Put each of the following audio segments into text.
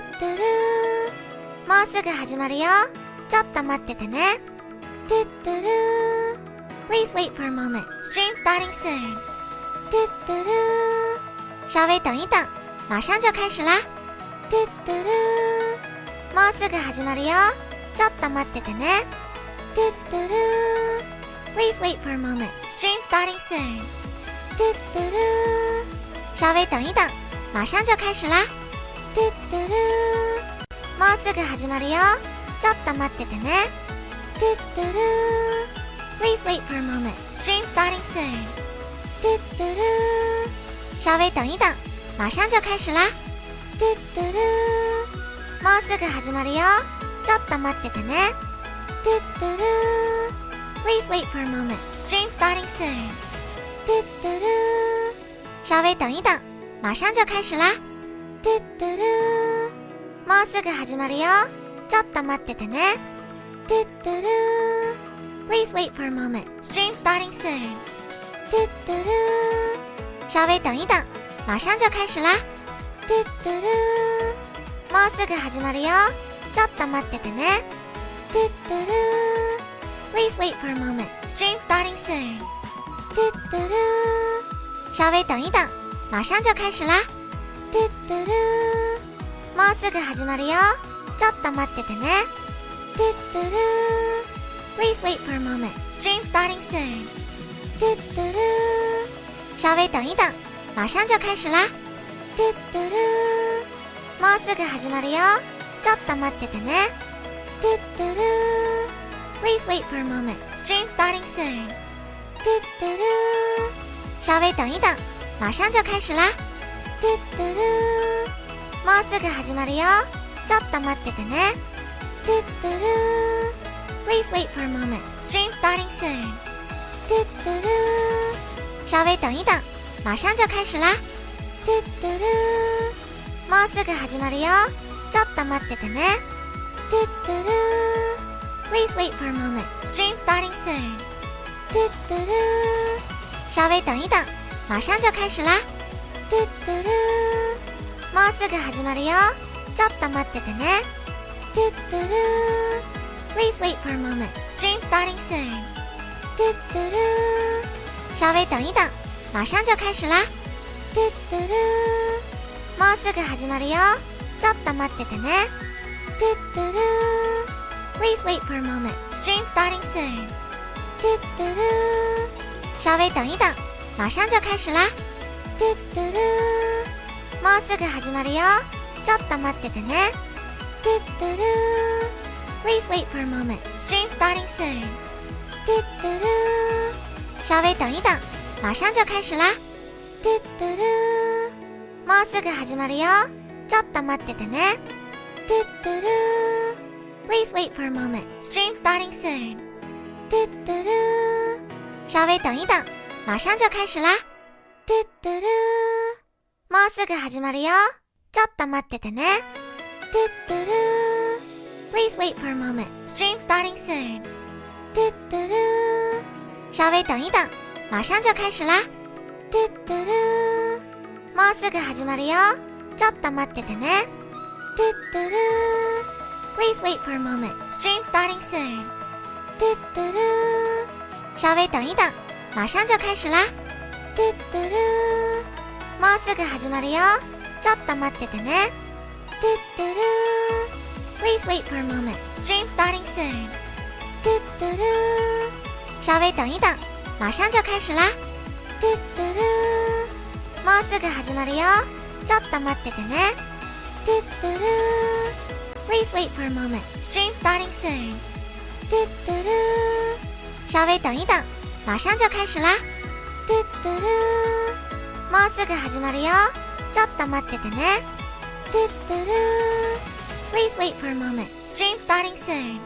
トゥルー、もうすぐ始まるよ。ちょっと待っててね。トゥトゥルー、 Please wait for a moment. Stream starting soon. トゥトゥルー，稍微等一等，马上就开始啦。トゥトゥルー，もうすぐ始まるよ。ちょっと待っててね。トゥトゥルー， Please wait for a moment. Stream starting soon. トゥトゥルー，稍微等一等，马上就开始啦。トゥトゥルー，もうすぐ始まるよ。ちょっと待っててね。トゥトゥルー， Please wait for a moment. Stream starting soon. トゥトゥルー，稍微等一等，马上就开始啦。トゥトゥルー，もうすぐ始まるよ。ちょっと待っててね。トゥトゥルー， Please wait for a moment. Stream starting soon. トゥトゥルー，稍微等一等，马上就开始啦。トゥトゥルー，もうすぐ始まるよ。ちょっと待っててね。トゥトゥルー， Please wait for a moment. Stream starting soon. トゥトゥルー，稍微等一等，马上就开始啦。トゥトゥルー，もうすぐ始まるよ。ちょっと待っててね。トゥトゥルー， Please wait for a moment. Stream starting soon. トゥトゥルー，稍微等一等，马上就开始啦。トゥトゥルー，もうすぐ始まるよ。ちょっと待っててね。トゥトゥルー， Please wait for a moment. Stream starting soon. トゥトゥルー，稍微等一等，马上就开始啦。トゥトゥルー，もうすぐ始まるよ。ちょっと待っててね。トゥトゥルー， Please wait for a moment. Stream starting soon. トゥトゥルー，稍微等一等，马上就开始啦。トゥトゥルー，もうすぐ始まるよ。ちょっと待っててね。トゥトゥルー， Please wait for a moment. Stream starting soon. トゥトゥルー，稍微等一等，马上就开始啦。トゥトゥルー，もうすぐ始まるよ。ちょっと待っててね。トゥトゥルー， Please wait for a moment. Stream starting soon. トゥトゥルー，稍微等一等，马上就开始啦。トゥトゥルー，もうすぐ始まるよ。ちょっと待っててね。トゥトゥルー， Please wait for a moment. Stream starting soon. トゥトゥルー，稍微等一等，马上就开始啦。トゥトゥルー，もうすぐ始まるよ。ちょっと待っててね。トゥトゥルー， Please wait for a moment. Stream starting soon. トゥトゥルー，稍微等一等，马上就开始啦。トゥトゥルー，もうすぐ始まるよ。ちょっと待っててね。トゥトゥルー， Please wait for a moment. Stream starting soon. トゥトゥルー，稍微等一等，马上就开始啦。トゥトゥルー，もうすぐ始まるよ。ちょっと待っててね。トゥトゥルー， Please wait for a moment. Stream starting soon. トゥトゥルー，稍微等一等，马上就开始啦。トゥトゥルー，もうすぐ始まるよ。ちょっと待っててね。トゥトゥルー， Please wait for a moment. Stream starting soon. トゥトゥルー，稍微等一等，马上就开始啦。トゥトゥルー，もうすぐ始まるよ。ちょっと待っててね。トゥトゥルー， Please wait for a moment. Stream starting soon. トゥトゥルー，稍微等一等，马上就开始啦。トゥトゥルー，もうすぐ始まるよ。ちょっと待っててね。トゥトゥルー， Please wait for a moment. Stream starting soon. トゥトゥルー，稍微等一等，马上就开始啦。トゥトゥルー，もうすぐ始まるよ。ちょっと待っててね。トゥトゥルー， Please wait for a moment. Stream starting soon. トゥトゥルー，稍微等一等，马上就开始啦。トゥトゥルー，もうすぐ始まるよ。ちょっと待っててね。トゥトゥルー， Please wait for a moment. Stream starting soon.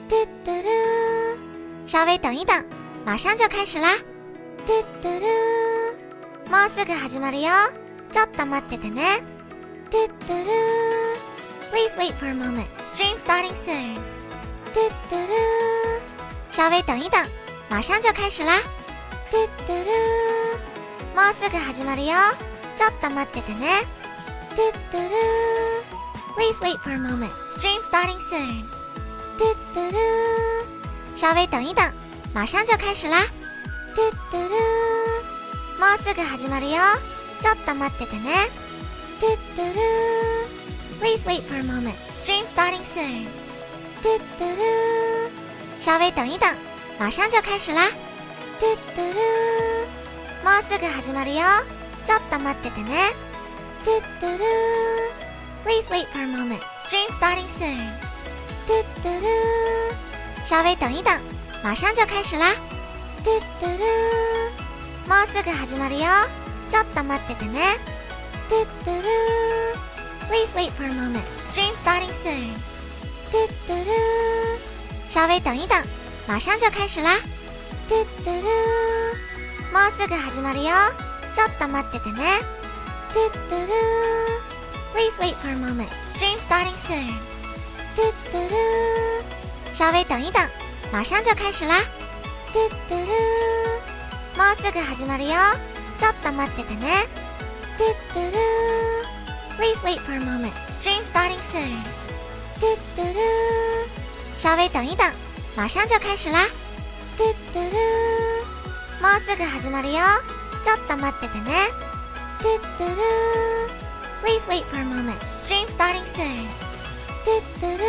トゥトゥルー，稍微等一等，马上就开始啦。トゥトゥルー，もうすぐ始まるよ。ちょっと待っててね。トゥトゥルー， Please wait for a moment. Stream starting soon. トゥトゥルー，稍微等一等，马上就开始啦。トゥトゥルー，もうすぐ始まるよ。ちょっと待っててね。トゥトゥルー、Please wait for a moment. Stream starting soon. 嘟嘟噜，稍微等一等，马上就开始啦。嘟嘟噜，もうすぐ始まるよ。ちょっと待っててね。嘟嘟噜。Please wait for a moment. Stream starting soon. 嘟嘟噜，稍微等一等，马上就开始啦。嘟嘟噜，もうすぐ始まるよ。ちょっと待っててね。嘟嘟噜。Please wait for a moment. Stream starting soon. 嘟嘟噜，稍微等一等，马上就开始啦。嘟嘟噜，もうすぐ始まるよ。ちょっと待っててね。嘟嘟噜。Please wait for a moment. Stream starting soon. 嘟嘟噜，稍微等一等，马上就开始啦。嘟嘟噜，もうすぐ始まるよ。ちょっと待っててね。嘟嘟噜。Please wait for a moment. Stream starting soon. 嘟嘟噜，稍微等一等，马上就开始啦。嘟嘟噜，もうすぐ始まるよ。ちょっと待っててね。嘟嘟噜。Please wait for a moment. Stream starting soon. 嘟嘟噜，稍微等一等，马上就开始啦。嘟嘟噜，もうすぐ始まるよ。ちょっと待っててね。嘟嘟噜。Please wait for a moment. Stream starting soon. 嘟嘟噜，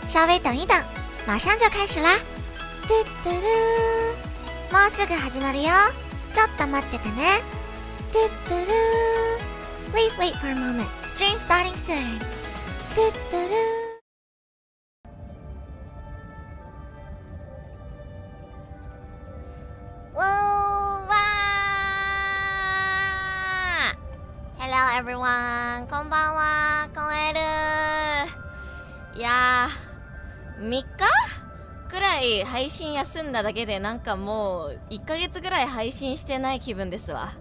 稍微等一等，马上就开始啦。嘟嘟噜，もうすぐ始まるよ。ちょっと待っててね。嘟嘟噜。Please wait for a moment. Stream starting soon. 嘟嘟噜。WuWa! Hello everyone! こんばんは、コエル。いやー、3日くらい配信休んだだけでなんかもう1ヶ月ぐらい配信してない気分ですわ。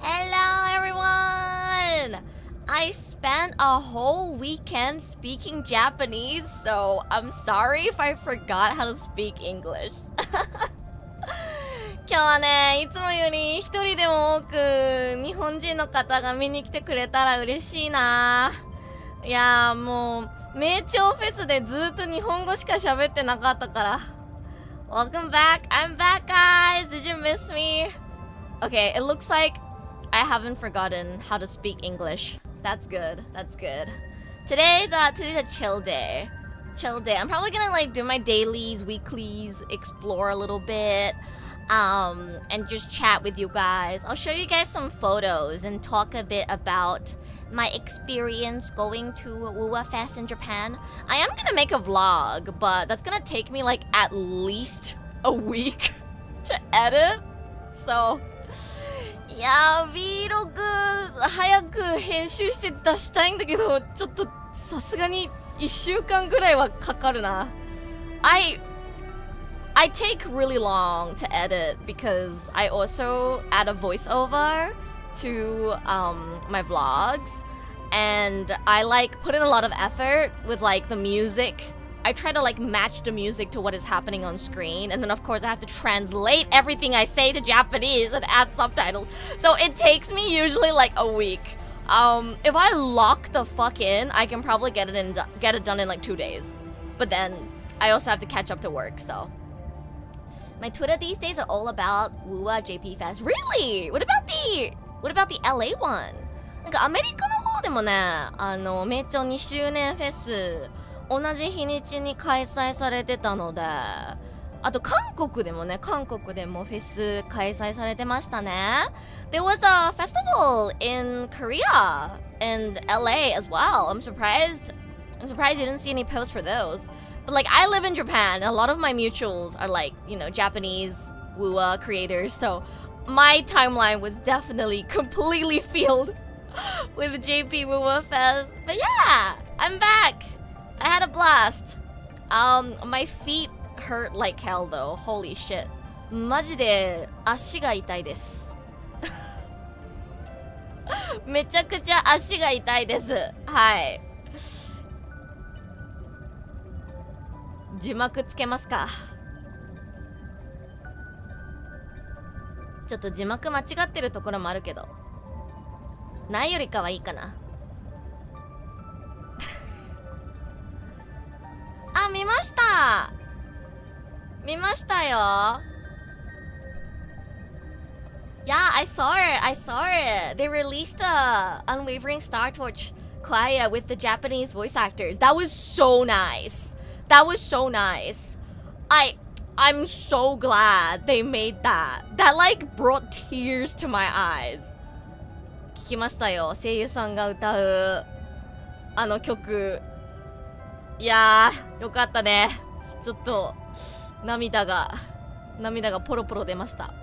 Hello everyone! I spent a whole weekend speaking Japanese, so I'm sorry if I forgot how to speak English. 今日はね、いつもより一人でも多く日本人の方が見に来てくれたら嬉しいな。いやーもう名鳥フェスでずっと日本語しか喋ってなかったから。Welcome back! I'm back, guys! Did you miss me? Okay, it looks like I haven't forgotten how to speak English. That's good. That's good. Today's a chill day. Chill day. I'm probably gonna like do my dailies, weeklies, explore a little bit, and just chat with you guys. I'll show you guys some photos and talk a bit about my experience going to WuWa Fest in Japan. I am gonna make a vlog, but that's gonna take me like at least a week to edit. So, いやー Vlog 早く編集して出したいんだけど、ちょっとさすがに1週間ぐらいはかかるな。I take really long to edit because I also add a voiceover to my vlogs, and I like put in a lot of effort with like the music. I try to like match the music to what is happening on screen, and then of course I have to translate everything I say to Japanese and add subtitles. So it takes me usually like a week. If I lock the fuck in, I can probably get it done in like 2 days. But then I also have to catch up to work, so my Twitter these days are all about WuWa JP Fest. Really? What about the LA one? なんかアメリカの方でもね、名鳥2周年フェス同じ日にちに開催されてたので、あと韓国でもフェス開催されてましたね。There was a festival in Korea and LA as well. I'm surprised you didn't see any posts for those. But like I live in Japan, and a lot of my mutuals are like, you know, Japanese WuWa creators, so my timeline was definitely completely filled with JP WuWa Fest. But yeah, I'm back. I had a blast. My feet hurt like hell though. Holy shit. マジで足が痛いです。めちゃくちゃ足が痛いです。はい。字幕つけますか。ちょっと字幕間違ってるところもあるけど、ないよりかはいいかな。ました。見ましたよ。Yeah, I saw it. I saw it. They released a Unwavering Star Torch choir with the Japanese voice actors. That was so nice. That was so nice. I'm so glad they made that. That like brought tears to my eyes. 聞きましたよ。声優さんが歌うあの曲。いやー、よかったね。ちょっと涙がポロポロ出ました。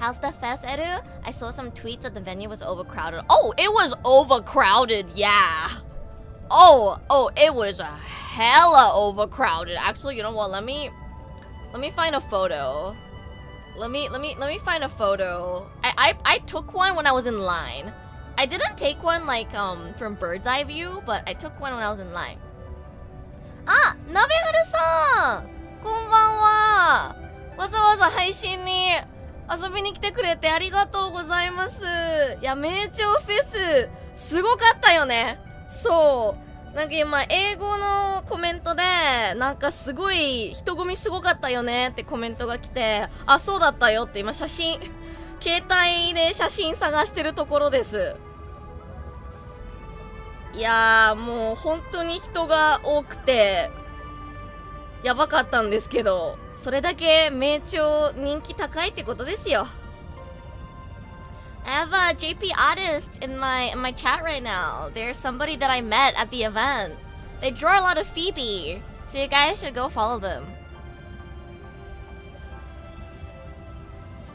How's the fest, Eru? I saw some tweets that the venue was overcrowded. Oh, it was overcrowded, yeah. Oh, it was hella overcrowded. Actually, you know what? Let me find a photo. Let me find a photo. I took one when I was in line. I didn't take one like from bird's eye view, but I took one when I was in line. あ、なべはるさん、こんばんは。わざわざ配信に遊びに来てくれてありがとうございます。いや、名鳥フェスすごかったよね。そう、なんか今英語のコメントでなんかすごい人混みすごかったよねってコメントが来て、あ、そうだったよって今携帯で写真探してるところです。いやー、もう本当に人が多くてやばかったんですけど、それだけ名鳥人気高いってことですよ。I have a JP artist in my chat right now. There's somebody that I met at the event. They draw a lot of Phoebe, so you guys should go follow them.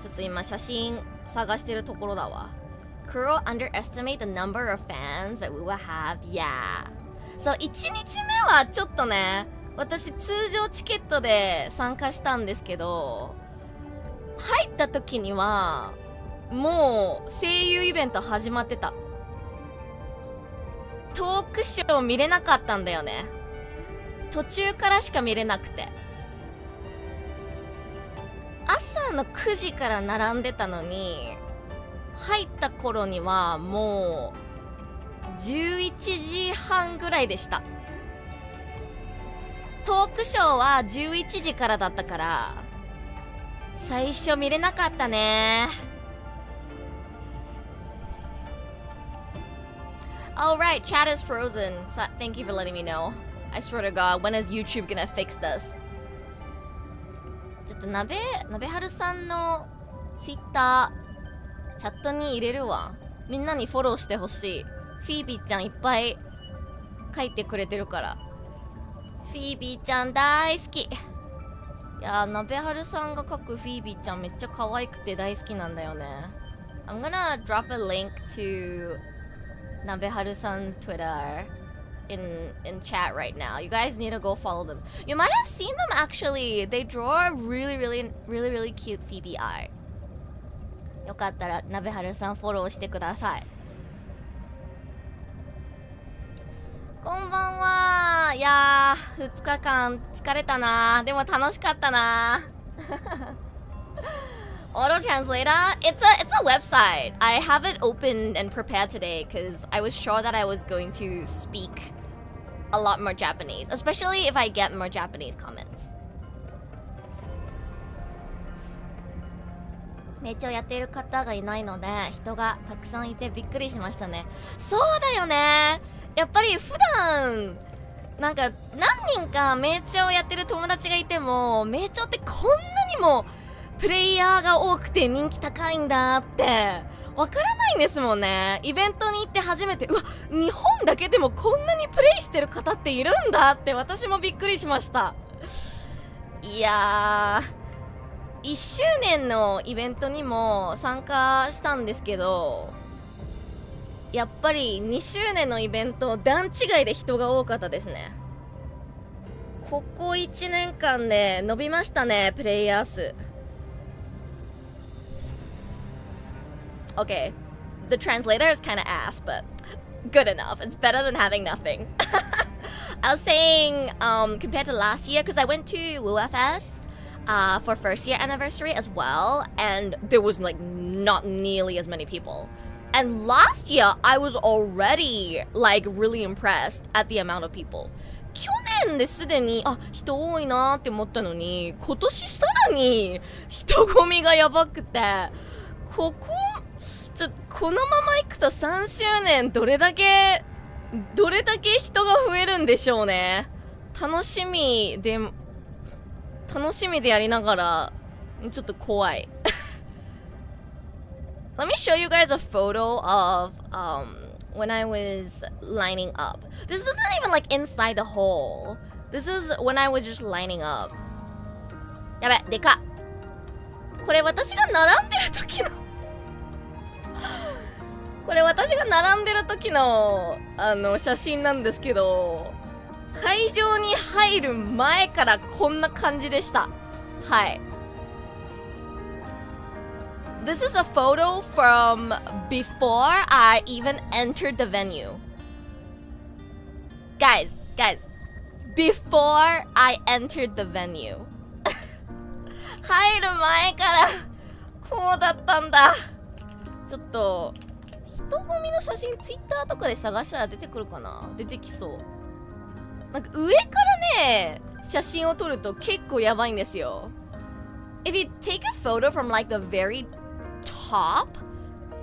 ちょっと今写真探してるところだわ。Kuro underestimate the number of fans that WuWa have. Yeah. So 1日目はちょっとね、私通常チケットで参加したんですけど、入った時にはもう声優イベント始まってた。トークショー見れなかったんだよね。途中からしか見れなくて、朝の9時から並んでたのに入った頃にはもう11時半ぐらいでした。トークショーは11時からだったから最初見れなかったね。Alright, chat is frozen. So, thank you for letting me know. I swear to God, when is YouTube gonna fix this? ちょっとなべはるさんの Twitter チャットに入れるわ。みんなにフォローしてほしい。フィービーちゃんいっぱい書いてくれてるから。フィービーちゃん大好き。いやー、なべはるさんが書くフィービーちゃんめっちゃ可愛くて大好きなんだよね。I'm gonna drop a link to なべはるさん Twitter in chat right now. You guys need to go follow them. You might have seen them actually. They draw really cute Phoebe art. よかったらなべはるさんフォローしてください。こんばんは。いやー、2日間疲れたな。でも楽しかったな。Auto translator, it's a website. I have it opened and prepared today because I was sure that I was going to speak a lot more Japanese, especially if I get more Japanese comments. 名鳥やっている方がいないので人がたくさんいてびっくりしましたね。そうだよね。やっぱり普段なんか何人か名鳥やってる友達がいても、名鳥ってこんなにもプレイヤーが多くて人気高いんだってわからないんですもんね。イベントに行って初めて、うわ、日本だけでもこんなにプレイしてる方っているんだって私もびっくりしました。いやー、1周年のイベントにも参加したんですけど、やっぱり2周年のイベント段違いで人が多かったですね。ここ1年間で伸びましたね、プレイヤー数。Okay, the translator is kind of ass, but good enough. It's better than having nothing. I was saying, compared to last year, because I went to WuWa Fest for first year anniversary as well, and there was like not nearly as many people. And last year, I was already like really impressed at the amount of people. 去年ですでに人多いなって思ったのに、今年さらに人混みがやばくて、このまま行くと3周年どれだけ人が増えるんでしょうね。楽しみでやりながらちょっと怖い。Let me show you guys a photo of when I was lining up. This isn't even like inside the hole. This is when I was just lining up. やべ、でかっ。これ私が並んでる時の写真なんですけど、会場に入る前からこんな感じでした。はい。This is a photo from before I even entered the venue. Guys, before I entered the venue. 入る前からこうだったんだ。ちょっと人混みの写真ツイッターとかで探したら出てくるかな。出てきそう。なんか上からね写真を撮ると結構やばいんですよ。If you take a photo from like the very top,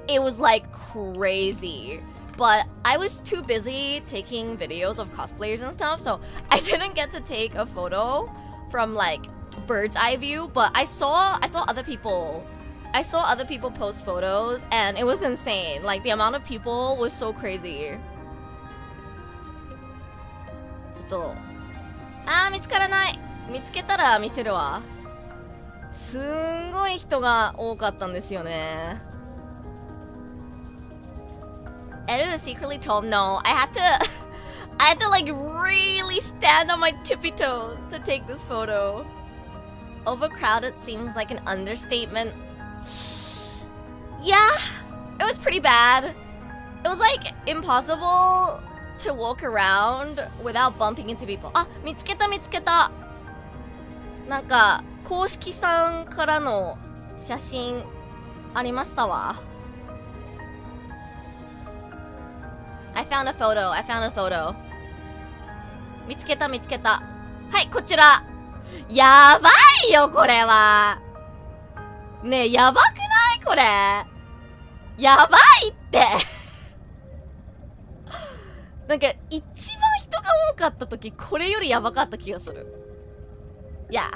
it was like crazy. But I was too busy taking videos of cosplayers and stuff, so I didn't get to take a photo from like bird's eye view. But I saw other people post photos, and it was insane. Like the amount of people was so crazy. ちょっと見つからない。見つけたら見せるわ。すんごい人が多かったんですよね。Edu secretly told no. I had to like really stand on my tippy toes to take this photo. Overcrowded seems like an understatement. Yeah, it was pretty bad. It was like impossible to walk around without bumping into people. 見つけた。なんか公式さんからの写真ありましたわ。I found a photo. 見つけた。はい、こちら。やばいよ、これは。ねえ、やばくないこれ。やばいって。なんか、一番人が多かった時、これよりやばかった気がする。Yeah,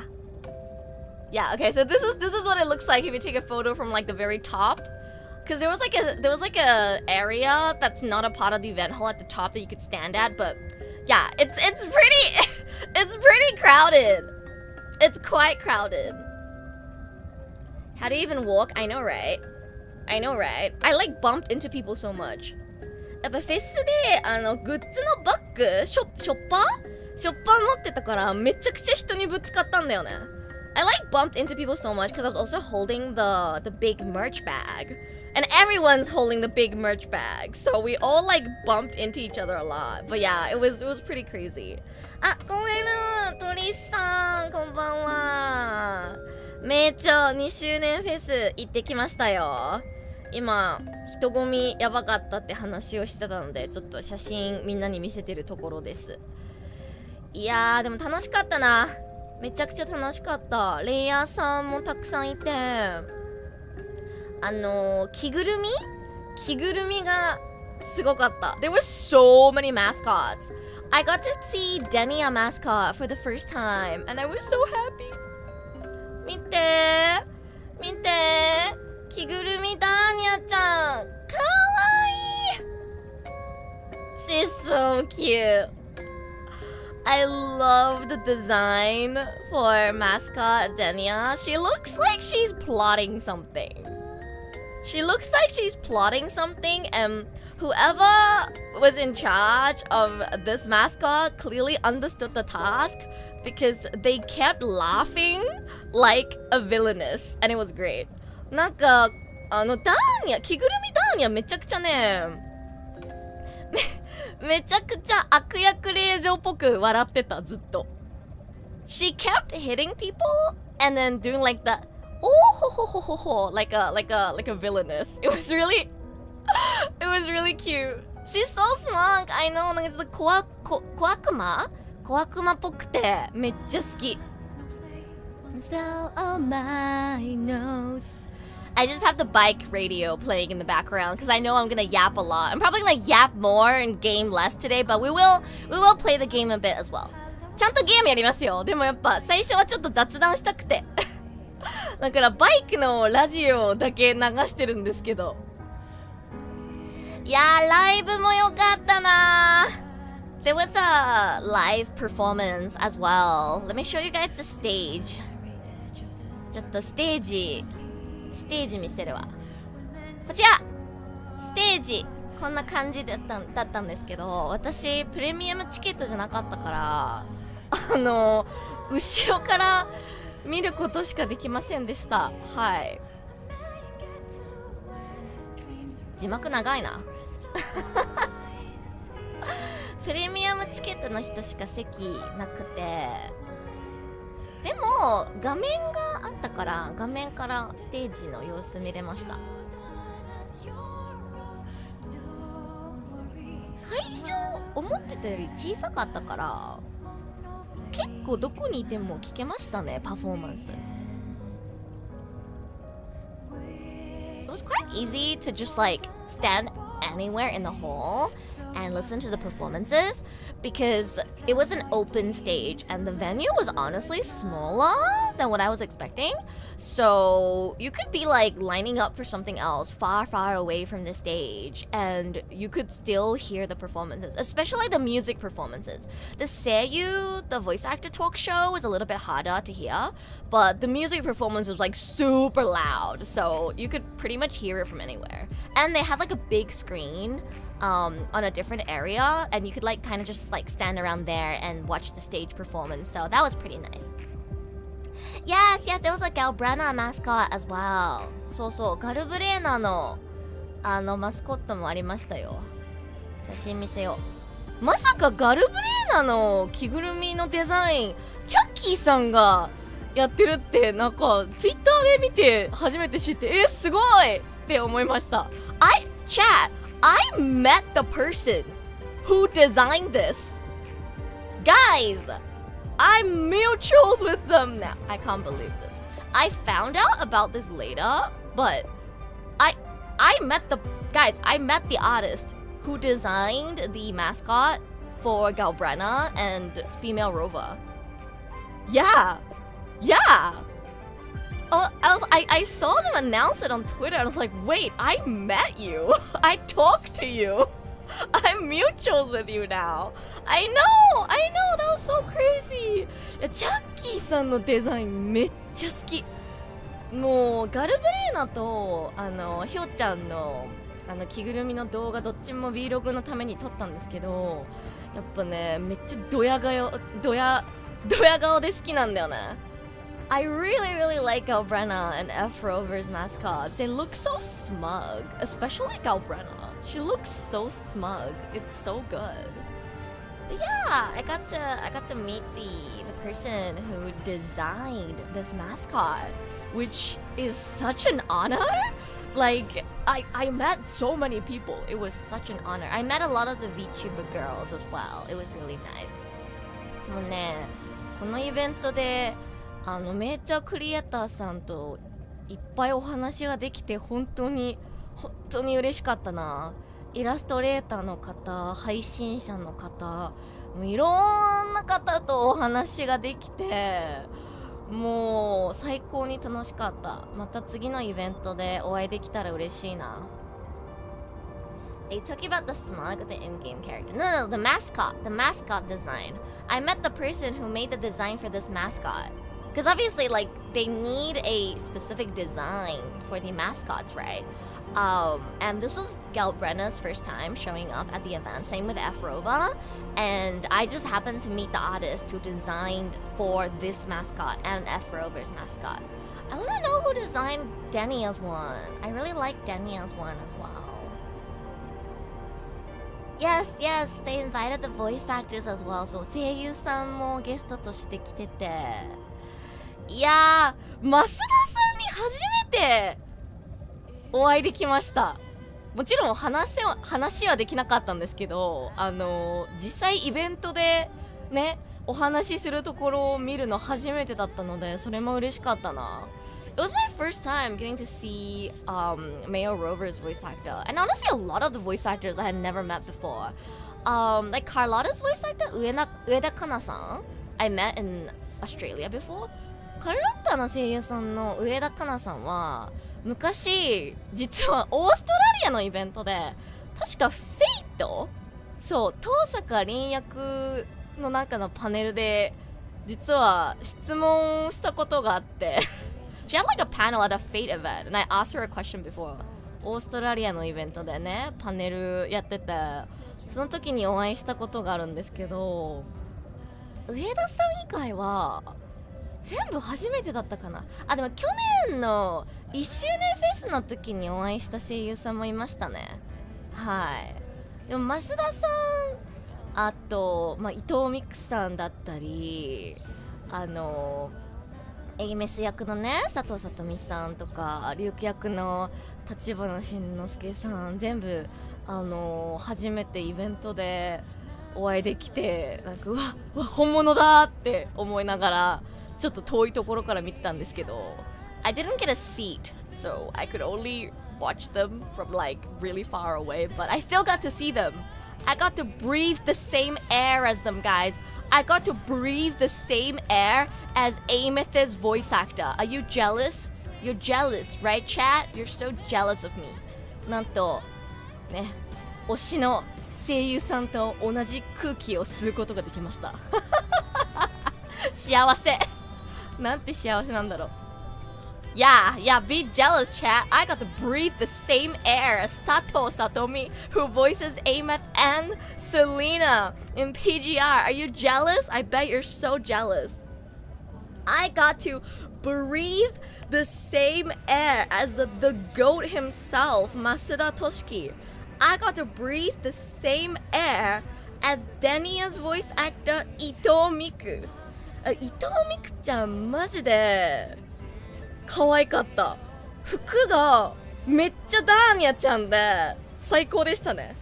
okay, so this is what it looks like if you take a photo from like the very top. Because there was like a area that's not a part of the event hall at the top that you could stand at, but yeah, it's pretty crowded. It's quite crowded. How do you even walk? I know, right? I like bumped into people so much. やっぱフェスでグッズのバッグショッパー持ってたからめちゃくちゃ人にぶつかったんだよね。I like bumped into people so much because I was also holding the big merch bag. And everyone's holding the big merch bag. So we all like bumped into each other a lot. But yeah, it was pretty crazy. ごめん鳥さん、こんばんは。名鳥2周年フェス行ってきましたよ。今、人混みやばかったって話をしてたので、ちょっと写真みんなに見せてるところです。いやー、でも楽しかったな。めちゃくちゃ楽しかった。レイヤーさんもたくさんいて、着ぐるみがすごかった。There were so many mascots. I got to see Denny a mascot for the first time, and I was so happy. 見て着ぐるみダーニャちゃん、かわいい。She's so cute. I love the design for mascot Denia. She looks like she's plotting something. And whoever was in charge of this mascot clearly understood the task because they kept laughing like a villainous, and it was great. なんかダーニャ、着ぐるみダーニャめちゃくちゃね、めちゃくちゃ悪役令嬢っぽく笑ってた、ずっと。She kept hitting people and then doing like the oh ho ho ho ho ho like a villainous. It was really cute. She's so smart. I know. なんかちょっと小悪小悪魔っぽくてめっちゃ好き。 So on my nose I just have the bike radio playing in the background because I know I'm gonna yap a lot. I'm probably gonna yap more and game less today, but we will play the game a bit as well. ちゃんとゲームやりますよ。でもやっぱ最初はちょっと雑談したくてだからバイクのラジオだけ流してるんですけど、いやーライブも良かったな。 There was a live performance as well. Let me show you guys the stage. ちょっとステージ見せるわ。こちらステージこんな感じだったんですけど、私プレミアムチケットじゃなかったから後ろから見ることしかできませんでした。はい、字幕長いなプレミアムチケットの人しか席なくて、でも画面があったから画面からステージの様子見れました。会場思ってたより小さかったから結構どこにいても聞けましたね、パフォーマンス。It was quite easy to just like stand anywhere in the hall and listen to the performances because it was an open stage and the venue was honestly smaller than what I was expecting. So you could be like lining up for something else far away from the stage and you could still hear the performances, especially the music performances. The seiyuu, the voice actor talk show, was a little bit harder to hear, but the music performance was like super loud, so you could pretty much hear it from anywhere. And they had like a big screen on a different area and you could like kind of just like stand around there and watch the stage performance, so that was pretty nice. Yes, there was a Galbrana mascot as well. そうガルブレーナのマスコットもありましたよ。写真見せよう。まさかガルブレーナの着ぐるみのデザインチャッキーさんがやってるってなんかツイッターで見て初めて知って、すごいって思いました。I met the person who designed this. Guys, I'm mutuals with them now. I can't believe this. I found out about this later, but I met the artist who designed the mascot for Galbrana and Female Rover. Yeah. I saw them announce it on Twitter. I was like, wait, I met you. I talked to you. I'm mutuals with you now. I know. That was so crazy. チャッキーさんのデザインめっちゃ好き。もうガルブレーナとひょうちゃんの着ぐるみの動画どっちも Vlog のために撮ったんですけど、やっぱねめっちゃドヤ顔で好きなんだよね。I really like Galbrana and F Rover's mascots. They look so smug, especially Galbrana. She looks so smug. It's so good. But yeah, I got to meet the person who designed this mascot, which is such an honor. Like I met so many people. It was such an honor. I met a lot of the VTuber girls as well. It was really nice. もうね、このイベントでメーチャークリエイターさんといっぱいお話ができて本当に嬉しかったな。イラストレーターの方、配信者の方、もういろんな方とお話ができてもう最高に楽しかった。また次のイベントでお会いできたら嬉しいな。They talk about the smug, the in-game character. No, the mascot design. I met the person who made the design for this mascot. Because obviously, like, they need a specific design for the mascots, right? And this was Galbrena's first time showing up at the event. Same with F Rover. And I just happened to meet the artist who designed for this mascot and F Rover's mascot. I want to know who designed Daniel's one. I really like Daniel's one as well. Yes, they invited the voice actors as well. So 声優さんもゲストとして来てて、いやー、増田さんに初めてお会いできました。もちろん話はできなかったんですけど、実際イベントでねお話しするところを見るの初めてだったので、それも嬉しかったな。It was my first time getting to see Mayo Rover's voice actor, and honestly, a lot of the voice actors I had never met before. Like Carlotta's voice actor, Ueda Kana-san, I met in Australia before. カルロッタの声優さんの上田香奈さんは昔実はオーストラリアのイベントで確かフェイト、そう登坂凛役の中のパネルで実は質問したことがあってShe had like a panel at a Fate event and I asked her a question before. オーストラリアのイベントでねパネルやってて、その時にお会いしたことがあるんですけど、上田さん以外は全部初めてだったかなあ。でも去年の1周年フェスの時にお会いした声優さんもいましたね。はい。でも増田さん、あと、伊藤美久さんだったり、エイメス役のね佐藤さとみさんとか、龍騎役の立花慎之介さん、全部初めてイベントでお会いできて、なんかうわ本物だって思いながらちょっと遠いところから見てたんですけど、 I didn't get a seat, so I could only watch them from like really far away, but I still got to see them. I got to breathe the same air as them, guys. I got to breathe the same air as Ameth's voice actor. Are you jealous? You're jealous, right, chat? You're so jealous of me. なんとね、推しの声優さんと同じ空気を吸うことができました幸せなんて幸せなんだろう。Yeah, be jealous, chat. I got to breathe the same air as Sato Satomi, who voices Ameth and Selena in PGR. Are you jealous? I bet you're so jealous. I got to breathe the same air as the goat himself, Masuda Toshiki. I got to breathe the same air as Denia's voice actor, Ito Miku. 伊藤美久ちゃんマジで可愛かった。服がめっちゃダーニャちゃんで最高でしたね。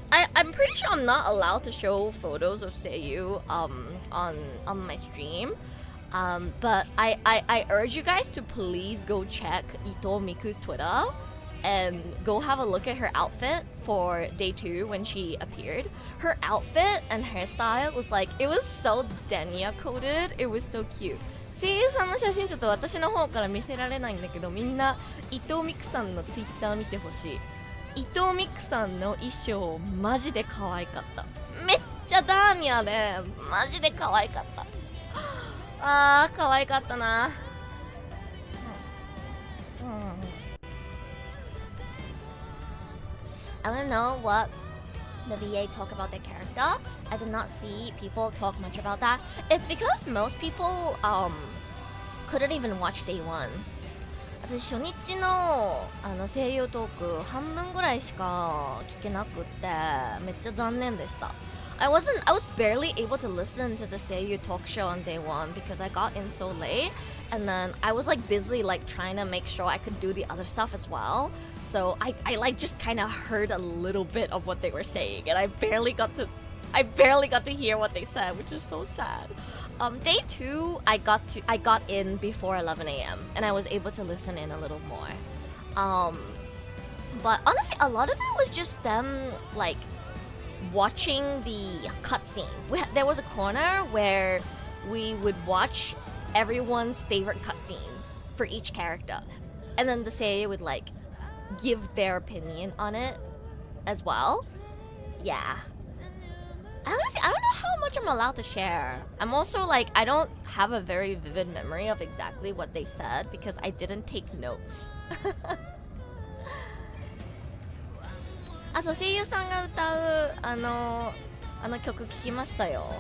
I'm pretty sure I'm not allowed to show photos of Seiyu on my stream, but I urge you guys to please go check Ito Miku's Twitter and go have a look at her outfit for day 2 when she appeared. Her outfit and hairstyle was like, it was so Denia coded. It was so cute. 声優さんの写真ちょっと私の方から見せられないんだけど、みんな伊藤美久さんのツイッター見てほしい。伊藤美久さんの衣装マジで可愛かった。めっちゃダーニャでマジで可愛かった。可愛かったな。I don't know what the VA talk about their character. I did not see people talk much about that. It's because most people couldn't even watch day 1. 私初日の声優トーク半分ぐらいしか聞けなくってめっちゃ残念でした。I was barely able to listen to the Seiyu talk show on day 1 because I got in so late, and then I was like busy like trying to make sure I could do the other stuff as well. So I like just kind of heard a little bit of what they were saying, and I barely got to hear what they said, which is so sad. Day 2, I got in before 11 a.m. and I was able to listen in a little more. But honestly, a lot of it was just them like watching the cutscenes. There was a corner where we would watch everyone's favorite cutscene for each character, and then the seiyuu would like give their opinion on it as well. Yeah. Honestly, I don't know how much I'm allowed to share. I'm also like, I don't have a very vivid memory of exactly what they said because I didn't take notes. そう声優さんが歌うあの曲聴きましたよ。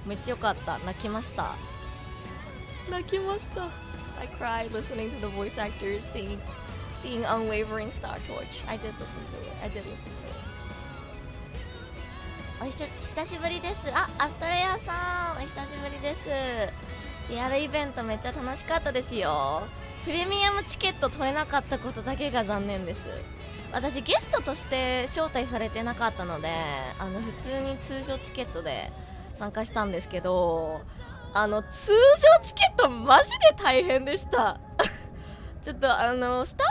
めっちゃ良かった。泣きました。I cried listening to the voice actors seeing Unwavering Star Torch. I did listen to it. 久しぶりです。アストレアさんお久しぶりです。リアルイベントめっちゃ楽しかったですよ。プレミアムチケット取れなかったことだけが残念です。私ゲストとして招待されてなかったので普通に通常チケットで参加したんですけど、通常チケットマジで大変でしたちょっと運営スタ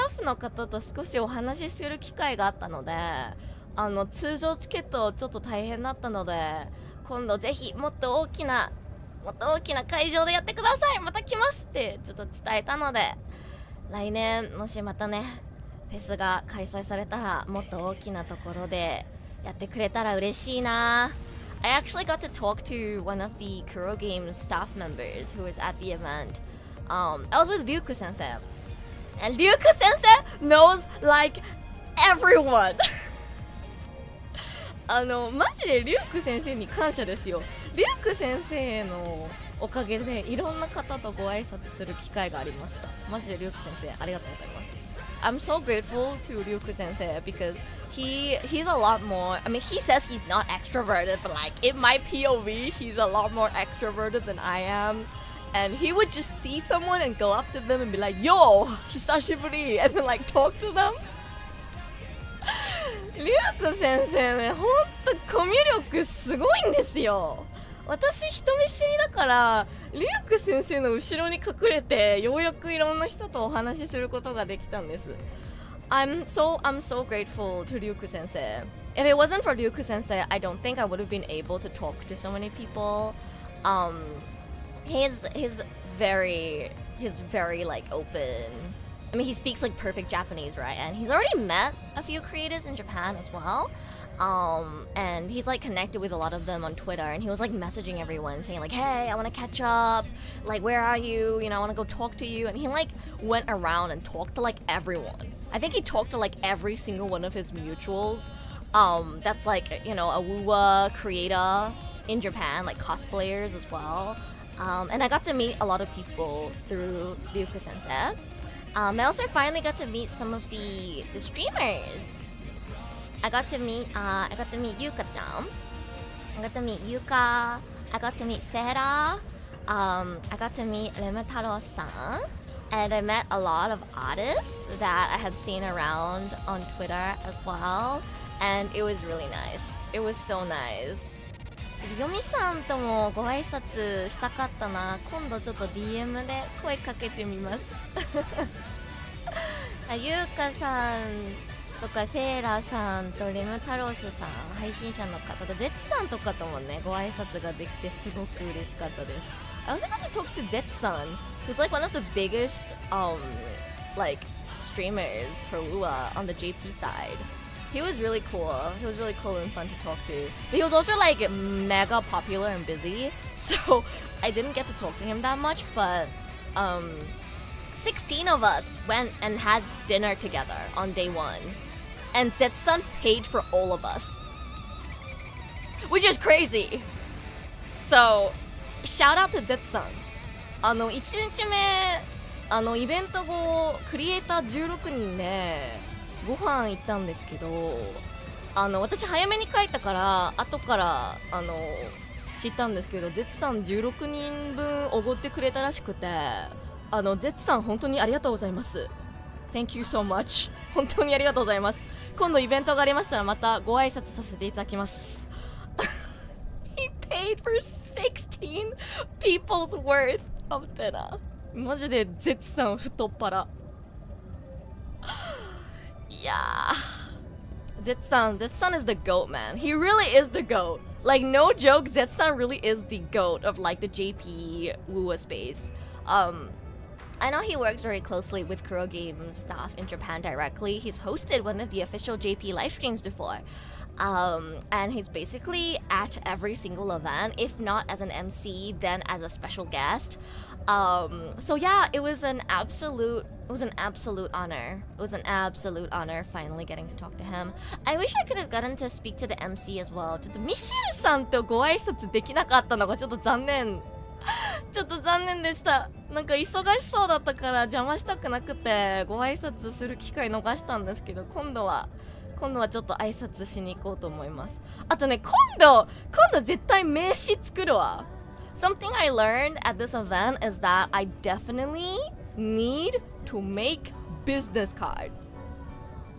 ッフの方と少しお話しする機会があったので、通常チケットちょっと大変だったので、今度ぜひもっと大きな会場でやってください、また来ますってちょっと伝えたので、来年もしまたねフェスが開催されたらもっと大きなところでやってくれたら嬉しいな。I actually got to talk to one of the Kuro Games staff members who was at the event. I was with Ryuku sensei, and Ryuku sensei knows like everyone マジでリュウク先生に感謝ですよ。リュウク先生のおかげでいろんな方とご挨拶する機会がありました。マジでリュウク先生ありがとうございます。I'm so grateful to Ryuku sensei because he's a lot more, I mean he says he's not extroverted, but like in my POV he's a lot more extroverted than I am, and he would just see someone and go up to them and be like, yo, hisashiburi, and then like talk to them リュウク先生ね、ほんとコミュ力すごいんですよ。私人見知りだからリュウク先生の後ろに隠れてようやくいろんな人とお話しすることができたんです。I'm so grateful to Ryuku sensei. If it wasn't for Ryuku sensei, I don't think I would have been able to talk to so many people. He's very like open. I mean, he speaks like perfect Japanese, right? And he's already met a few creators in Japan as well. And he's like connected with a lot of them on Twitter, and he was like messaging everyone saying like, hey, I want to catch up, like where are you, you know, I want to go talk to you. And he like went around and talked to like everyone. I think he talked to like every single one of his mutuals that's like, you know, a WuWa creator in Japan, like cosplayers as well. And I got to meet a lot of people through Ryuku sensei. I also finally got to meet some of the streamers. I got to meet Yuka-chan. I got to meet Yuka. I got to meet Sarah. I got to meet Remataro-san. And I met a lot of artists that I had seen around on Twitter as well. And it was really nice. It was so nice. ヨミさんともご挨拶したかったな。今度ちょっと DM で声かけてみますゆうかさんとかセイラさんとレムタロスさん、配信者の方とゼッツさんとかともねご挨拶ができてすごく嬉しかったです。I was able to talk to Zetsu-san, who's like one of the biggest like streamers for WuWa on the JP side. He was really cool. He was really cool and fun to talk to. But he was also like mega popular and busy, so I didn't get to talk to him that much. But 16 of us went and had dinner together on day one, and Zetsu-san paid for all of us, which is crazy. So shout out to Zetsu-san. 1日目イベント後クリエイター16人でご飯行ったんですけど、私早めに帰ったから後から知ったんですけど、ゼツさん16人分おごってくれたらしくて、ゼツさん本当にありがとうございます。 Thank you so much. 本当にありがとうございます。今度イベントがありましたらまたご挨拶させていただきますHe paid for 16 people's worth of dinner. マジでゼツさん太っ腹Yeah, Zetsu-san is the GOAT, man. He really is the GOAT. Like, no joke, Zetsu-san really is the GOAT of like the JP WuWa space. I know he works very closely with Kuro Games staff in Japan directly. He's hosted one of the official JP live streams before. And he's basically at every single event, if not as an MC, then as a special guest. So yeah, it was an absolute honor. It was an absolute honor finally getting to talk to him. I wish I could have gotten to speak to the MC as well. ちょっとミシェルさんとご挨拶できなかったのがちょっと残念でした。なんか忙しそうだったから邪魔したくなくてご挨拶する機会逃したんですけど、今度はちょっと挨拶しに行こうと思います。あとね、今度絶対名刺作るわ。Something I learned at this event is that I definitely need to make business cards.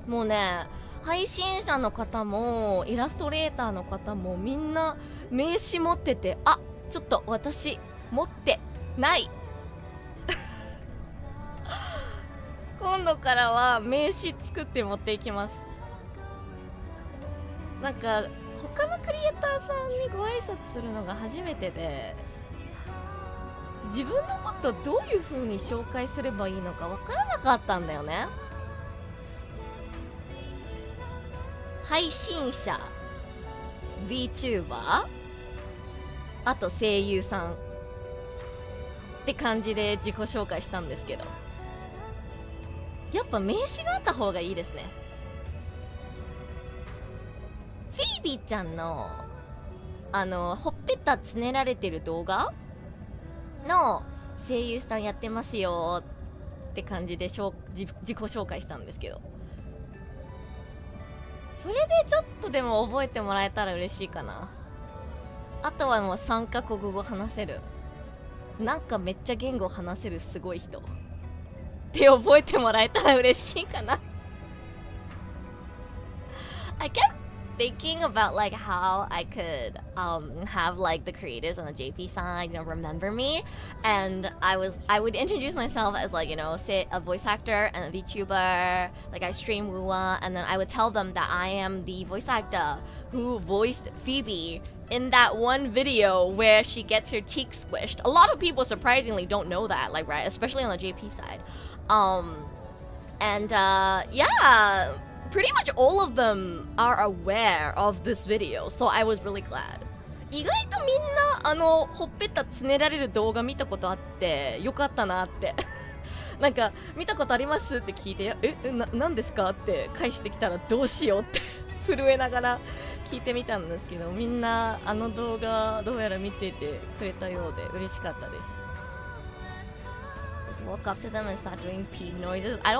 もうね、配信者の方もイラストレーターの方もみんな名刺持ってて、あ、ちょっと私持ってない今度からは名刺作って持っていきます。なんか他のクリエイターさんにご挨拶するのが初めてで、自分のことどういう風に紹介すればいいのかわからなかったんだよね。配信者、 VTuber、 あと声優さんって感じで自己紹介したんですけど、やっぱ名刺があった方がいいですね。フィービーちゃんのほっぺたつねられてる動画の声優さんやってますよって感じで自己紹介したんですけど、それでちょっとでも覚えてもらえたら嬉しいかな。あとはもう3カ国語話せる、なんかめっちゃ言語話せるすごい人って覚えてもらえたら嬉しいかな。I kept thinking about like how I could have like the creators on the JP side, remember me, and I would introduce myself as like, say a voice actor and a VTuber, like I stream WuWa, and then I would tell them that I am the voice actor who voiced Phoebe in that one video where she gets her cheek squished. A lot of people surprisingly don't know that, like, right, especially on the JP side. Yeah, pretty much all of them are aware of this video, so I was really glad. 意外とみんなほっぺたつねられる動画見たことあってよかったなってなんか見たことありますって聞いて、何ですかって返してきたらどうしようって震えながら聞いてみたんですけど、みんな動画どうやら見ててくれたようで嬉しかったです。Just walk up to them and start doing pee noises. I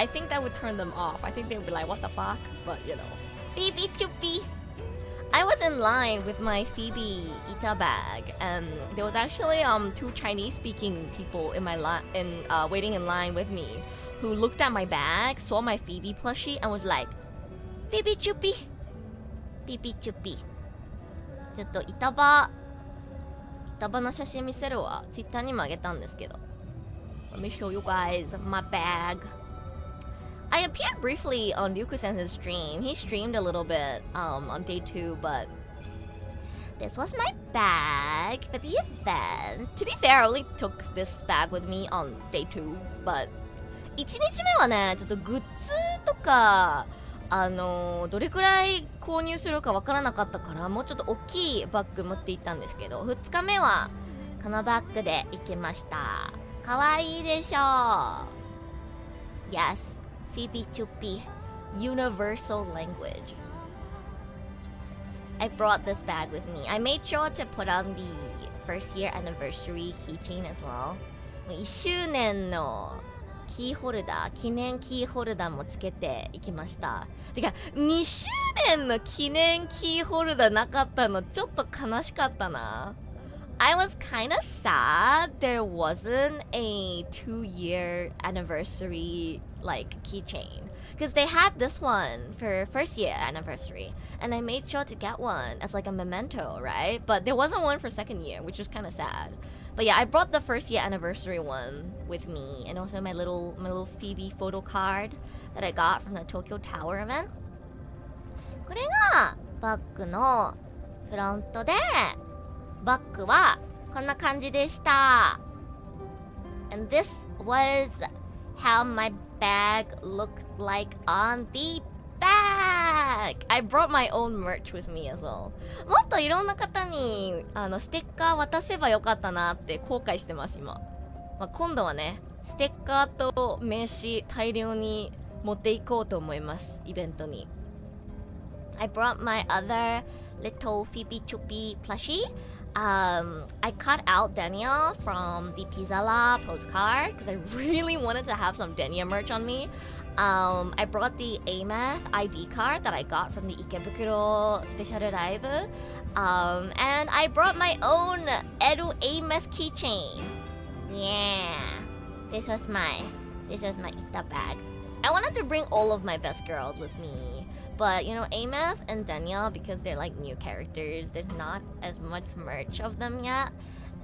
think that would turn them off. I think they would be like, what the fuck? But Phoebe Chuppy. I was in line with my Phoebe Ita bag, and there was actually 2 Chinese-speaking people in my waiting in line with me, who looked at my bag, saw my Phoebe plushie, and was like, Phoebe Chuppy, Phoebe Chuppy. ちょっと板場の写真見せるわ。Twitter にもあげたんですけど。Let me show you guys my bag. I appeared briefly on Ryuku-sensei's stream. He streamed a little bit on day 2, but this was my bag for the event. To be fair, I only took this bag with me on day 2, but 1日目はね、ちょっとグッズとかどれくらい購入するかわからなかったから、もうちょっと大きいバッグ持って行ったんですけど、2日目はこのバッグで行きました。かわいいでしょう。 Yes, Phoebe Chuppy, universal language. I brought this bag with me. I made sure to put on the first year anniversary keychain as well. 1周年のキーホルダー、記念キーホルダーもつけていきました。てか2周年の記念キーホルダーなかったのちょっと悲しかったな。I was kind of sad there wasn't a 2-year anniversary like keychain, because they had this one for first year anniversary, and I made sure to get one as like a memento, right? But there wasn't one for second year, which was kind of sad. But yeah, I brought the first year anniversary one with me, and also my little Phoebe photo card that I got from the Tokyo Tower event. これがバッグのフロントで、バッグはこんな感じでした。And this was how my bag looked like on the back. I brought my own merch with me as well. もっといろんな方にステッカー渡せばよかったなって後悔してます今。今度はね、ステッカーと名刺大量に持っていこうと思います、イベントに。I brought my other little Phoebe Chuppy plushie. I cut out Denia from the Pizzala postcard because I really wanted to have some Denia merch on me. I brought the AMATH ID card that I got from the Ikebukuro special live. And I brought my own Edu AMATH keychain. Yeah. This was my Ita bag. I wanted to bring all of my best girls with me, but you know, Ameth and Daniel, because they're like new characters, there's not as much merch of them yet.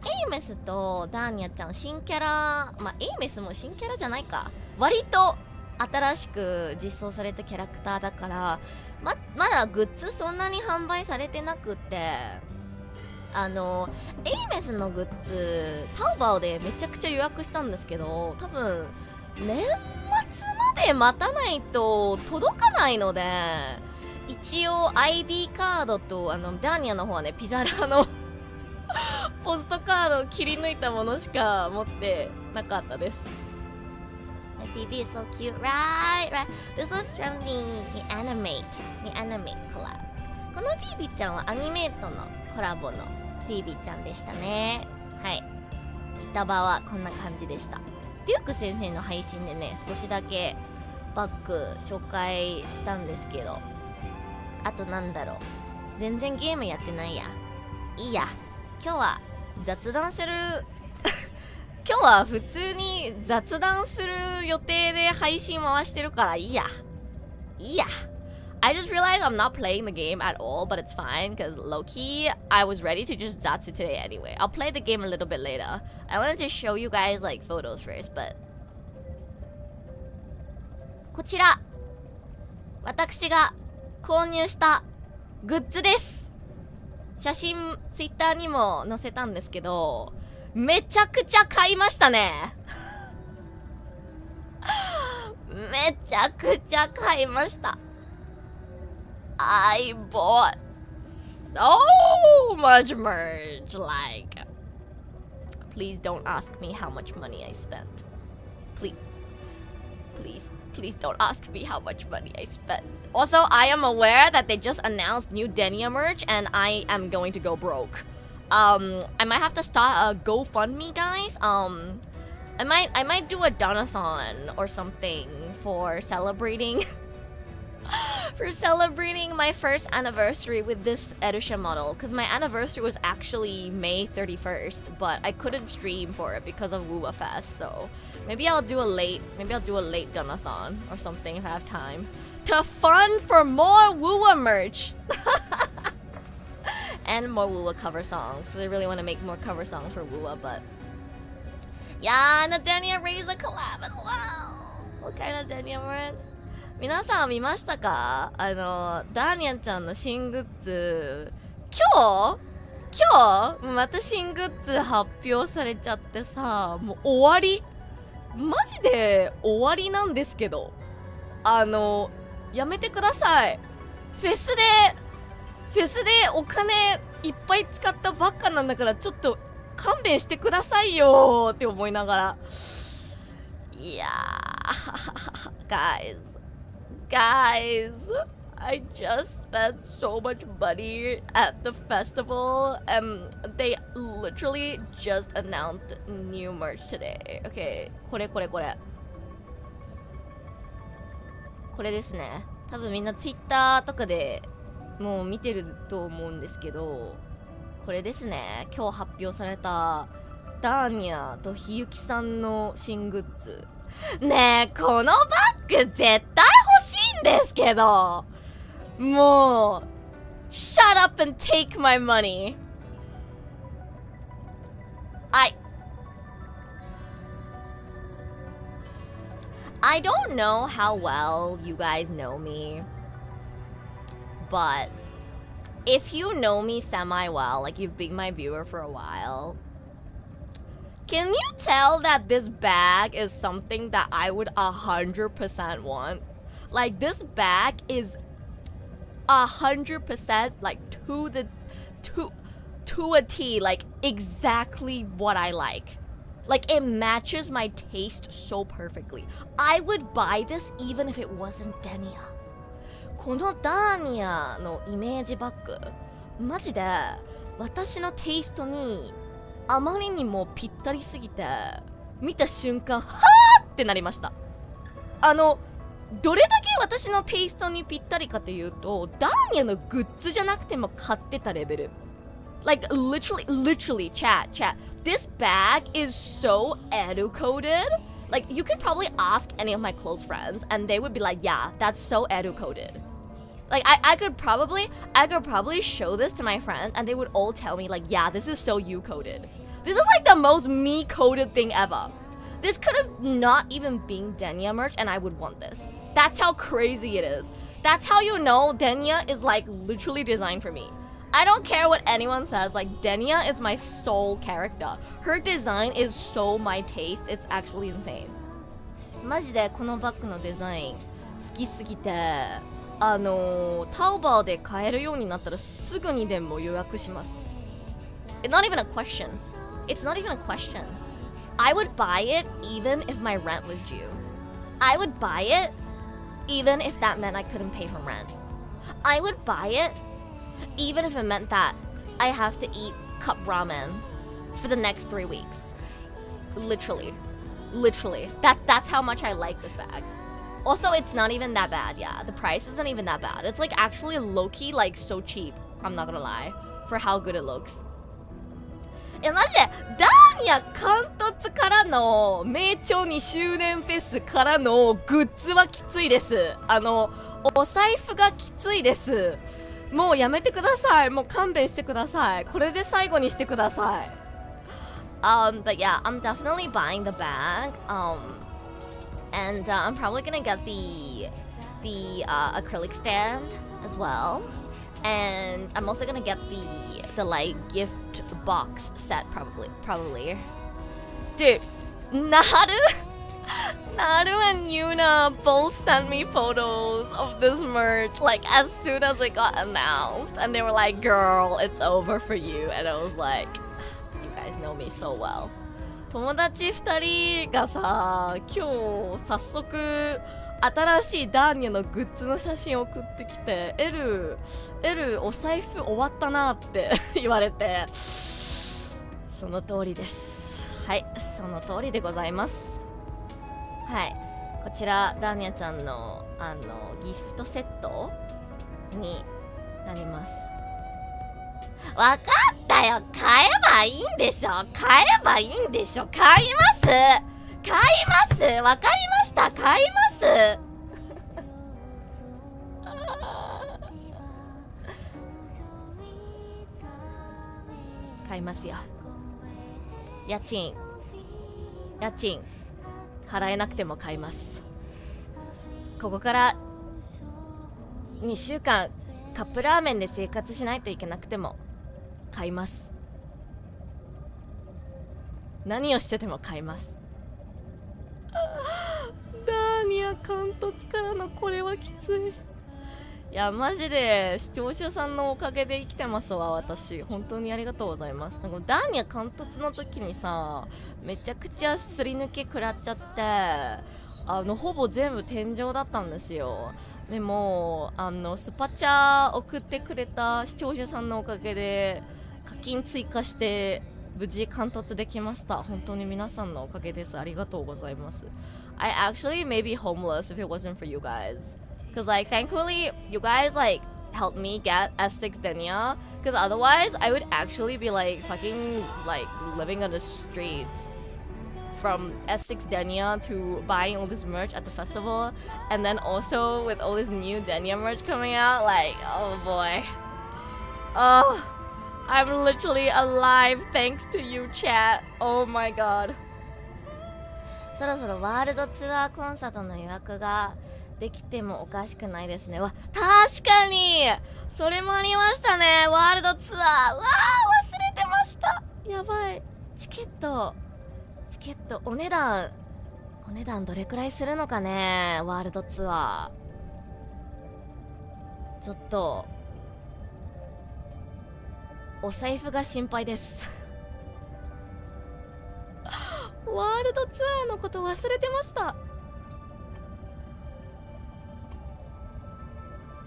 エイメスとダーニャちゃん新キャラ、まあエイメスも新キャラじゃないか、割と新しく実装されたキャラクターだから、まだグッズそんなに販売されてなくって、エイメスのグッズタオバオでめちゃくちゃ予約したんですけど、多分年末まで待たないと届かないので、一応 ID カードとダーニャの方はね、ピザラのポストカードを切り抜いたものしか持ってなかったです。Phoebe is so cute, right? This was from the animate collab. このフィービーちゃんはアニメートのコラボのフィービーちゃんでしたね。はい。板場はこんな感じでした。リュウク先生の配信でね、少しだけバッグ紹介したんですけど、あとなんだろう、全然ゲームやってないや。いいや。今日は雑談する今日は普通に雑談する予定で配信回してるからいいや。I just realized I'm not playing the game at all, but it's fine because low-key I was ready to just zatsu today anyway. I'll play the game a little bit later. I wanted to show you guys like photos first, but こちら私が購入したグッズです。写真ツイッターにも載せたんですけど、めちゃくちゃ買いましたねめちゃくちゃ買いました。 I bought so much merch. Like, please don't ask me how much money I spent. Please don't ask me how much money I spent. Also, I am aware that they just announced new Denia merch and I am going to go broke. I might have to start a GoFundMe, guys. I might do a donathon or something for celebrating my first anniversary with this Edusha model, because my anniversary was actually May 31st, but I couldn't stream for it because of WuWa Fest. So maybe I'll do a late donathon or something if I have time to fund for more WuWa merch. And more WuWa cover songs, because I really want to make more cover songs for WuWa, but yeah, Nadenia raised a collab as well. What kind of Nadenia merch? 皆さん見ましたか？ダーニャンちゃんの新グッズ、今日また新グッズ発表されちゃってさ、もう終わり、マジで終わりなんですけど、やめてください。フェスでお金いっぱい使ったばっかなんだから、ちょっと勘弁してくださいよって思いながら、いやーguys, I just spent so much money at the festival and they literally just announced new merch today. Okay, これですね。多分みんなツイッターとかでもう見てると思うんですけど、これですね。今日発表されたダーニャとひゆきさんの新グッズ。ねえ、このバッグ絶対欲しいんですけど、もう shut up and take my money. I don't know how well you guys know me, but if you know me semi-well, like you've been my viewer for a while, can you tell that this bag is something that I would 100% want? Like, this bag is 100% like to a T, like exactly what I like. Like, it matches my taste so perfectly. I would buy this even if it wasn't Denia. このダーニャのイメージバッグ、マジで私のテイストにあまりにもぴったりすぎて、見た瞬間はーってなりました。どれだけ私のテイストにぴったりかというと、ダーニャのグッズじゃなくても買ってたレベル。Like literally, chat. This bag is so edu-coded. Like, you can probably ask any of my close friends and they would be like, yeah, that's so edu-coded. Like, I could probably show this to my friends and they would all tell me like, yeah, this is so you-coded. This is like the most me-coded thing ever. This could have not even been Denya merch and I would want this. That's how crazy it is. That's how you know Denya is like literally designed for me. I don't care what anyone says, like Denya is my soul character. Her design is so my taste, it's actually insane. マジでこのバッグのデザイン好きすぎて、タオバーで買えるようになったらすぐにでも予約します。It's not even a question. It's not even a question. I would buy it even if my rent was due. I would buy it even if that meant I couldn't pay for rent. I would buy it even if it meant that I have to eat cup ramen for the next 3 weeks. Literally. That's how much I like this bag. Also, it's not even that bad, yeah. The price isn't even that bad. It's like actually low-key like so cheap. I'm not gonna lie. For how good it looks. いやマジでダーニャ監督からの名調2周年フェスからのグッズはきついです。お財布がきついです。もうやめてください。もう勘弁してください。これで最後にしてください。But yeah, I'm definitely buying the bag. And I'm probably gonna get the acrylic stand as well. And I'm also gonna get the like gift box set probably. Dude, Naru and Yuna both sent me photos of this merch like as soon as it got announced, and they were like, "Girl, it's over for you." And I was like, "You guys know me so well." 友達2人がさ、今日早速新しいダーニャのグッズの写真を送ってきて、L お財布終わったなって言われて、その通りです。はい、その通りでございます。はい、こちらダーニャちゃんのギフトセットになります。わかったよ、買えばいいんでしょ、買いますわかりました、買います買いますよ。家賃払えなくても買います。ここから2週間カップラーメンで生活しないといけなくても買います。何をしてても買います。ダーニャ監督からのこれはきつい。いやマジで視聴者さんのおかげで生きてますわ。私本当にありがとうございます。なんかダーニャ監督の時にさ、めちゃくちゃすり抜け食らっちゃって、ほぼ全部天井だったんですよ。でもスパチャ送ってくれた視聴者さんのおかげで課金追加して無事完突できました。本当に皆さんのおかげです。ありがとうございます。I actually may be homeless if it wasn't for you guys. Because like thankfully you guys like helped me get S6 Denya. Because otherwise I would actually be like fucking like living on the streets. From S6 Denya to buying all this merch at the festival. And then also with all this new Denya merch coming out. Like, oh boy. Oh, I'm literally alive thanks to you, chat. Oh my god. そろそろワールドツアーコンサートの予約ができてもおかしくないですね。確かにそれもありましたね。ワールドツアー、忘れてました。やばい。チケットお値段どれくらいするのかね。ワールドツアーちょっとお財布が心配ですワールドツアーのこと忘れてました。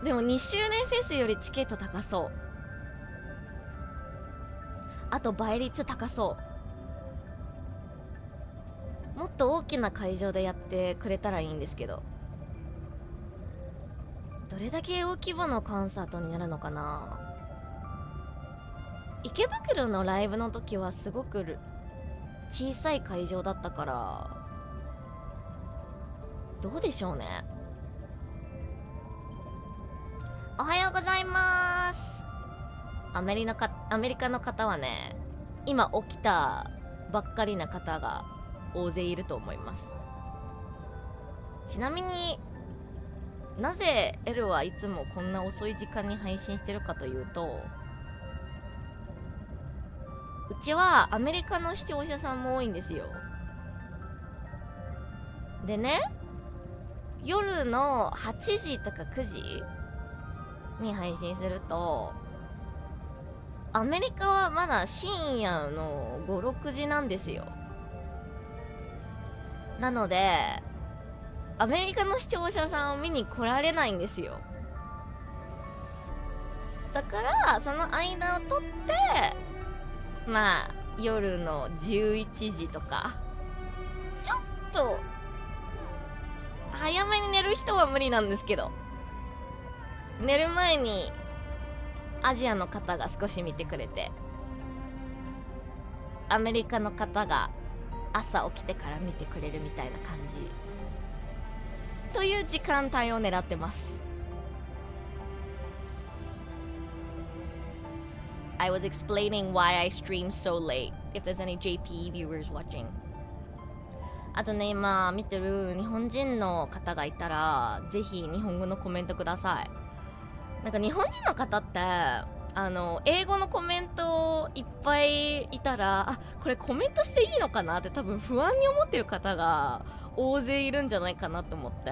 でも2周年フェスよりチケット高そう。あと倍率高そう。もっと大きな会場でやってくれたらいいんですけど、どれだけ大規模のコンサートになるのかな。池袋のライブの時はすごく小さい会場だったからどうでしょうね。おはようございます。アメリカの方はね、今起きたばっかりな方が大勢いると思います。ちなみになぜ L はいつもこんな遅い時間に配信してるかというと、うちはアメリカの視聴者さんも多いんですよ。でね、夜の8時とか9時に配信すると、アメリカはまだ深夜の5、6時なんですよ。なのでアメリカの視聴者さんを見に来られないんですよ。だからその間を取ってまあ夜の11時とか、ちょっと早めに寝る人は無理なんですけど、寝る前にアジアの方が少し見てくれて、アメリカの方が朝起きてから見てくれるみたいな感じという時間帯を狙ってます。 I was explaining why I stream so late if there's any JP viewers watching。 あとね、今見てる日本人の方がいたらぜひ日本語のコメントください。なんか日本人の方って英語のコメントいっぱいいたら、あ、これコメントしていいのかなって多分不安に思ってる方が大勢いるんじゃないかなと思って、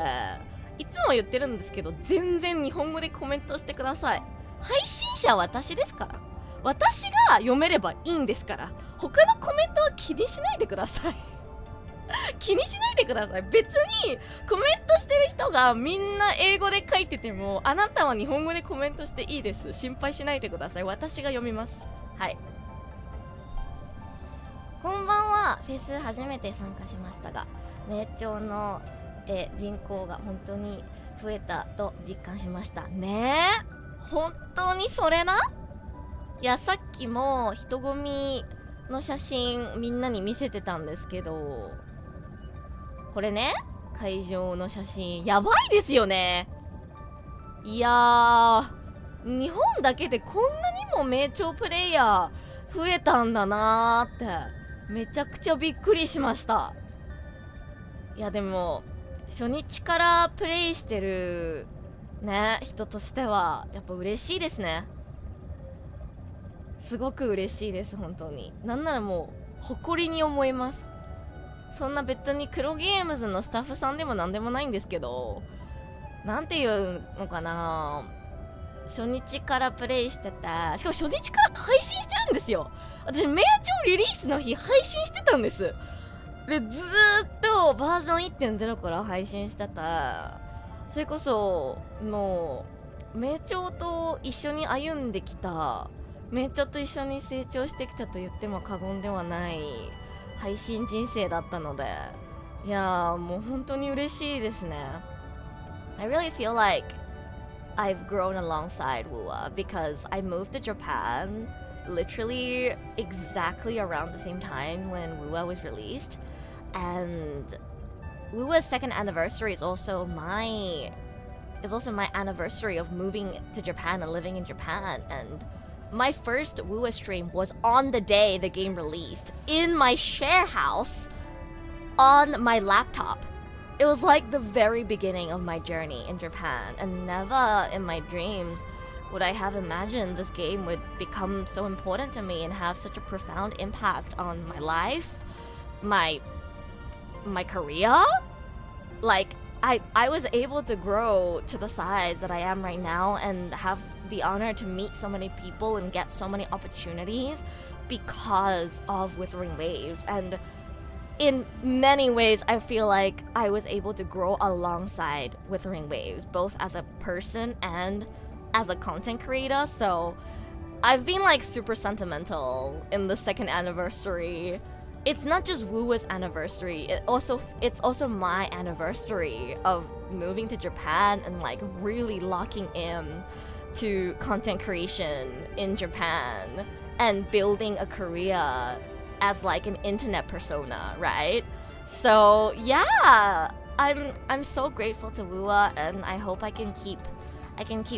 いつも言ってるんですけど、全然日本語でコメントしてください。配信者は私ですから、私が読めればいいんですから、他のコメントは気にしないでください気にしないでください。別にコメントしてる人がみんな英語で書いてても、あなたは日本語でコメントしていいです。心配しないでください。私が読みます。はい、こんばんは。フェス初めて参加しましたが、名町の人口が本当に増えたと実感しましたね。本当にそれな。いや、さっきも人混みの写真みんなに見せてたんですけど、これね、会場の写真やばいですよね。いやー、日本だけでこんなにも名町プレイヤー増えたんだなーってめちゃくちゃびっくりしました。いやでも初日からプレイしてるね人としてはやっぱ嬉しいですね。すごく嬉しいです、本当に。なんならもう誇りに思います。そんな別に黒ゲームズのスタッフさんでもなんでもないんですけど、なんていうのかな、初日からプレイしてて、しかも初日から配信してるんですよ。私名著リリースの日配信してたんです。でずーっとバージョン 1.0 から配信してた。それこそもう名著と一緒に歩んできた、名著と一緒に成長してきたと言っても過言ではない配信人生だったので、いやーもう本当に嬉しいですね。I really feel like I've grown alongside WuWa because I moved to Japan literally exactly around the same time when WuWa was released, and WuWa's second anniversary is also my anniversary of moving to Japan and living in Japan. And my first WuWa stream was on the day the game released in my share house on my laptop. It was like the very beginning of my journey in Japan, and never in my dreams would I have imagined this game would become so important to me and have such a profound impact on my life, my career. Like I was able to grow to the size that I am right now and have the honor to meet so many people and get so many opportunities because of Wuthering Waves. And in many ways, I feel like I was able to grow alongside Wuthering Waves, both as a person and as a content creator. So I've been like super sentimental in the second anniversary. It's not just WuWa's anniversary, it's also my anniversary of moving to Japan and like really locking in to content creation in Japan and building a career as like an internet persona, right? So yeah, I'm so grateful to WuWa, and I hope I can keep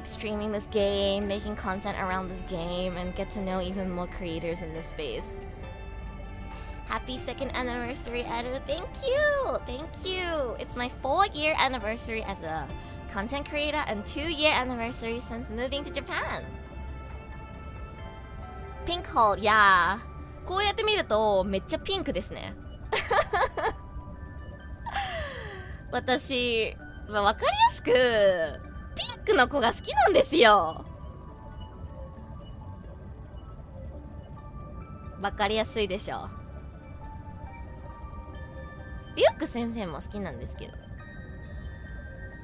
streaming this game, making content around this game, and get to know even more creators in this space. Happy 2nd anniversary, Edu. Thank you. It's my 4-year anniversary as a content creator and 2-year anniversary since moving to Japan. Pink hole, yeah. こうやって見るとめっちゃピンクですね。私、わかりやすくピンクの子が好きなんですよ。わかりやすいでしょ。リュック先生も好きなんですけど、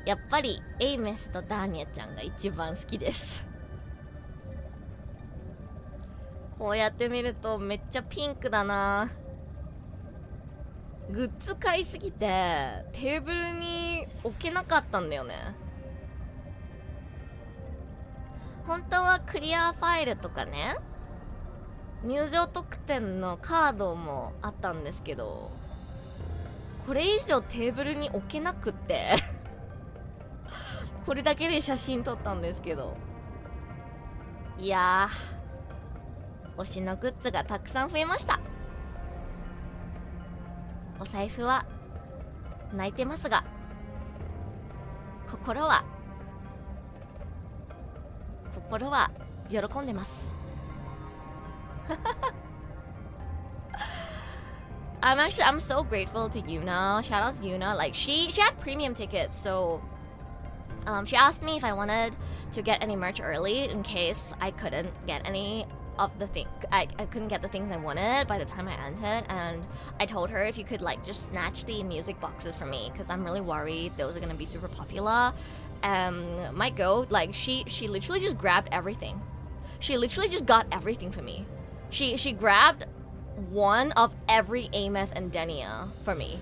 やっぱりエイメスとダーニャちゃんが一番好きです。こうやって見るとめっちゃピンクだな。グッズ買いすぎてテーブルに置けなかったんだよね。本当はクリアファイルとかね、入場特典のカードもあったんですけど、これ以上テーブルに置けなくってこれだけで写真撮ったんですけど、いやー、推しのグッズがたくさん増えました。お財布は泣いてますが、心は喜んでます。I'm so grateful to Yuna. Shout out to Yuna. Like she had premium tickets, so she asked me if I wanted to get any merch early in case I couldn't get any of the thing. I couldn't get the things I wanted by the time I entered, and I told her if you could like just snatch the music boxes for me because I'm really worried those are gonna be super popular. Might go like she literally just grabbed everything. She literally just got everything for me. She grabbed one of every Ameth and Denia for me.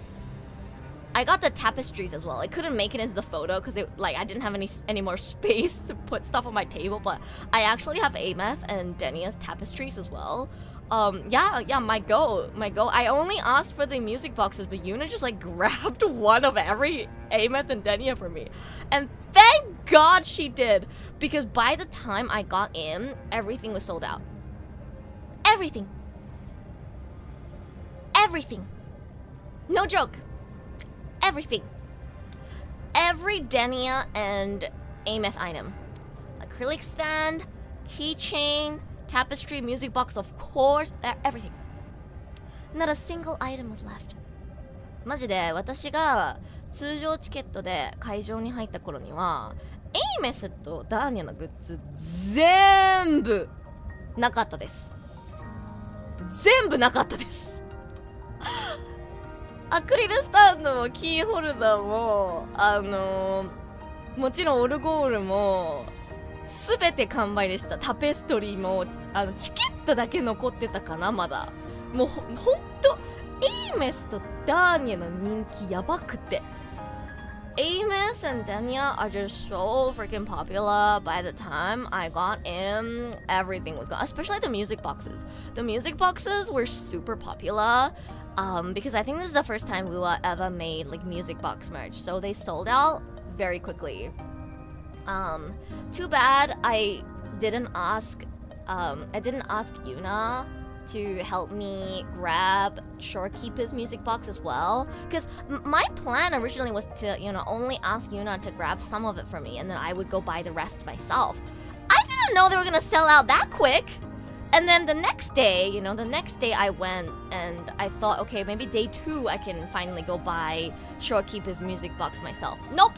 I got the tapestries as well. I couldn't make it into the photo because I didn't have any more space to put stuff on my table, but I actually have Ameth and Denia's tapestries as well. Yeah, my go. I only asked for the music boxes, but Yuna just like grabbed one of every Ameth and Denia for me. And thank God she did, because by the time I got in, everything was sold out. Everything. No joke. Everything. Every Denia and Ameth item. Acrylic stand, keychain, tapestry, music box, of course, everything. Not a single item was left. マジで私が通常チケットで会場に入った頃にはエイメスとダーニャのグッズ全部なかったです。全部なかったです。アクリルスタンドもキーホルダーももちろんオルゴールもすべて完売でした。タペストリーもチケットだけ残ってたかな。まだもうほんとエイメスとダーニャの人気やばくて、Amos and Denia are just so freaking popular. By the time I got in, everything was gone. Especially the music boxes. The music boxes were super popular. Because I think this is the first time WuWa ever made like music box merch, so they sold out very quickly. Too bad I didn't ask Yuna to help me grab Shorekeeper's music box as well, because my plan originally was to only ask Yuna to grab some of it for me, and then I would go buy the rest myself. I didn't know they were gonna sell out that quick. And then the next day I went and I thought, okay, maybe day 2 I can finally go buy Shorekeeper's music box myself. Nope.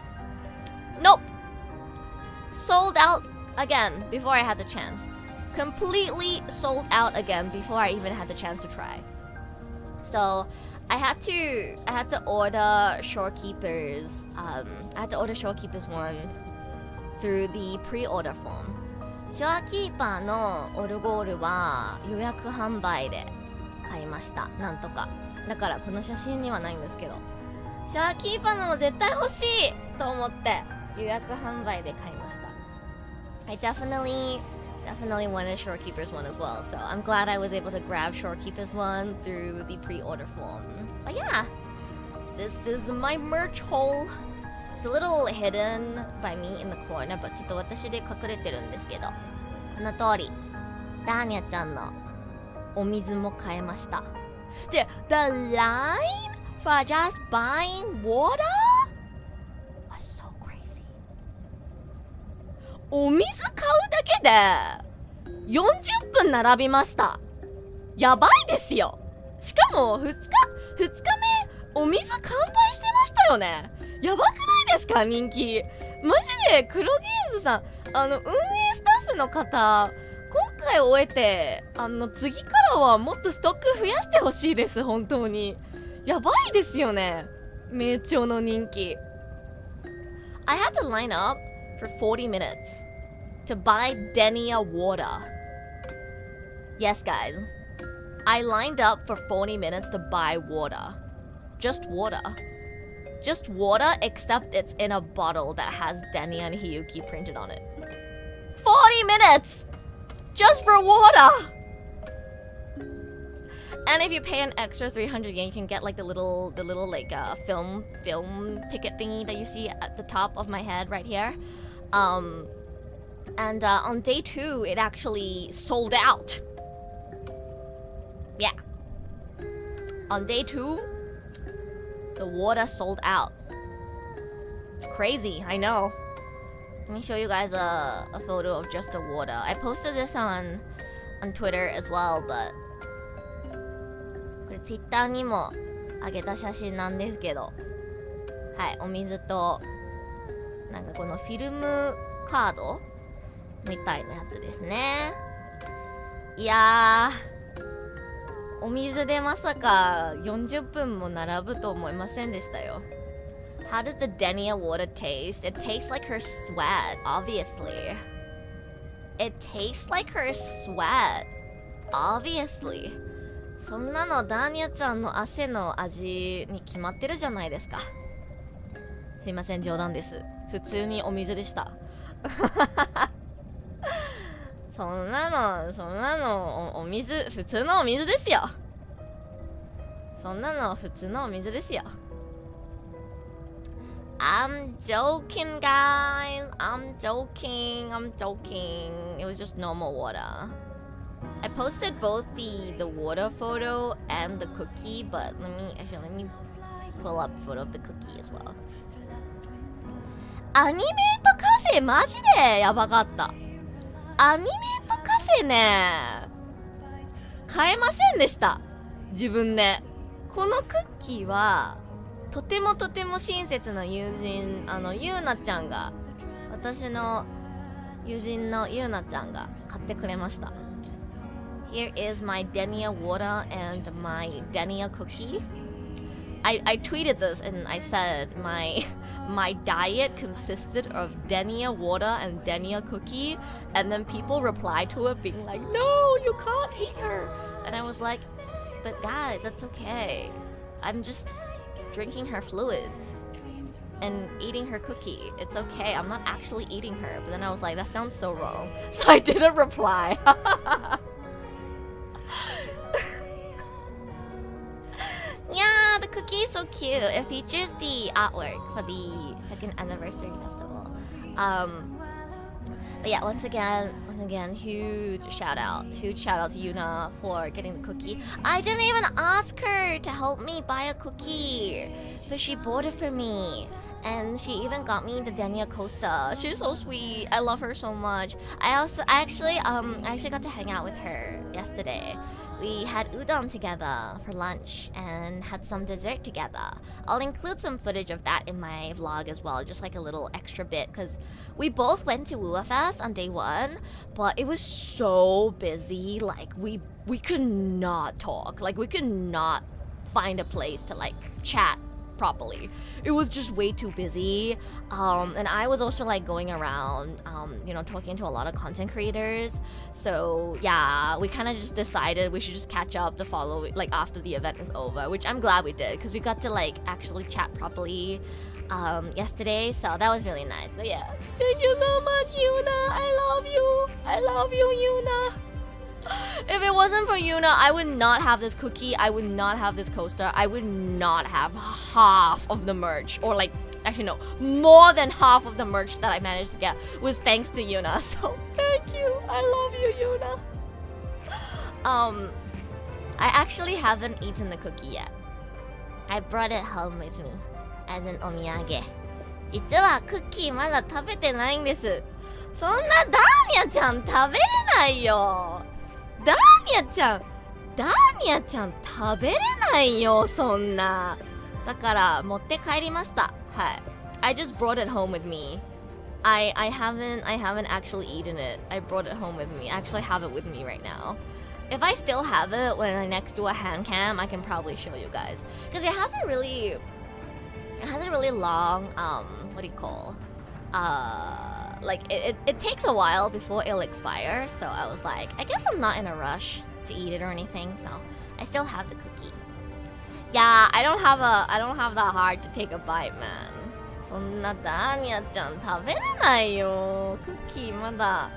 Sold out again before I had the chance. Completely sold out again before I even had the chance to try. So I had to order Shorekeeper's one through the pre-order form. ショアキーパーのオルゴールは予約販売で買いました。なんとか。だからこの写真にはないんですけど、ショアキーパーのも絶対欲しいと思って予約販売で買いました。I definitely wanted Shorekeeper's one as well, so I'm glad I was able to grab Shorekeeper's one through the pre-order form. But yeah, This is my merch hole. It's a little hidden by me in the corner, but ちょっと私で隠れてるんですけど、この通りダーニャちゃんのお水も買えました。で、the line for just buying water was so crazy. お水買うだけで40分並びました。やばいですよ。しかも2日目お水完売してましたよね。やばくないですか、人気。マジで黒ゲームズさん、運営スタッフの方、今回終えて次からはもっとストック増やしてほしいです。本当にやばいですよね、名鳥の人気。 I had to line up for 40 minutes to buy Denia water. Yes guys, I lined up for 40 minutes to buy water. Just water except it's in a bottle that has Denia and Hiyuki printed on it. 40 minutes just for water. And if you pay an extra 300 yen, you can get like the little like film ticket thingy that you see at the top of my head right here. And on day 2 it actually sold out. Yeah, on day 2 the water sold out. Crazy, I know. Let me show you guys a photo of just the water. I posted this on Twitter as well, but これ Twitter にも上げた写真なんですけど、はい、お水となんかこのフィルムカードみたいなやつですね。いやー、お水でまさか40分も並ぶと思いませんでしたよ。How does the Denia water taste? It tastes like her sweat, obviously. It tastes like her sweat, obviously. そんなのダーニャちゃんの汗の味に決まってるじゃないですか。すいません、冗談です。普通にお水でした。そんなのお水、普通のお水ですよ。そんなの普通のお水ですよ。I'm joking, guys. I'm joking. It was just normal water. I posted both the water photo and the cookie, but let me pull up a photo of the cookie as well. アニメートカフェマジでやばかった。アニメートカフェね、買えませんでした。自分で。このクッキーはとても親切な友人、ゆうなちゃんが、私の友人のゆうなちゃんが買ってくれました。Here is my Denia water and my Denia cookie. I tweeted this and I said my diet consisted of Denia water and Denia cookie, and then people replied to it being like, no, you can't eat her. And I was like, but guys, that's okay. I'm just drinking her fluids and eating her cookie. It's okay. I'm not actually eating her. But then I was like, that sounds so wrong. So I didn't reply. Yeah, the cookie is so cute. It features the artwork for the second anniversary festival. But yeah, once again, huge shout out to Yuna for getting the cookie. I didn't even ask her to help me buy a cookie, so she bought it for me. And she even got me the Denia Costa. She's so sweet. I love her so much. I actually got to hang out with her yesterday. We had udon together for lunch and had some dessert together. I'll include some footage of that in my vlog as well, just like a little extra bit, because we both went to WuWa Fest on day 1, but it was so busy. Like we could not talk. Like we could not find a place to like chat properly. It was just way too busy. And I was also like going around, talking to a lot of content creators. So yeah, we kind of just decided we should just catch up the following, like after the event is over, which I'm glad we did, because we got to like actually chat properly yesterday. So that was really nice. But yeah, thank you so much, Yuna. I love you, Yuna. If it wasn't for Yuna, I would not have this cookie, I would not have this coaster, I would not have half of the merch, or like, actually no, more than half of the merch that I managed to get was thanks to Yuna. So thank you, I love you, Yuna. I actually haven't eaten the cookie yet. I brought it home with me as an お土産。実はクッキーまだ食べてないんです。そんなダーニャちゃん食べれないよ。ダーニャちゃん食べれないよ、そんな。だから持って帰りました。はい。I just brought it home with me. I haven't actually eaten it. I brought it home with me. I actually have it with me right now. If I still have it when I next do a hand cam, I can probably show you guys. Because it has a really long, what do you call? Like, it takes a while before it'll expire. So I was like, I guess I'm not in a rush to eat it or anything. So I still have the cookie. Yeah, I don't have the heart to take a bite, man. そんなダーニャちゃん食べれないよ。クッキーまだ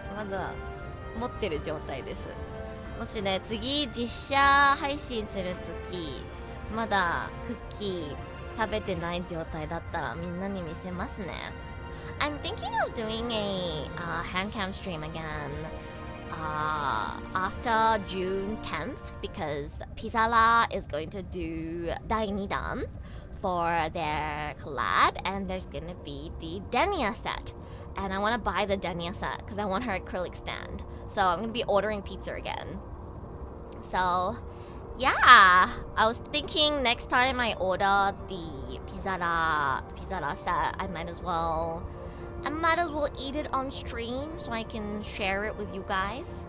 持ってる状態です。もしね、次実写配信するときまだクッキー食べてない状態だったらみんなに見せますね。I'm thinking of doing a hand cam stream again after June 10th because Pizarra is going to do 第2弾 for their collab, and there's gonna be the Denia set, and I want to buy the Denia set because I want her acrylic stand. So I'm gonna be ordering pizza again. So yeah, I was thinking next time I order the Pizarra set, I might as well eat it on stream so I can share it with you guys.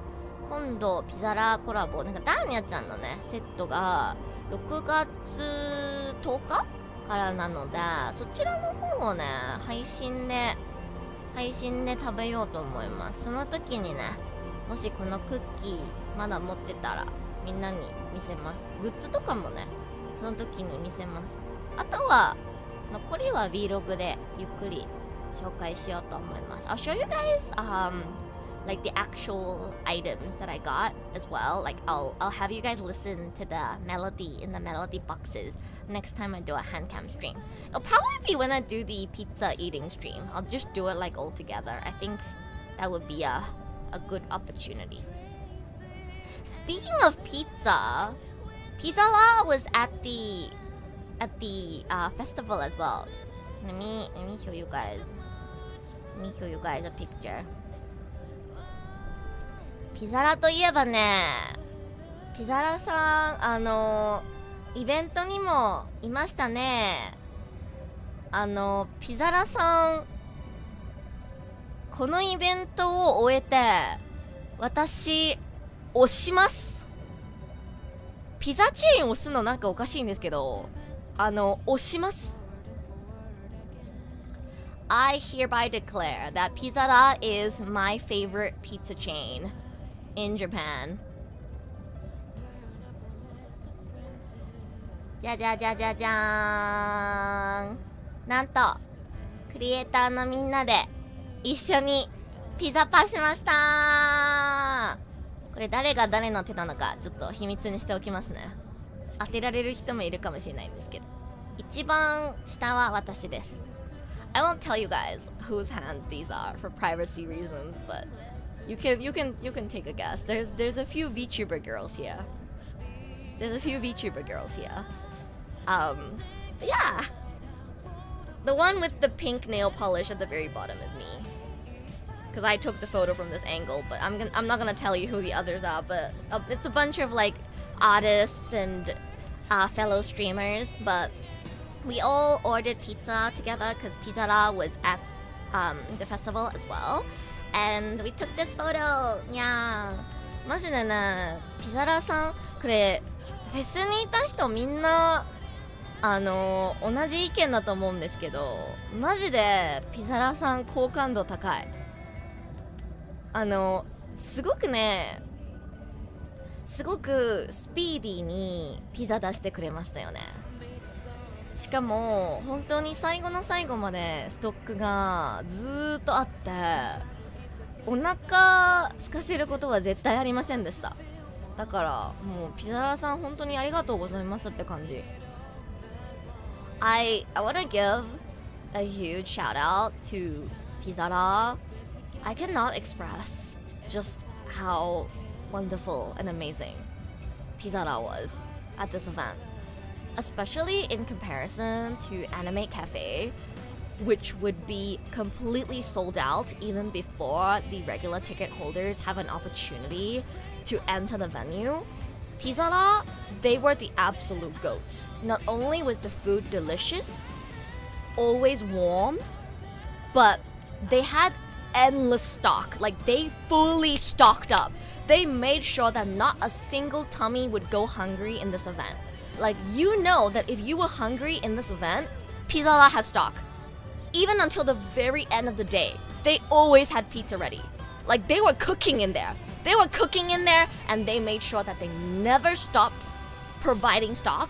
今度ピザラコラボ、なんかダーニャちゃんのねセットが6月10日からなので、そちらの方をね配信で食べようと思います。その時にね、もしこのクッキーまだ持ってたらみんなに見せます。グッズとかもねその時に見せます。あとは残りは Vlog でゆっくり紹介しようと思います。I'll show you guys like the actual items that I got as well. Like I'll have you guys listen to the melody in the melody boxes next time I do a hand cam stream. It'll probably be when I do the pizza eating stream. I'll just do it like all together. I think that would be a good opportunity. Speaking of pizza, Pizarra was at the festival as well. Let me show you guys. Let me show you guys a picture. ピザラといえばね、ピザラさんイベントにもいましたね。ピザラさんこのイベントを終えて私押します。ピザチェーン押すのなんかおかしいんですけど、押します。I hereby declare that Pizarra is my favorite pizza chain in Japan. じゃじゃじゃじゃじゃーん。なんとクリエイターのみんなで一緒にピザパしました。これ誰が誰の手なのかちょっと秘密にしておきますね。当てられる人もいるかもしれないんですけど、一番下は私です。I won't tell you guys whose hands these are for privacy reasons, but you can take a guess. There's a few VTuber girls here. But yeah, the one with the pink nail polish at the very bottom is me. Because I took the photo from this angle, but I'm not gonna tell you who the others are. But it's a bunch of like artists and fellow streamers. But we all ordered pizza together because Pizarra was at the festival as well, and we took this photo. にゃー、マジでね、ピザラさんこれフェスにいた人みんな同じ意見だと思うんですけど、マジでピザラさん好感度高い。すごくね、すごくスピーディーにピザ出してくれましたよね。しかも本当に最後の最後までストックがずーっとあって、お腹空かせることは絶対ありませんでした。だからもうピザラさん本当にありがとうございますって感じ。I want to give a huge shout out to Pizara. I cannot express just how wonderful and amazing Pizara was at this event, especially in comparison to Anime Cafe, which would be completely sold out even before the regular ticket holders have an opportunity to enter the venue. Pizara, they were the absolute goats. Not only was the food delicious, always warm, but they had endless stock. Like, they fully stocked up. They made sure that not a single tummy would go hungry in this event. Like, you know that if you were hungry in this event, Pizara has stock. Even until the very end of the day, they always had pizza ready. Like, they were cooking in there. They were cooking in there, and they made sure that they never stopped providing stock.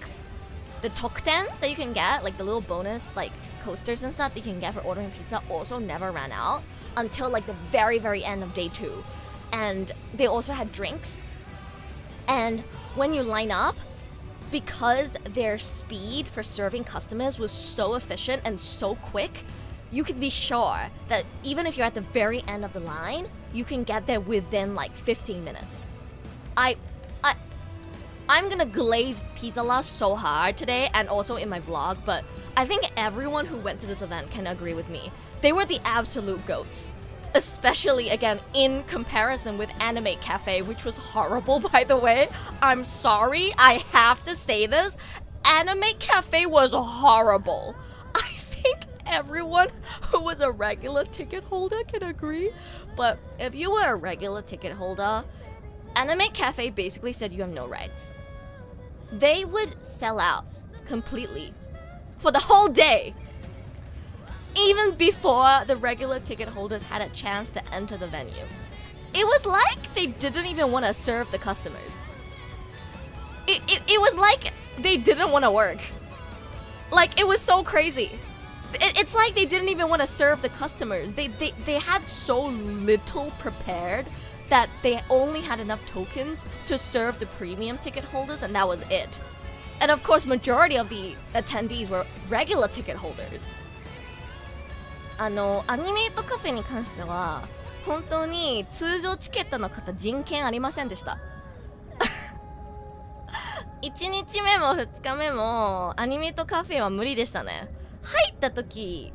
The tokutens that you can get, like the little bonus like coasters and stuff that you can get for ordering pizza, also never ran out until like the very, very end of day 2. And they also had drinks. And when you line up, because their speed for serving customers was so efficient and so quick, you can be sure that even if you're at the very end of the line, you can get there within like 15 minutes. I'm gonna glaze Pizza so hard today and also in my vlog, but I think everyone who went to this event can agree with me. They were the absolute goats. Especially, again, in comparison with Anime Cafe, which was horrible, by the way. I'm sorry, I have to say this. Anime Cafe was horrible. I think everyone who was a regular ticket holder can agree. But if you were a regular ticket holder, Anime Cafe basically said you have no rights. They would sell out completely for the whole day, even before the regular ticket holders had a chance to enter the venue. It was like they didn't even want to serve the customers. It was like they didn't want to work. Like, it was so crazy. It's like they didn't even want to serve the customers. They had so little prepared that they only had enough tokens to serve the premium ticket holders, and that was it. And of course, majority of the attendees were regular ticket holders. アニメートカフェに関しては本当に通常チケットの方人権ありませんでした1日目も2日目もアニメートカフェは無理でしたね。入った時、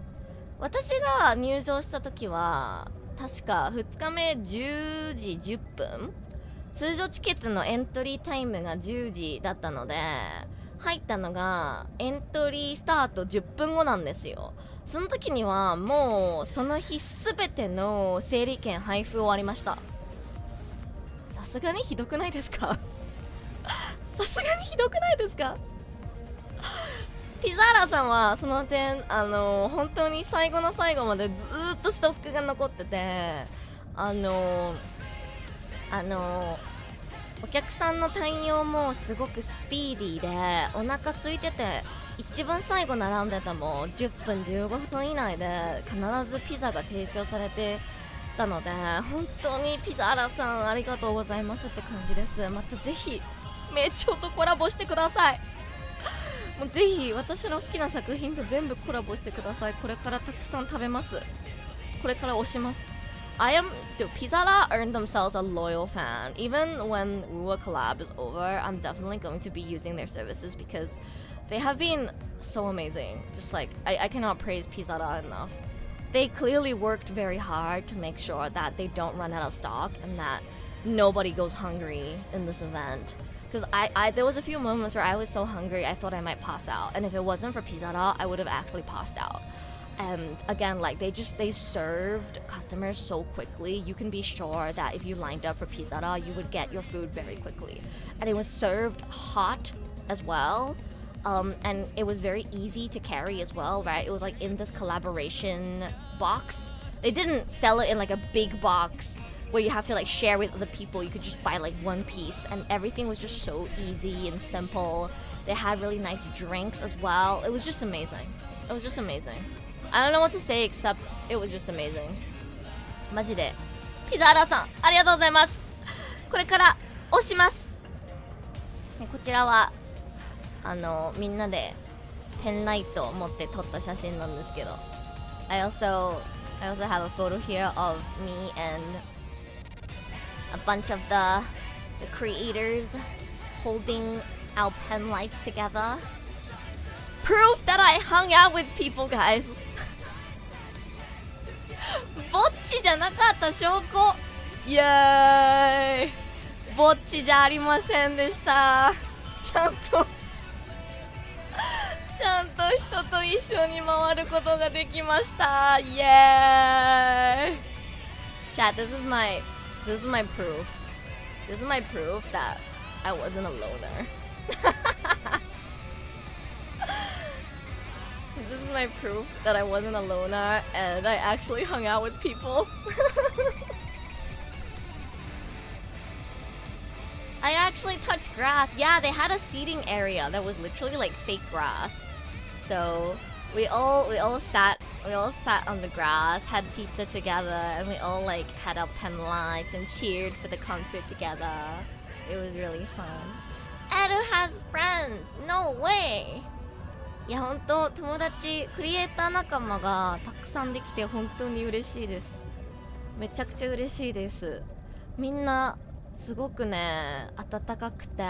私が入場した時は確か2日目10時10分、通常チケットのエントリータイムが10時だったので入ったのがエントリースタート10分後なんですよ。その時にはもうその日すべての整理券配布終わりました。さすがにひどくないですかさすがにひどくないですかピザーラさんはその点本当に最後の最後までずーっとストックが残っててお客さんの対応もすごくスピーディーでお腹空いてて一番最後並んでたも10分15分以内で必ずピザが提供されてたので本当にピザーラさんありがとうございますって感じです。またぜひ名調とコラボしてください。もうぜひ私の好きな作品と全部コラボしてください。これからたくさん食べます。これから推します。Pizza earned themselves a loyal fan. Even when WuWa collab is over, I'm definitely going to be using their services because they have been so amazing. Just like, I cannot praise Pizza enough. They clearly worked very hard to make sure that they don't run out of stock and that nobody goes hungry in this event. Because there was a few moments where I was so hungry I thought I might pass out. And if it wasn't for Pizza, I would have actually passed out. And again, like they served customers so quickly. You can be sure that if you lined up for Pizza, you would get your food very quickly. And it was served hot as well. And it was very easy to carry as well, right? It was like in this collaboration box. They didn't sell it in like a big box where you have to like share with other people. You could just buy like one piece and everything was just so easy and simple. They had really nice drinks as well. It was just amazing. It was just amazing. I don't know what to say except it was just amazing. マジでピザーラさんありがとうございます。これから押します。こちらはみんなでペンライトを持って撮った写真なんですけど、I also have a photo here of me and a bunch of the creators holding our pen lights together. Proof that I hung out with people, guys. ぼっちじゃなかった証拠。イエーイ。ぼっちじゃありませんでした。ちゃんと人と一緒に回ることができました。イエーイ。Chat, this is my proof. This is my proof that I wasn't a loner. This is my proof that I wasn't a loner and I actually hung out with people. I actually touched grass. Yeah, they had a seating area that was literally like fake grass. So we all sat on the grass, had pizza together, and we all like had our pen lights and cheered for the concert together. It was really fun. Edu has friends. No way. いや本当友達クリエイター仲間がたくさんできて本当に嬉しいです。めちゃくちゃ嬉しいです。みんなすごくね温かくて、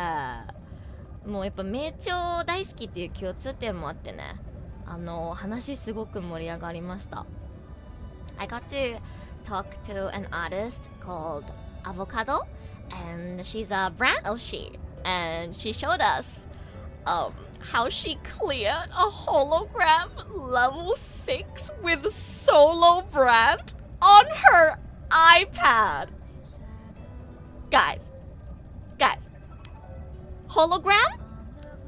もうやっぱ名調大好きっていう共通点もあってね、話すごく盛り上がりました。I got to talk to an artist called Avocado, and she's a brand Oshi, and she showed us how she cleared a hologram level 6 with solo brand on her iPad. Guys, hologram,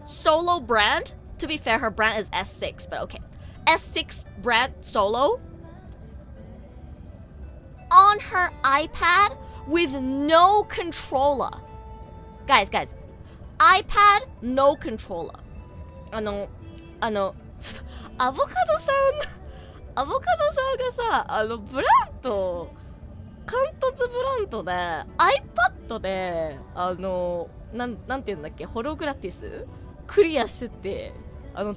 solo brand. To be fair, her brand is S6, but okay. S6 brand solo on her iPad with no controller. Guys, iPad no controller. アボカドさんがさ、ブラント関突ブラントで iPad でなんていうんだっけ、ホログラティスクリアしてて、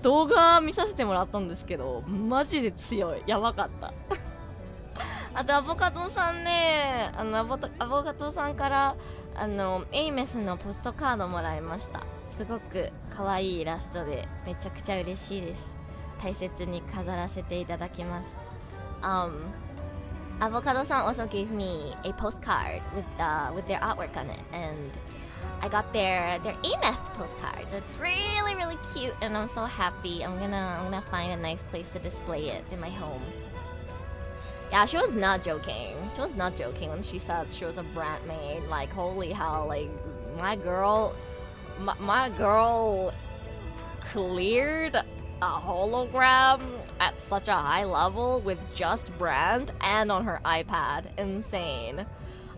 動画見させてもらったんですけど、マジで強い、やばかったあとアボカドさんね、アボカドさんからエイメスのポストカードもらいました。すごく可愛いイラストでめちゃくちゃ嬉しいです。大切に飾らせていただきます。Avocado-san also gave me a postcard with their artwork on it, and I got their AMF postcard. It's really really cute, and I'm so happy. I'm gonna find a nice place to display it in my home. Yeah, she was not joking. She was not joking when she said she was a brand maid. Like, holy hell, like my girl cleared a hologram at such a high level with just brand and on her iPad. Insane.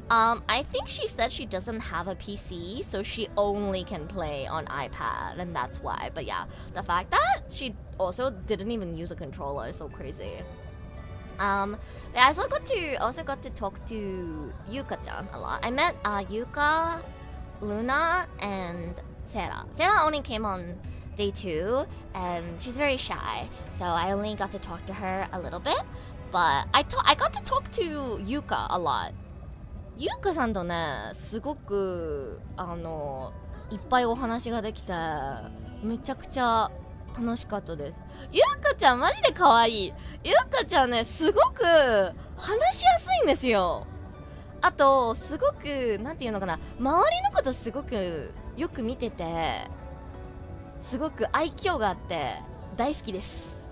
I think she said she doesn't have a PC, so she only can play on iPad, and that's why. But yeah, the fact that she also didn't even use a controller is so crazy. I also got to talk to Yuka-chan a lot. I met Yuka, Luna, and Sarah. Sarah only came on day 2, and she's very shy, so I only got to talk to her a little bit. But I got to talk to Yuka a lot. Yuka さんとね、すごくいっぱいお話ができて、めちゃくちゃ楽しかったです。ゆうかちゃんマジで可愛い。ゆうかちゃんね、すごく話しやすいんですよ。あとすごくなんていうのかな、周りのことすごくよく見てて、すごく愛嬌があって大好きです。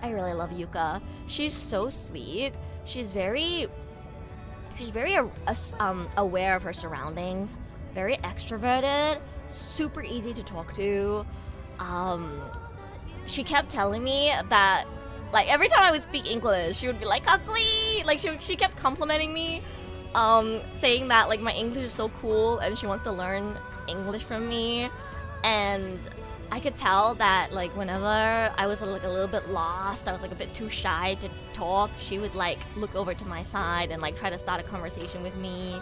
I really love Yuka. She's so sweet. She's very aware of her surroundings. Very extroverted. Super easy to talk to. She kept telling me that, like, every time I would speak English, she would be like, "Kakui!" Like, she kept complimenting me, saying that, like, my English is so cool and she wants to learn English from me. And I could tell that like whenever I was like a little bit lost, I was like a bit too shy to talk, she would like look over to my side and like try to start a conversation with me.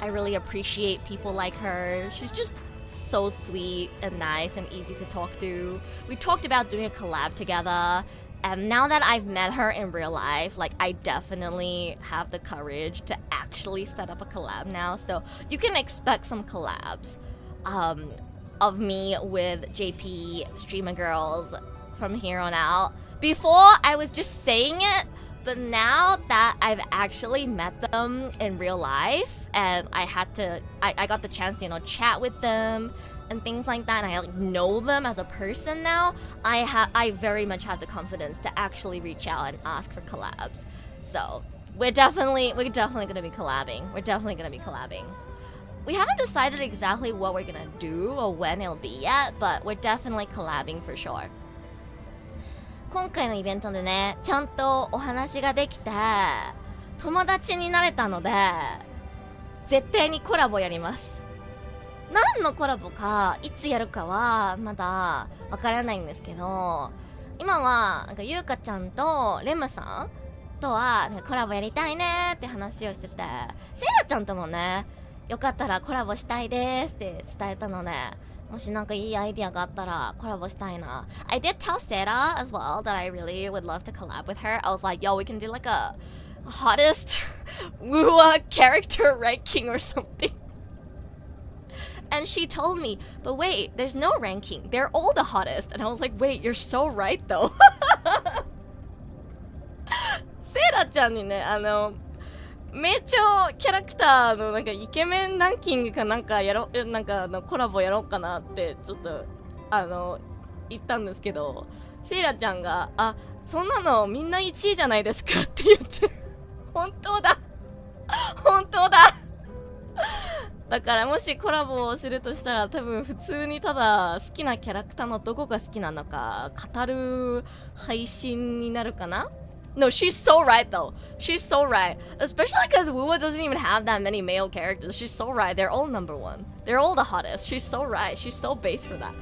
I really appreciate people like her. She's just so sweet and nice and easy to talk to. We talked about doing a collab together, and now that I've met her in real life, like I definitely have the courage to actually set up a collab now. So you can expect some collabs of me with JP streamer girls from here on out. Before I was just saying it, but now that I've actually met them in real life and I got the chance to, you know, chat with them and things like that, and I like know them as a person now, I very much have the confidence to actually reach out and ask for collabs. So we're definitely gonna be collabing. We haven't decided exactly what we're gonna do or when it'll be yet, but we're definitely collabing for sure. 今回のイベントでね、ちゃんとお話ができて友達になれたので、絶対にコラボやります。何のコラボかいつやるかはまだわからないんですけど、今はなんかゆうかちゃんとレムさんとはなんかコラボやりたいねって話をしてて、セイラちゃんともね、よかったらコラボしたいですって伝えたので、もしなんかいいアイディアがあったらコラボしたいな。I did tell Sarah as well that I really would love to collab with her. I was like, yo, we can do like a hottest WuWa character ranking or something. And she told me, but wait, there's no ranking. They're all the hottest. And I was like, wait, you're so right though. セイラちゃんにね、名調キャラクターのなんかイケメンランキングかなんかなんかコラボやろうかなってちょっと言ったんですけど、セイラちゃんがそんなのみんな1位じゃないですかって言って本当だだからもしコラボをするとしたら多分普通にただ好きなキャラクターのどこが好きなのか語る配信になるかな。No, she's so right though. She's so right. Especially because WuWa doesn't even have that many male characters. She's so right. They're all number one. They're all the hottest. She's so right. She's so base for that.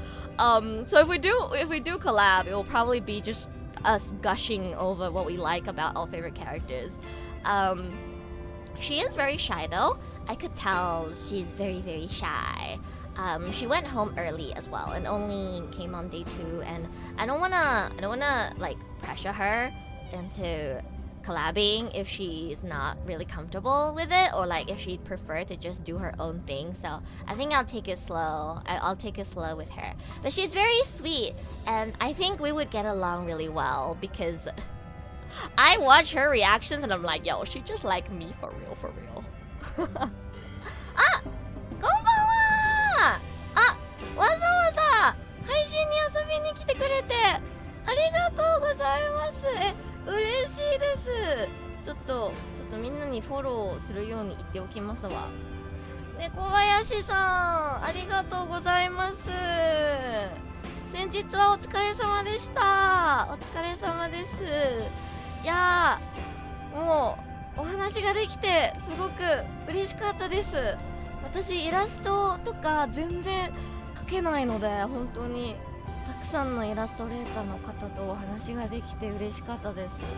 So if we do collab, it will probably be just us gushing over what we like about our favorite characters. She is very shy though. I could tell she's very, very shy. She went home early as well and only came on day 2, and I don't wanna like pressure her into collabing if she's not really comfortable with it, or like if she'd prefer to just do her own thing. So I think I'll take it slow. I'll take it slow with her. But she's very sweet, and I think we would get along really well because I watch her reactions and I'm like, yo, she just like me for real. あ、こんばんは。わざわざ配信に遊びに来てくれてありがとうございます。嬉しいです。ちょっとみんなにフォローするように言っておきますわ。猫林さん、ありがとうございます。先日はお疲れ様でした。お疲れ様です。いやー、もうお話ができてすごく嬉しかったです。私イラストとか全然描けないので、本当にたくさんのイラストレーターの方とお話ができて嬉しかったです。ちょっ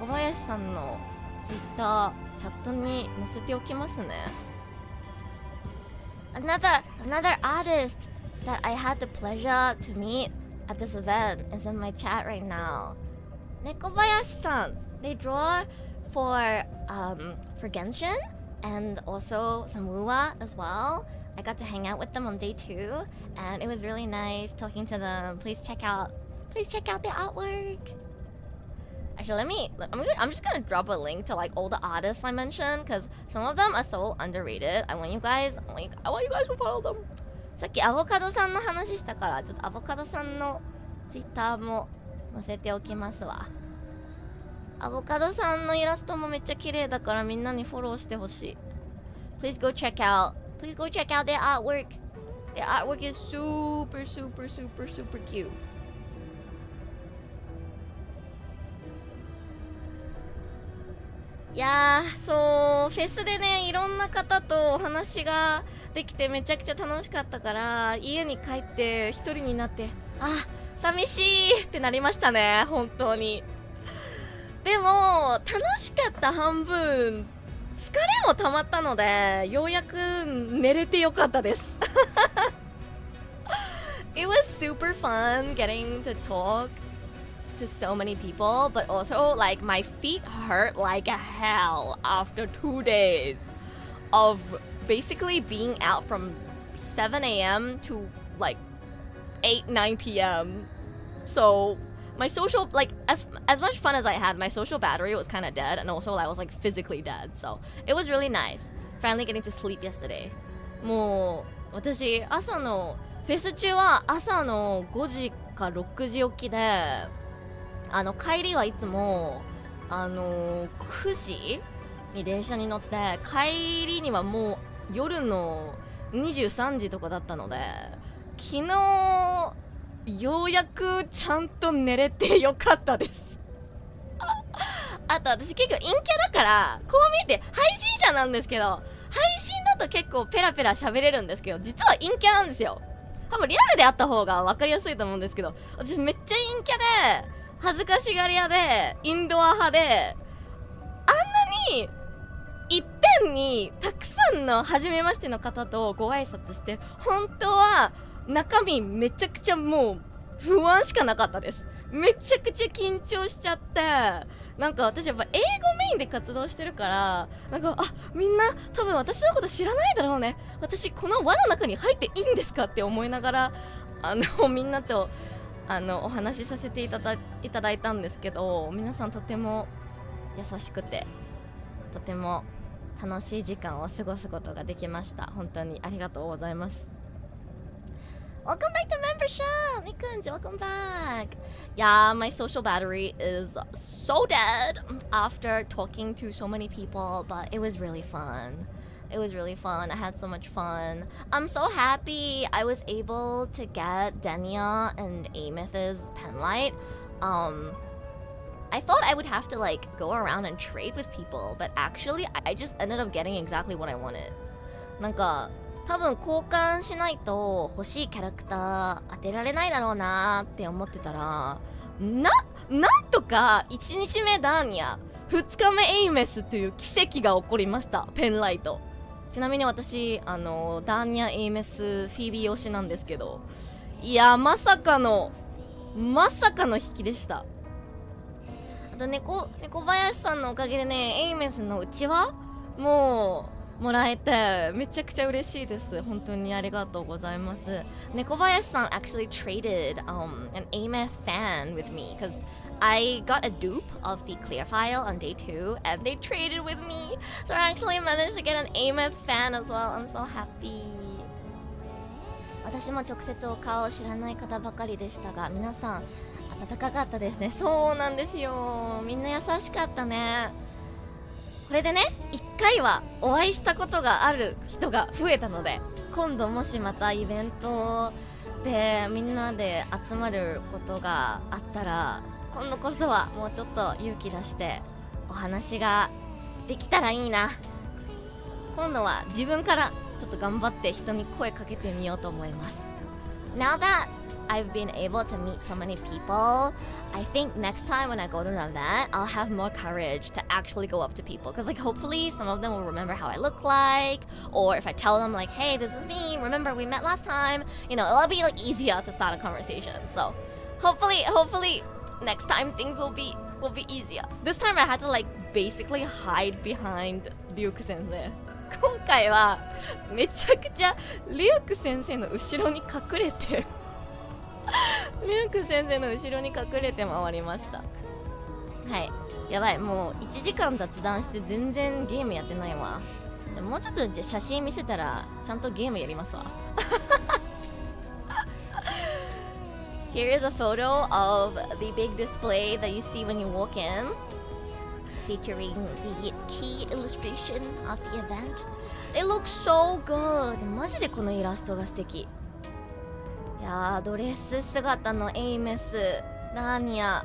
と小林さんのツイッターチャットに載せておきますね。Another artist that I had the pleasure to meet at this event is in my chat right now. 猫林さん They draw for Genshin and also some WuWa as well. I got to hang out with them on day 2 and it was really nice talking to them. Please check out their artwork. Actually, I'm just gonna drop a link to like all the artists I mentioned because some of them are so underrated. I want you guys to follow them. さっきアボカドさんの話したから、ちょっとアボカドさんのツイッターも載せておきますわ。アボカドさんのイラストもめっちゃ綺麗だからみんなにフォローしてほしい。Please go check out their artwork. Their artwork is super cute. いやー、そうフェスでねいろんな方とお話ができてめちゃくちゃ楽しかったから、家に帰って一人になって、あ、寂しいってなりましたね、本当に。でも楽しかった半分疲れも溜まったので、ようやく寝れてよかったです。It was super fun getting to talk to so many people, but also like my feet hurt like hell after 2 days of basically being out from 7 a.m. to like 8-9 p.m. So my social, like as much fun as I had, my social battery was kind of dead, and also I was like physically dead. So it was really nice finally getting to sleep yesterday. もう私朝のフェス中は朝の5時か6時起きで、帰りはいつも9時に電車に乗って、帰りにはもう夜の23時とかだったので、昨日ようやくちゃんと寝れてよかったです。あと私結構陰キャだから、こう見えて配信者なんですけど、配信だと結構ペラペラ喋れるんですけど、実は陰キャなんですよ。多分リアルであった方が分かりやすいと思うんですけど、私めっちゃ陰キャで恥ずかしがり屋でインドア派で、あんなにいっぺんにたくさんの初めましての方とご挨拶して、本当は中身めちゃくちゃもう不安しかなかったです。めちゃくちゃ緊張しちゃって、なんか私やっぱ英語メインで活動してるから、なんかみんな多分私のこと知らないだろうね、私この輪の中に入っていいんですかって思いながらみんなとお話しさせていただいたんですけど、皆さんとても優しくてとても楽しい時間を過ごすことができました。本当にありがとうございます。Welcome back to membership! Nikunj, welcome back! Yeah, my social battery is so dead after talking to so many people, but it was really fun. It was really fun. I had so much fun. I'm so happy I was able to get Denia and Ameth's penlight. I thought I would have to like go around and trade with people, but actually I just ended up getting exactly what I wanted. なんか多分交換しないと欲しいキャラクター当てられないだろうなって思ってたら、なんとか1日目ダーニャ、2日目エイメスという奇跡が起こりました。ペンライト。ちなみに私ダーニャ、エイメス、フィービー推しなんですけど、いやまさかの引きでした。あと猫林さんのおかげでね、エイメスのうちわもうもらえてめちゃくちゃ嬉しいです。本当にありがとうございます。猫林さん actually traded an AMF fan with me because I got a dupe of the clear file on day 2 and they traded with me, so I actually managed to get an AMF fan as well. I'm so happy. 私も直接お顔を知らない方ばかりでしたが、皆さん温かかったですね。そうなんですよ、みんな優しかったね。これでね、1回はお会いしたことがある人が増えたので、今度もしまたイベントでみんなで集まることがあったら、今度こそはもうちょっと勇気出してお話ができたらいいな。今度は自分からちょっと頑張って人に声かけてみようと思います。 Now that I've been able to meet so many people, I think next time when I go to an event, I'll have more courage to actually go up to people, because like hopefully some of them will remember how I look like, or if I tell them like, hey, this is me, remember we met last time, you know, it'll be like easier to start a conversation. So hopefully next time things will be easier. This time I had to like basically hide behind リュウク先生。今回はめちゃくちゃリュウク先生の後ろに隠れてリュウク先生の後ろに隠れて回りました。はい、やばい、もう1時間雑談して全然ゲームやってないわ。もうちょっと写真見せたらちゃんとゲームやりますわ。Here is a photo of the big display that you see when you walk in, featuring the key illustration of the event. It looks so good. マジでこのイラストが素敵。いやー、ドレス姿のエイメス、ダーニャ、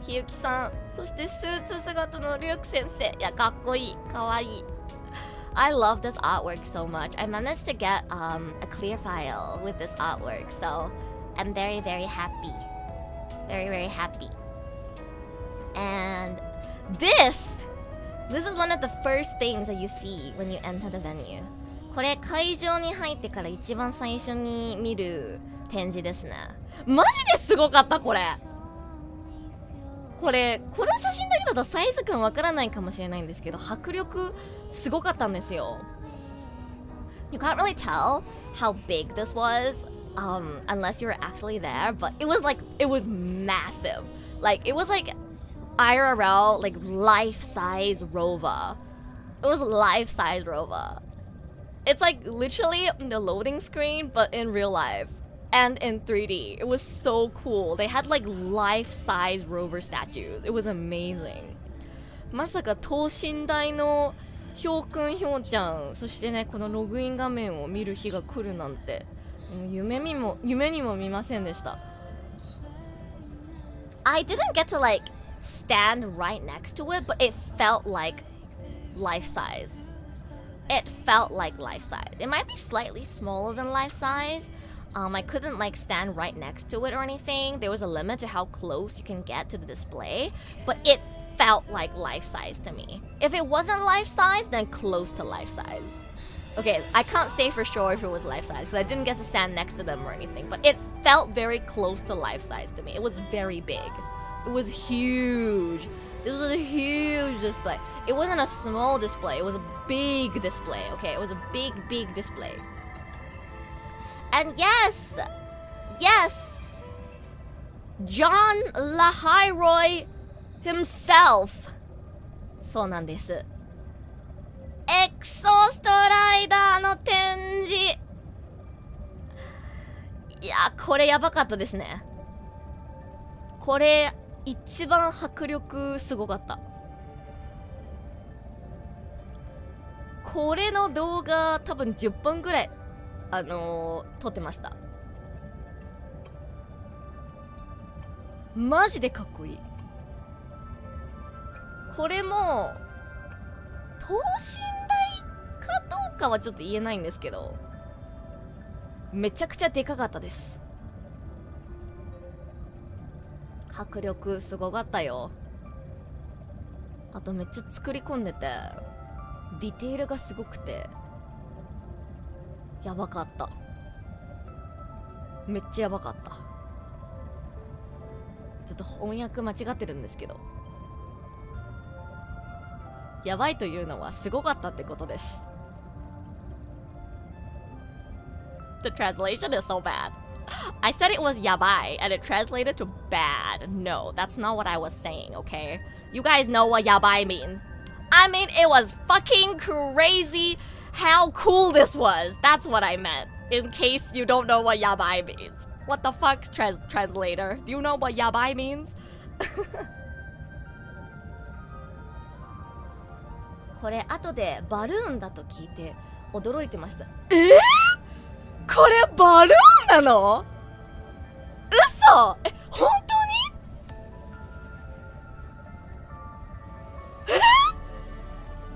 ひゆきさん、そしてスーツ姿のリュウク先生。いや、かっこいい。かわいい。I love this artwork so much. I managed to get a clear file with this artwork, so I'm very, very happy. Very, very happy. And this is one of the first things that you see when you enter the venue. これ会場に入ってから一番最初に見る展示ですね。マジですごかったこれ。この写真だけだとサイズ感わからないかもしれないんですけど、迫力すごかったんですよ。You can't really tell how big this was, unless you were actually there, but it was massive. Like it was like IRL, like life-size rover. It was life-size rover. It's like literally the loading screen, but in real life. And in 3D. It was so cool. They had like life-size rover statues. It was amazing. まさか等身大のヒョウくんヒョウちゃん、そしてねこのログイン画面を見る日が来るなんて夢にも見ませんでした。I didn't get to like stand right next to it, but it felt like life size. It felt like life size. It might be slightly smaller than life size. I couldn't like stand right next to it or anything. There was a limit to how close you can get to the display, but it felt like life size to me. If it wasn't life size, then close to life size. Okay, I can't say for sure if it was life size, because I didn't get to stand next to them or anything, but it felt very close to life size to me. It was very big. It was huge. This was a huge display. It wasn't a small display, it was a big display, okay? It was a big, big display. And yes, John LaHiroy himself. そうなんです。エクソストライダーの展示。いや、これやばかったですね。これ一番迫力すごかった。これの動画多分10本ぐらい撮ってました。マジでかっこいい。これも等身大かどうかはちょっと言えないんですけど、めちゃくちゃでかかったです。迫力すごかったよ。あとめっちゃ作り込んでて、ディテールがすごくてやばかった。めっちゃやばかった。ちょっと翻訳間違ってるんですけど、やばいというのはすごかったってことです。 The translation is so bad. I said it was yabai and it translated to bad. No, that's not what I was saying, okay? You guys know what yabai means. I mean, it was fucking crazy how cool this was. That's what I meant. In case you don't know what yabai means. What the fuck, translator? Do you know what yabai means? これ後でバルーンだと聞いて驚いてました。これバルーンなの？嘘？本当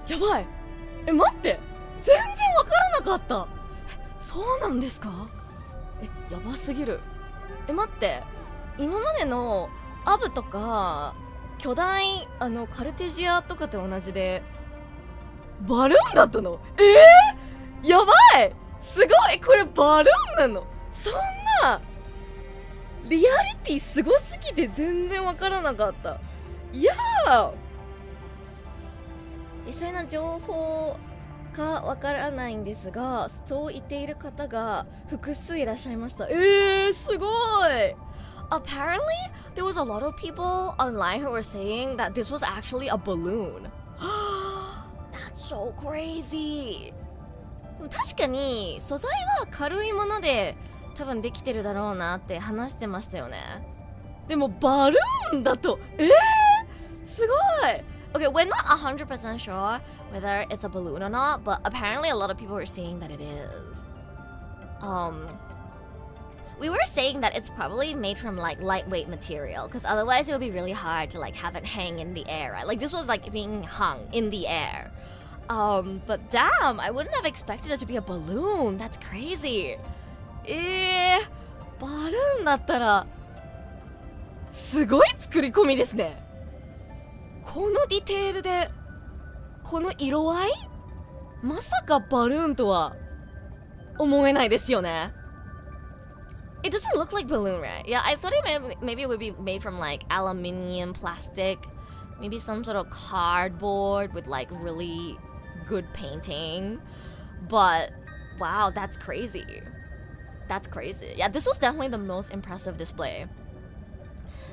に？やばい。待って。全然わからなかった。そうなんですか？やばすぎる。待って。今までのアブとか巨大カルテジアとかと同じでバルーンだったの？やばい。すごい。これバルーンなの？そんなリアリティすごすぎて全然わからなかった。いやー、実際な情報かわからないんですが、そう言っている方が複数いらっしゃいました。すごい。Apparently, there was a lot of people online who were saying that this was actually a balloon. That's so crazy. 確かに素材は軽いもので多分できてるだろうなって話してましたよね。でもバルーンだとすごい。Okay, we're not 100% sure whether it's a balloon or not, but apparently a lot of people are saying that it is. we were saying that it's probably made from like lightweight material, because otherwise it would be really hard to like have it hang in the air, right? Like this was like being hung in the air. But damn, I wouldn't have expected it to be a balloon. That's crazy. バルーンだったらすごい作り込みですね。このディテールでこの色合い、まさかバルーンとは思えないですよね。It doesn't look like balloon, right? Yeah, I thought maybe it would be made from like aluminium, plastic, maybe some sort of cardboard with like really good painting. But wow, that's crazy. That's crazy. Yeah, this was definitely the most impressive display.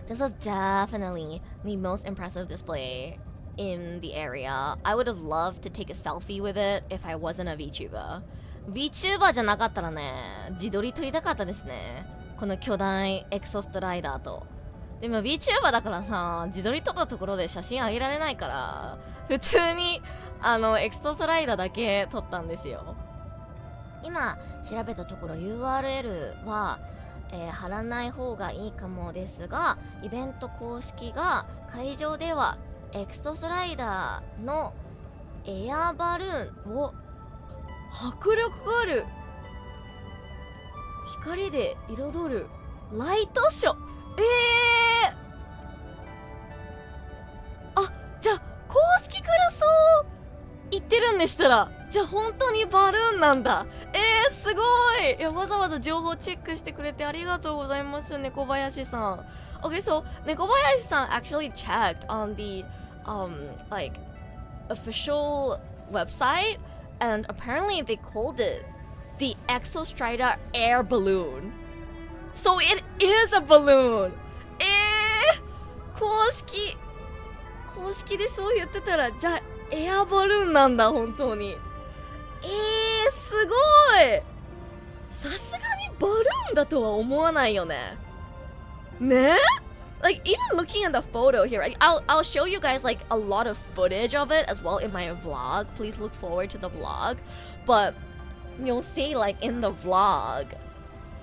This was definitely the most impressive display in the area. I would have loved to take a selfie with it if I wasn't a VTuber。VTuber じゃなかったらね、自撮り撮りたかったですね。この巨大エクソストライダーと。でも VTuber だからさ、自撮り撮ったところで写真あげられないから、普通にエクソストライダーだけ撮ったんですよ。今調べたところ URL は、貼らない方がいいかもですが、イベント公式が会場ではエクソストライダーのエアバルーンを迫力ある光で彩るライトショー。あ、じゃあ公式からそう言ってるんでしたら、じゃあ本当にバルーンなんだ。すごい。いや、わざわざ情報チェックしてくれてありがとうございます、猫林さん。Okay, so 猫林さん actually checked on the like official website, and apparently they called it the Exostrider Air Balloon. So it is a balloon. 公式でそう言ってたら、じゃあエアバルーンなんだ、本当に。すごい。さすがにバルーンだとは思わないよね。ね？Like even looking at the photo here, I'll show you guys like a lot of footage of it as well in my vlog. Please look forward to the vlog. But you'll see like in the vlog,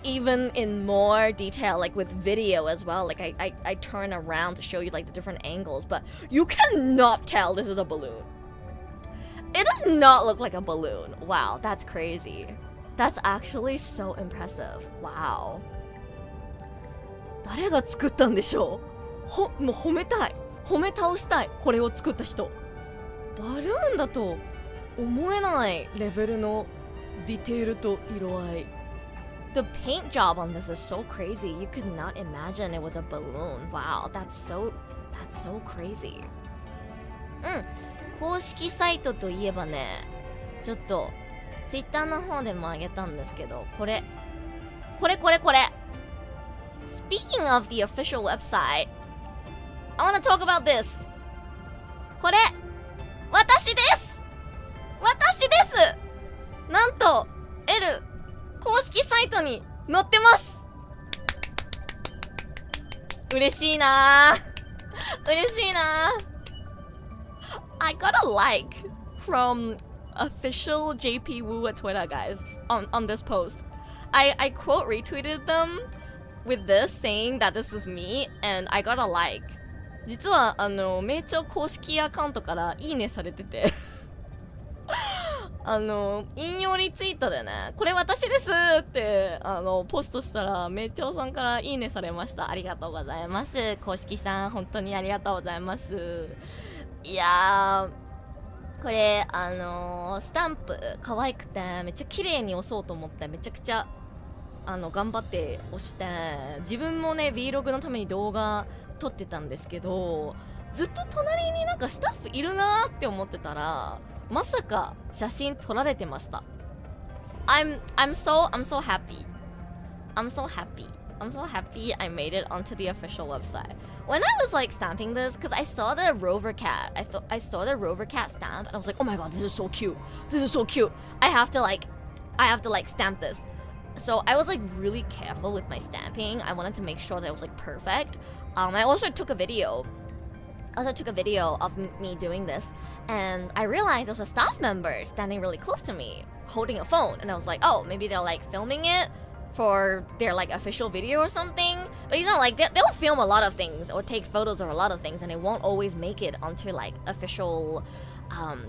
even in more detail, like with video as well. Like I turn around to show you like the different angles, but you cannot tell this is a balloon. It does not look like a balloon. Wow, that's crazy. That's actually so impressive. Wow. 誰が作ったんでしょう。もう褒めたい。褒め倒したい。これを作った人。バルーンだと思えないレベルのディテールと色合い。The paint job on this is so crazy. You could not imagine it was a balloon. Wow, that's so crazy. 公式サイトといえばね、ちょっと Twitter の方でもあげたんですけど、これ。Speaking of the official website, I want to talk about this. これ、私ですなんと、L 公式サイトに載ってます。嬉しいな。I got a like from official JP WuWa Twitter guys on this post. I quote retweeted them with this saying that this is me, and I got a like. 実は名著公式アカウントからいいねされてて引用リツイートでね、これ私ですってポストしたら名著さんからいいねされました。ありがとうございます。公式さん本当にありがとうございます。いやー、これスタンプ可愛くてめっちゃ綺麗に押そうと思ってめちゃくちゃ頑張って押して、自分もね Vlog のために動画撮ってたんですけど、ずっと隣になんかスタッフいるなーって思ってたら、まさか写真撮られてました。I'm so happy. I'm so happy I made it onto the official website. When I was like stamping this, because I saw the rover cat, I saw the rover cat stamp, and I was like, oh my god, this is so cute. I have to like stamp this. So I was like really careful with my stamping. I wanted to make sure that it was like perfect. I also took a video of me doing this, and I realized there was a staff member standing really close to me holding a phone, and I was like, oh, maybe they're like filming it for their like official video or something. But you know, like they'll film a lot of things or take photos of a lot of things, and it won't always make it onto like official,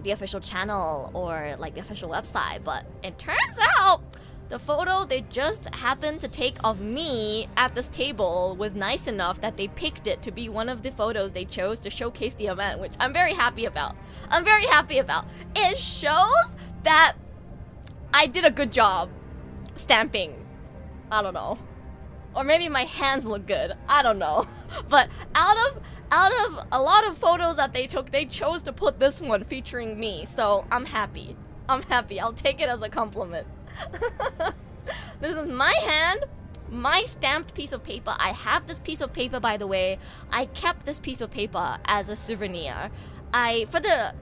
the official channel or like the official website. But it turns out the photo they just happened to take of me at this table was nice enough that they picked it to be one of the photos they chose to showcase the event, which I'm very happy about. It shows that I did a good job stamping. I don't know. Or maybe my hands look good. I don't know. But out of a lot of photos that they took, they chose to put this one featuring me. So I'm happy. I'll take it as a compliment. This is my hand, my stamped piece of paper. I have this piece of paper, by the way. I kept this piece of paper as a souvenir. For the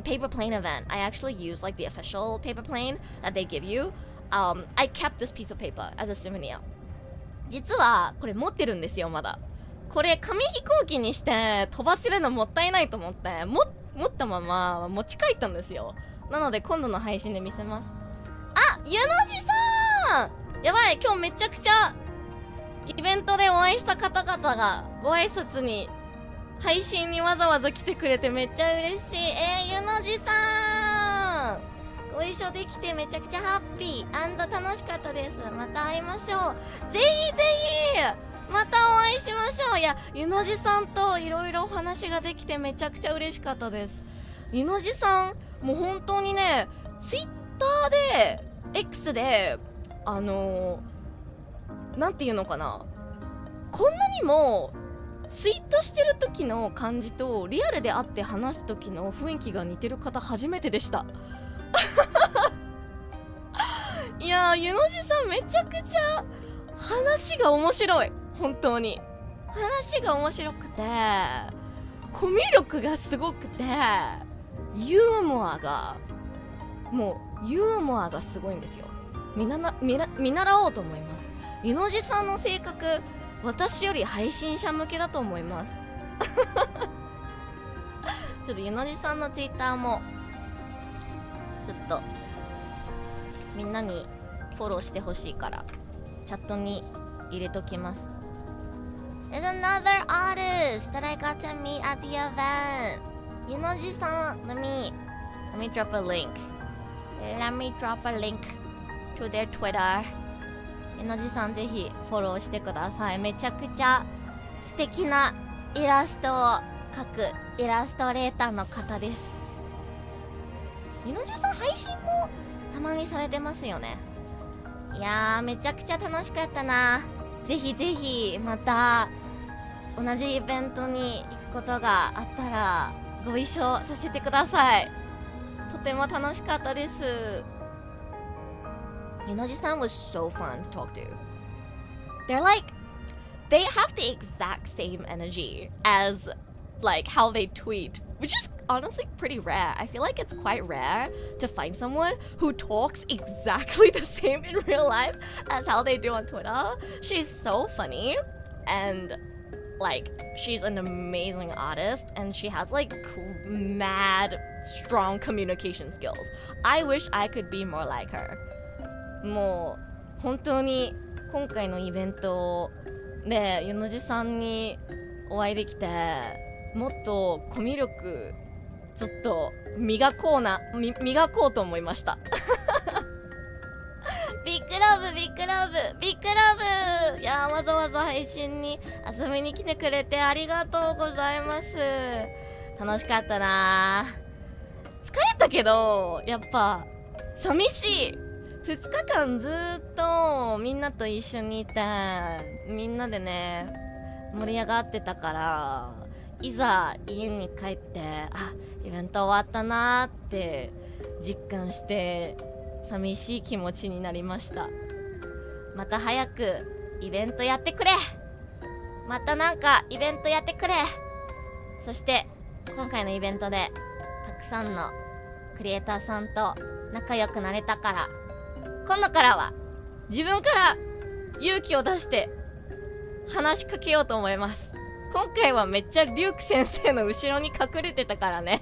paper plane event, I actually used like the official paper plane that they give you. I kept this piece of paper as a souvenir. 実はこれ持ってるんですよ、まだ。これ紙飛行機にして飛ばせるのもったいないと思って持ったまま持ち帰ったんですよ。なので今度の配信で見せます。あ、ゆのじさん、やばい、今日めちゃくちゃイベントでお会いした方々がご挨拶に配信にわざわざ来てくれてめっちゃ嬉しい。ゆのじさん、ご一緒できてめちゃくちゃハッピー&楽しかったです。また会いましょう。ぜひぜひまたお会いしましょう。いや、ゆのじさんといろいろお話ができてめちゃくちゃ嬉しかったです。ゆのじさん、もう本当にね、ツイッターで X でなんていうのかな、こんなにもツイートしてる時の感じとリアルで会って話す時の雰囲気が似てる方初めてでしたいやー、ゆのじさんめちゃくちゃ話が面白い。本当に話が面白くてコミュ力がすごくてユーモアがすごいんですよ。見習おうと思います。ゆのじさんの性格、私より配信者向けだと思いますちょっとゆのじさんのツイッターもちょっとみんなにフォローしてほしいからチャットに入れときます。 There's another artist that I got to meet at the event. ゆのじさん、let me drop a link to their Twitter. ゆのじさんぜひフォローしてください。めちゃくちゃ素敵なイラストを描くイラストレーターの方です。ゆのじさん配信もたまにされてますよね。いやー、めちゃくちゃ楽しかったな。ぜひぜひまた同じイベントに行くことがあったらご一緒させてください。とても楽しかったです。ゆのじさん was so fun to talk to. They have the exact same energy as like how they tweet, which is honestly pretty rare. I feel like it's quite rare to find someone who talks exactly the same in real life as how they do on Twitter. She's so funny and like she's an amazing artist and she has like mad strong communication skills. I wish I could be more like her. もう本当に今回のイベントでゆのじさんにお会いできてもっとコミュ力ちょっと磨こうと思いましたビッグラブ。いやー、わざわざ配信に遊びに来てくれてありがとうございます。楽しかったな。疲れたけどやっぱ寂しい。2日間ずっとみんなと一緒にいてみんなでね盛り上がってたから、いざ家に帰ってイベント終わったなって実感して寂しい気持ちになりました。また早くイベントやってくれ。またなんかイベントやってくれ。そして今回のイベントでたくさんのクリエイターさんと仲良くなれたから、今度からは自分から勇気を出して話しかけようと思います。今回はめっちゃリュウク先生の後ろに隠れてたからね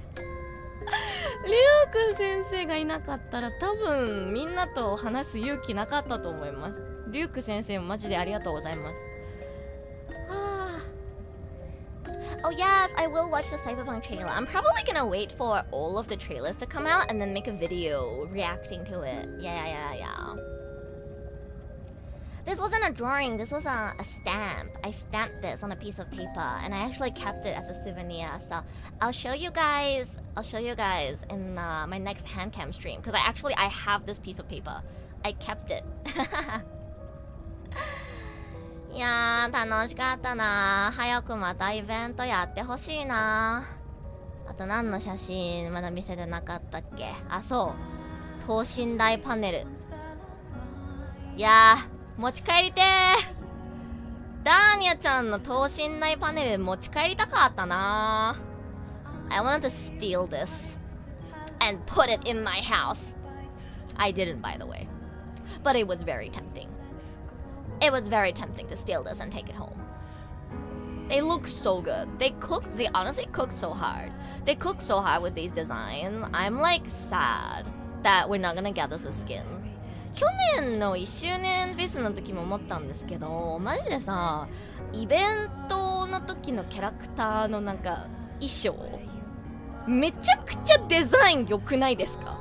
リュウク先生がいなかったら多分みんなと話す勇気なかったと思います。リュウク先生もマジでありがとうございます。Oh yes, I will watch the Cyberpunk trailer. I'm probably gonna wait for all of the trailers to come out and then make a video reacting to it. Yeah. This wasn't a drawing, this was a stamp. I stamped this on a piece of paper and I actually kept it as a souvenir. So I'll show you guys in my next handcam stream because I have this piece of paper. I kept it. いやー楽しかったな。早くまたイベントやってほしいな。あと何の写真まだ見せてなかったっけ。あ、そう等身大パネル。いやー持ち帰りてー。ダーニャちゃんの等身大パネル持ち帰りたかったな。I wanted to steal this and put it in my house. I didn't, by the way, but it was very tempting.It was very tempting to steal this and take it home. They look so good. They honestly cooked so hard. They cooked so hard with these designs. I'm like sad that we're not gonna get this as skin. 去年の1周年フェスの時も思ったんですけど、マジでさ、イベントの時のキャラクターのなんか衣装、めちゃくちゃデザイン良くないですか？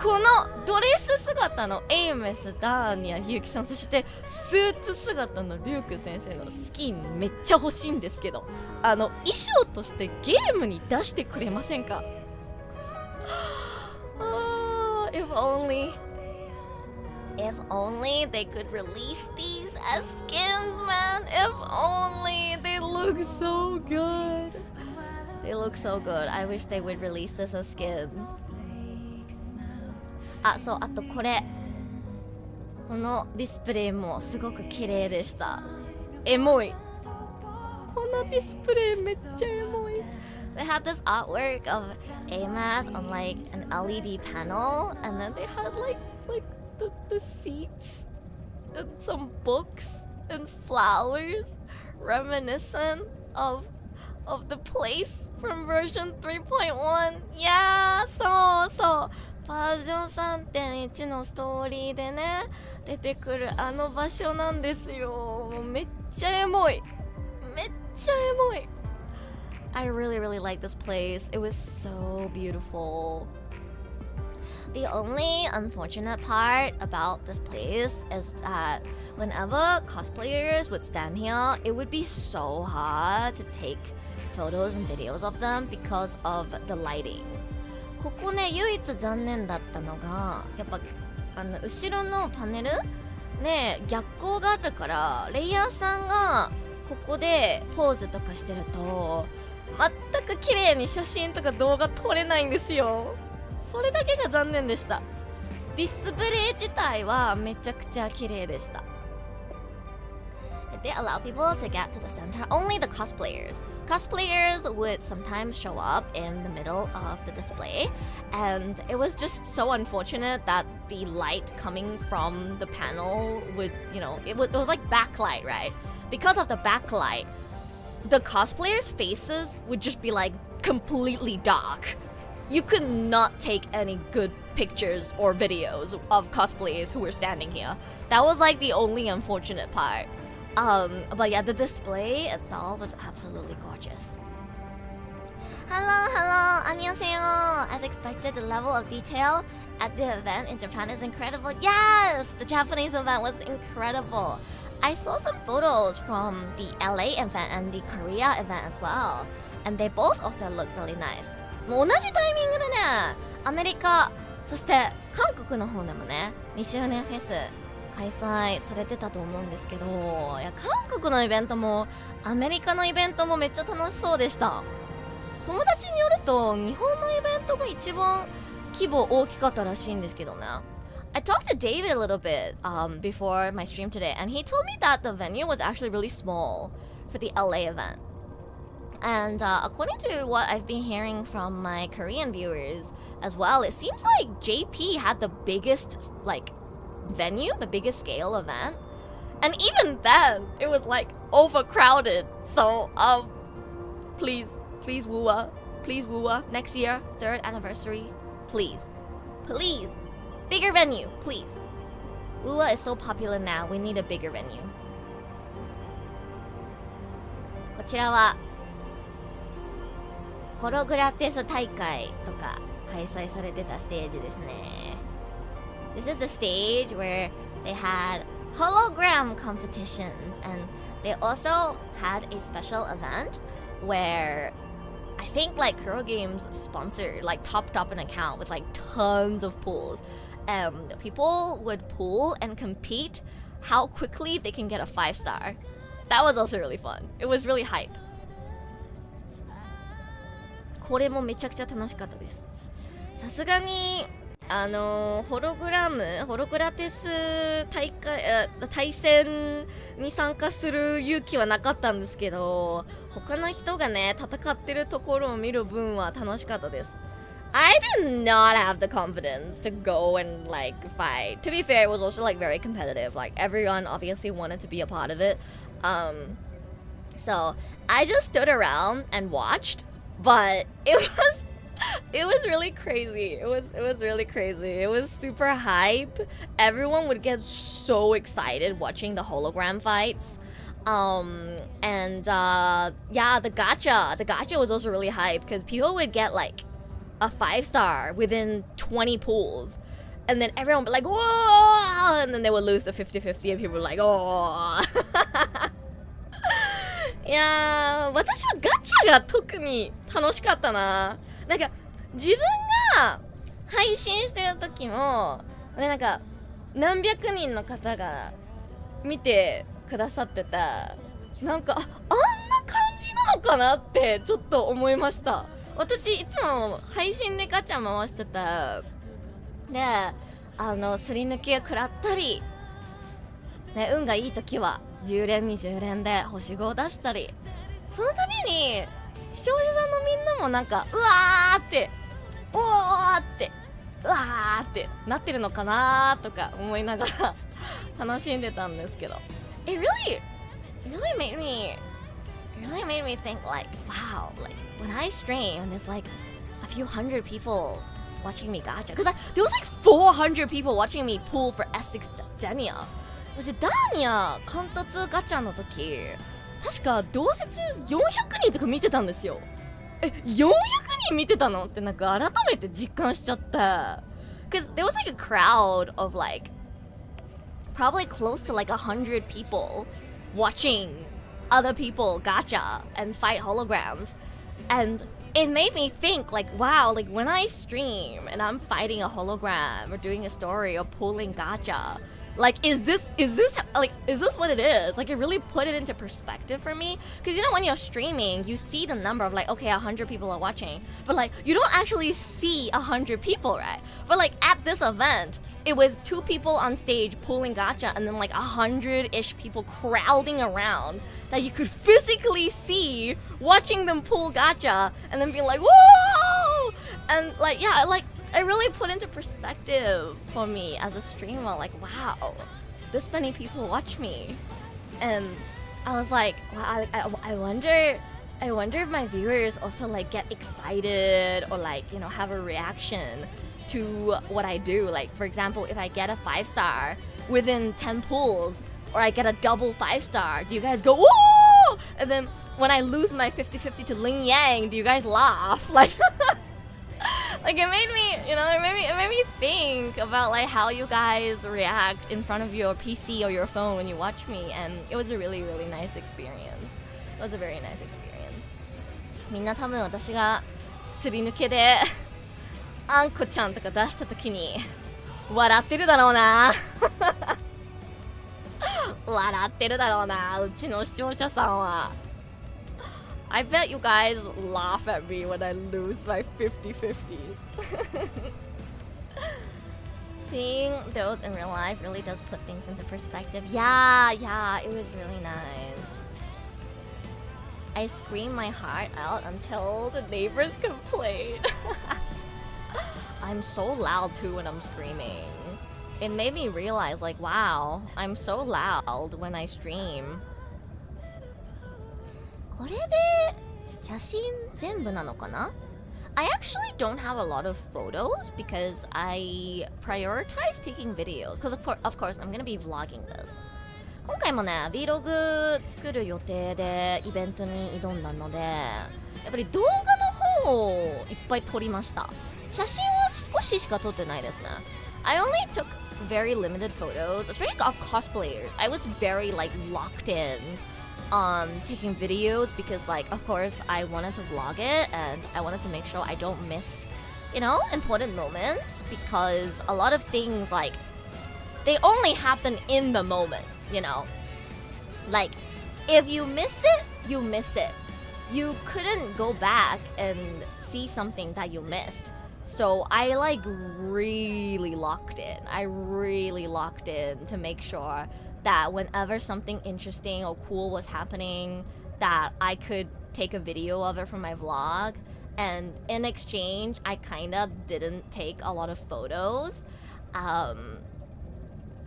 このドレス姿のエイメス、ダーニャ、ヒユキさん、そしてスーツ姿のリュウク先生のスキンめっちゃ欲しいんですけど、衣装としてゲームに出してくれませんか？If only they could release these as skins, man. If only. They look so good. They look so good. I wish they would release this as skins.あ、そう、あとこれ。このディスプレイもすごく綺麗でした。エモい。このディスプレイめっちゃエモい。They had this artwork of AMAT on like an LED panel, and then they had like the seats and some books and flowers reminiscent of the place from version 3.1. Yeah,そう。バージョン 3.1 のストーリーでね出てくるあの場所なんですよ。もうめっちゃエモい。I really like this place. It was so beautiful. The only unfortunate part about this place is that whenever cosplayers would stand here, it would be so hard to take photos and videos of them because of the lighting.ここね唯一残念だったのがやっぱ後ろのパネルね逆光があるからレイヤーさんがここでポーズとかしてると全く綺麗に写真とか動画撮れないんですよ。それだけが残念でした。ディスプレイ自体はめちゃくちゃ綺麗でした。They allow people to get to the center, only the cosplayers would sometimes show up in the middle of the display, and it was just so unfortunate that the light coming from the panel would, it was like backlight, right? Because of the backlight, the cosplayers' faces would just be like completely dark. You could not take any good pictures or videos of cosplayers who were standing here. That was like the only unfortunate part.But yeah, the display itself was absolutely gorgeous. Hello, 안녕하세요. As expected, the level of detail at the event in Japan is incredible. Yes, the Japanese event was incredible. I saw some photos from the LA event and the Korea event as well, and they both also look really nice. もう同じタイミングでね、アメリカ、そして韓国の方でもね、2周年フェス開催されてたと思うんですけど、いや韓国のイベントもアメリカのイベントもめっちゃ楽しそうでした。友達によると日本のイベントが一番規模大きかったらしいんですけどね。I talked to David a little bit before my stream today, and he told me that the venue was actually really small for the LA event. And according to what I've been hearing from my Korean viewers as well, it seems like JP had the biggest venue, the biggest scale event, and even then it was like overcrowded. So please WuWa, next year, 3rd anniversary, please bigger venue, please. WuWa is so popular now, we need a bigger venue. こちらはホログラテス大会とか開催されてたステージですね。This is the stage where they had hologram competitions, and they also had a special event where I think like Kuro Games sponsored, like topped up an account with like tons of pools. People would pool and compete how quickly they can get a 5-star. That was also really fun. It was really hype. これもめちゃくちゃ楽しかったです。さすがにホログラテス対戦に参加する勇気はなかったんですけど、他の人がね戦ってるところを見る分は楽しかったです。I did not have the confidence to go and like fight. To be fair, it was also like very competitive. Like everyone obviously wanted to be a part of it. So I just stood around and watched, but it was really crazy. It was really crazy. It was super hype. Everyone would get so excited watching the hologram fights. Yeah, the gacha was also really hype because people would get like a 5-star within 20 pools, and then everyone would be like, whoa, and then they would lose the 50-50 and people were like, oh. いやー、私はガチャが特に楽しかったな。なんか自分が配信してる時もなんか何百人の方が見てくださってた。なんかあんな感じなのかなってちょっと思いました。私いつも配信でガチャ回してた。ですり抜きを食らったり、ね、運がいい時は10連20連で星5を出したり、その度に視聴者さんのみんなもなんかうわーっておーってうわーってなってるのかなとか思いながら楽しんでたんですけど、 It really made me think like, wow, like when I stream and there's like a few hundred people watching me gacha, because there was like 400 people watching me pull for S6 Dania. 私ダーニャ貫突ガチャの時確か同説400人とか見てたんですよ。400人見てたのってなんか改めて実感しちゃった。 Because there was like a crowd of like probably close to like 100 people watching other people gacha and fight holograms, and it made me think like, wow, like when I stream and I'm fighting a hologram or doing a story or pulling gacha, like is this what it is? Like it really put it into perspective for me, because you know when you're streaming you see the number of like, okay, 100 people are watching, but like you don't actually see 100 people, right? But like at this event it was 2 people on stage pulling gacha and then like 100-ish people crowding around that you could physically see watching them pull gacha and then being like, whoa, and like yeah, like it really put into perspective for me as a streamer, like wow, this many people watch me. And I was like, wow, I wonder if my viewers also like get excited or like, you know, have a reaction to what I do. Like for example, if I get a 5-star within 10 pulls, or I get a double 5-star, do you guys go whoa? And then when I lose my 50-50 to Ling Yang, do you guys laugh? Like like it made me, you know, it made me think about like how you guys react in front of your PC or your phone when you watch me, and it was a really nice experience. It was a very nice experience. みんな多分私がすり抜けであんこちゃんとか出した時に笑ってるだろうな笑ってるだろうな、うちの視聴者さんは。I bet you guys laugh at me when I lose my 50-50s. Seeing those in real life really does put things into perspective. Yeah, it was really nice. I screamed my heart out until the neighbors complained. I'm so loud too when I'm screaming. It made me realize like, wow, I'm so loud when I stream. これで写真全部なのかな？ I actually don't have a lot of photos because I prioritize taking videos. Because of course, I'm gonna be vlogging this. 今回もね、Vlog 作る予定でイベントに挑んだので、やっぱり動画の方をいっぱい撮りました。写真は少ししか撮ってないですね。I only took very limited photos, especially of cosplayers. I was very like locked in taking videos because like of course I wanted to vlog it and I wanted to make sure I don't miss, you know, important moments because a lot of things like they only happen in the moment, you know. Like if you miss it, you miss it. You couldn't go back and see something that you missed. So I like really locked in. I really locked in to make sure that whenever something interesting or cool was happening, that I could take a video of it from my vlog. And in exchange, I kind of didn't take a lot of photos.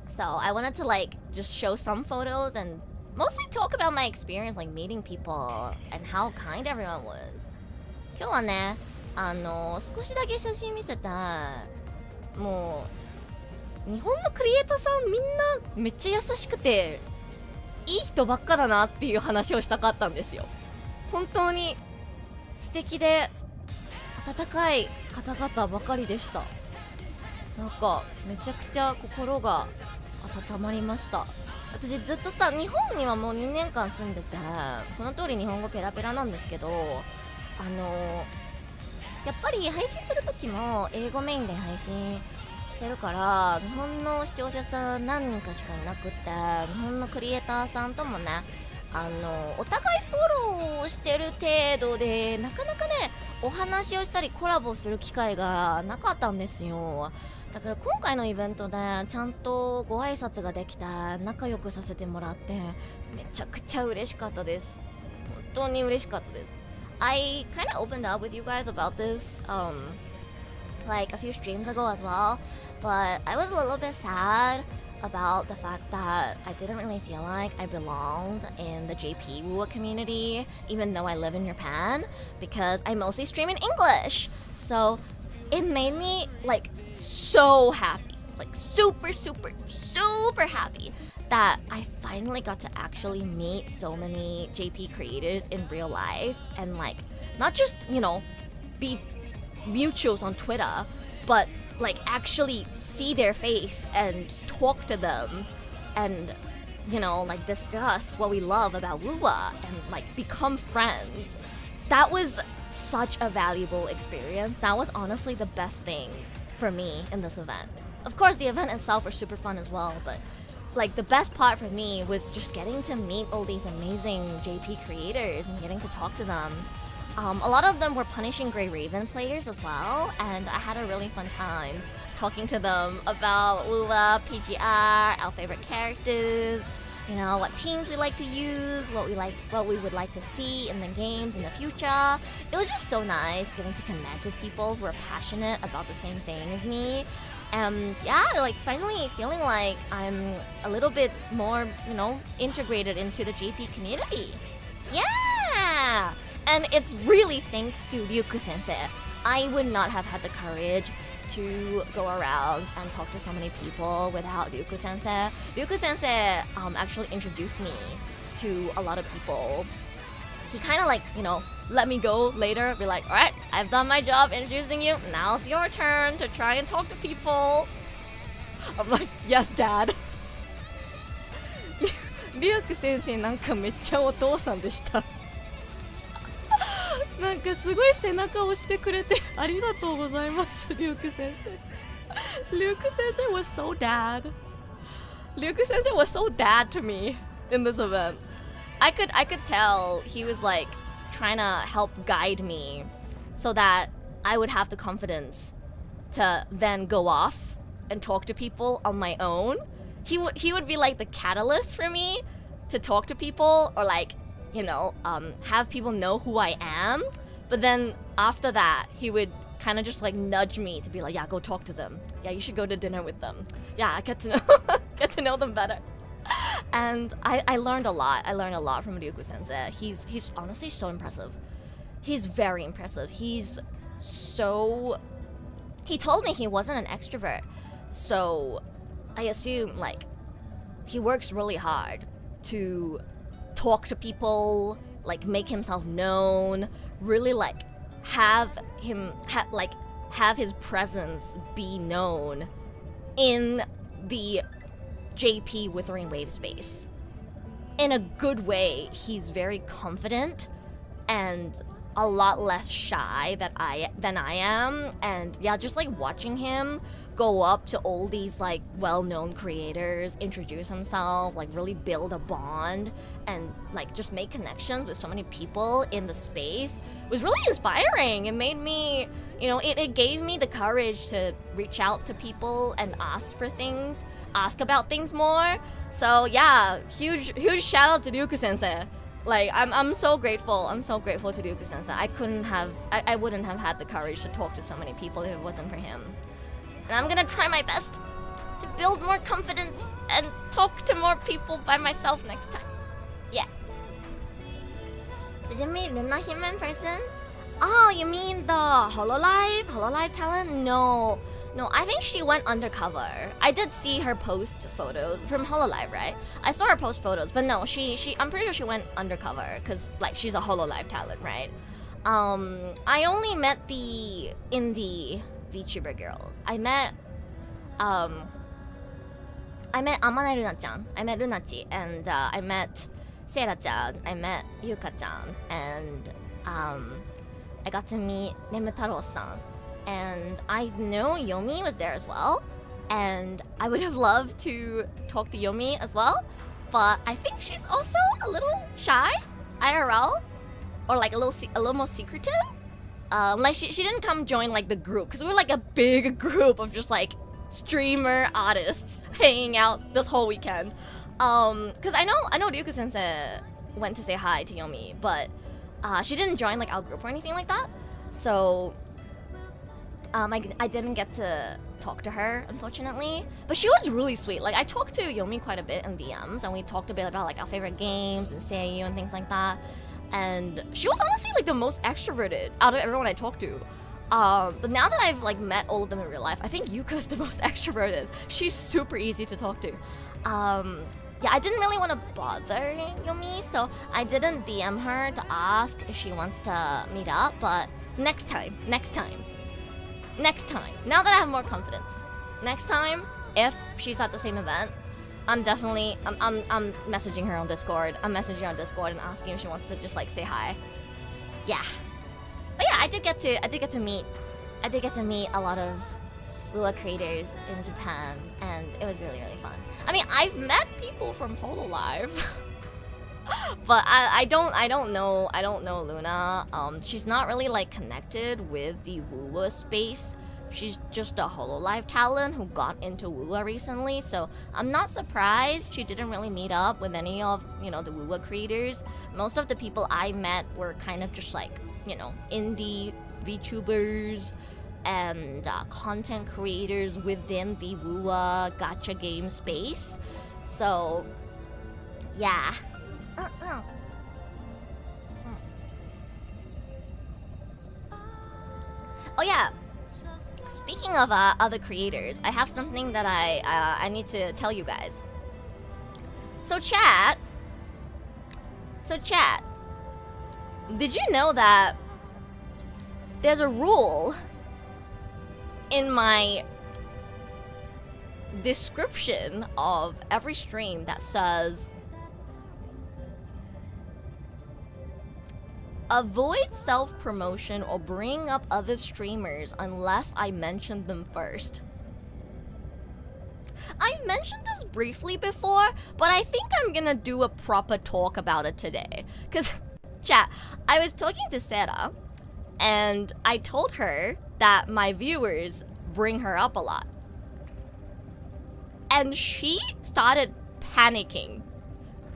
So I wanted to like just show some photos and mostly talk about my experience like meeting people and how kind everyone was. 今日はね、少しだけ写真見せた。もう日本のクリエイターさんみんなめっちゃ優しくていい人ばっかだなっていう話をしたかったんですよ。本当に素敵で温かい方々ばかりでした。なんかめちゃくちゃ心が温まりました。私ずっとさ、日本にはもう2年間住んでて、その通り日本語ペラペラなんですけど、やっぱり配信する時も英語メインで配信してるから、日本の視聴者さん何人かしかいなくって、日本のクリエイターさんともね、お互いフォローしてる程度でなかなかねお話をしたりコラボする機会がなかったんですよ。だから今回のイベントでちゃんとご挨拶ができた、仲良くさせてもらってめちゃくちゃ嬉しかったです。本当に嬉しかったです。I kind of opened up with you guys about this like a few streams ago as well, but I was a little bit sad about the fact that I didn't really feel like I belonged in the JP WuWa community, even though I live in Japan, because I mostly stream in English. So it made me like so happy, like super happy that I finally got to actually meet so many JP creators in real life and like not just, you know, be mutuals on Twitter, but like actually see their face and talk to them and, you know, like discuss what we love about WuWa and like become friends. That was such a valuable experience. That was honestly the best thing for me in this event. Of course, the event itself was super fun as well, but like the best part for me was just getting to meet all these amazing JP creators and getting to talk to them. A lot of them were Punishing Grey Raven players as well, and I had a really fun time talking to them about WuWa, PGR, our favorite characters, you know, what teams we like to use, what we would like to see in the games in the future. It was just so nice getting to connect with people who are passionate about the same thing as me. And yeah, like finally feeling like I'm a little bit more, you know, integrated into the JP community. Yeah! And it's really thanks to Ryuku sensei. I would not have had the courage to go around and talk to so many people without Ryuku sensei. Ryuku sensei actually introduced me to a lot of people. He kind of like, you know, let me go later, be like, alright, I've done my job introducing you, now it's your turn to try and talk to people. I'm like, yes, dad. リュウク先生なんかめっちゃお父さんでしたなんかすごい背中を押してくれてありがとうございますリュウク先生。リュウク先生 was so dad. リュウク先生 was so dad to me in this event. I could tell he was like trying to help guide me so that I would have the confidence to then go off and talk to people on my own. He would be like the catalyst for me to talk to people or like, you know, have people know who I am. But then after that, he would kind of just like nudge me to be like, yeah, go talk to them. Yeah, you should go to dinner with them. Yeah, get to know them better. And I learned a lot. I learned a lot from Ryuku sensei. He's honestly so impressive. He's very impressive. He's so he told me he wasn't an extrovert, so I assume like he works really hard to talk to people, like make himself known, really like have his presence be known in the JP Wuthering wave space. In a good way, he's very confident and a lot less shy than I am. And yeah, just like watching him go up to all these like well-known creators, introduce himself, like really build a bond and like just make connections with so many people in the space was really inspiring. It made me, you know, it gave me the courage to reach out to people and ask for things, ask about things more. So yeah, huge shout out to Ryuku sensei. Like I'm so grateful. I'm so grateful to Ryuku sensei. I wouldn't have had the courage to talk to so many people if it wasn't for him. And I'm gonna try my best to build more confidence and talk to more people by myself next time. Yeah. Did you meet Luna Human in person? Oh, you mean the Hololive talent? No, I think she went undercover. I did see her post photos from Hololive, right? I saw her post photos, but no, I'm pretty sure she went undercover because like she's a Hololive talent, right? I only met the indie VTuber girls. I met Amane Luna-chan, I met Lunachi, and I met Seira-chan, I met Yuka-chan, and I got to meet Nemutaro-san, and I know Yomi was there as well, and I would have loved to talk to Yomi as well, but I think she's also a little shy, IRL, or like a little more secretive. Like she didn't come join like the group because we were like a big group of just like streamer artists hanging out this whole weekend. Because I know Ryuku sensei went to say hi to Yomi, but she didn't join like our group or anything like that. So I didn't get to talk to her, unfortunately. But she was really sweet. Like I talked to Yomi quite a bit in DMs, and we talked a bit about like our favorite games and Seiyu and things like that. And she was honestly like the most extroverted out of everyone I talked to. But now that I've like met all of them in real life, I think Yuka's the most extroverted. She's super easy to talk to. Yeah, I didn't really want to bother Yomi, so I didn't DM her to ask if she wants to meet up, but next time. Now that I have more confidence. Next time, if she's at the same event, I'm messaging her on Discord. I'm messaging her on Discord and asking if she wants to just like say hi. Yeah. But yeah, I did get to meet a lot of WuWa creators in Japan, and it was really, really fun. I mean, I've met people from Hololive, but I don't know Luna. She's not really like connected with the WuWa space. She's just a Hololive talent who got into WuWa recently, so I'm not surprised she didn't really meet up with any of, you know, the WuWa creators. Most of the people I met were kind of just like, you know, indie VTubers and content creators within the WuWa gacha game space. So, yeah. Oh yeah. Speaking of other creators, I have something that I need to tell you guys. So chat, did you know that there's a rule in my description of every stream that says avoid self-promotion or bring up other streamers unless I mention them first? I've mentioned this briefly before, but I think I'm gonna do a proper talk about it today. Cause, chat, I was talking to Sarah, and I told her that my viewers bring her up a lot. And she started panicking.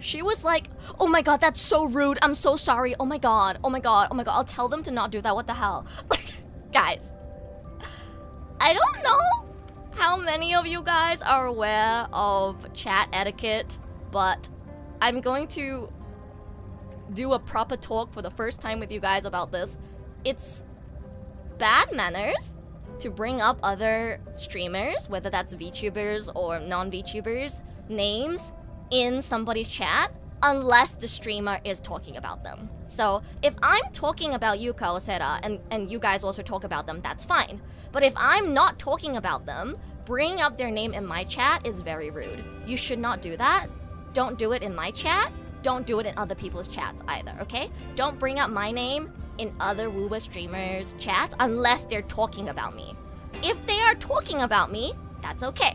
She was like, oh my god, that's so rude. I'm so sorry. Oh my god. I'll tell them to not do that. What the hell? Like, guys, I don't know how many of you guys are aware of chat etiquette, but I'm going to do a proper talk for the first time with you guys about this. It's bad manners to bring up other streamers, whether that's VTubers or non-VTubers, names in somebody's chat unless the streamer is talking about them. So if I'm talking about you, Kawasera, and you guys also talk about them, that's fine. But if I'm not talking about them, bringing up their name in my chat is very rude. You should not do that. Don't do it in my chat. Don't do it in other people's chats either, okay? Don't bring up my name in other WuWa streamers' chats unless they're talking about me. If they are talking about me, that's okay.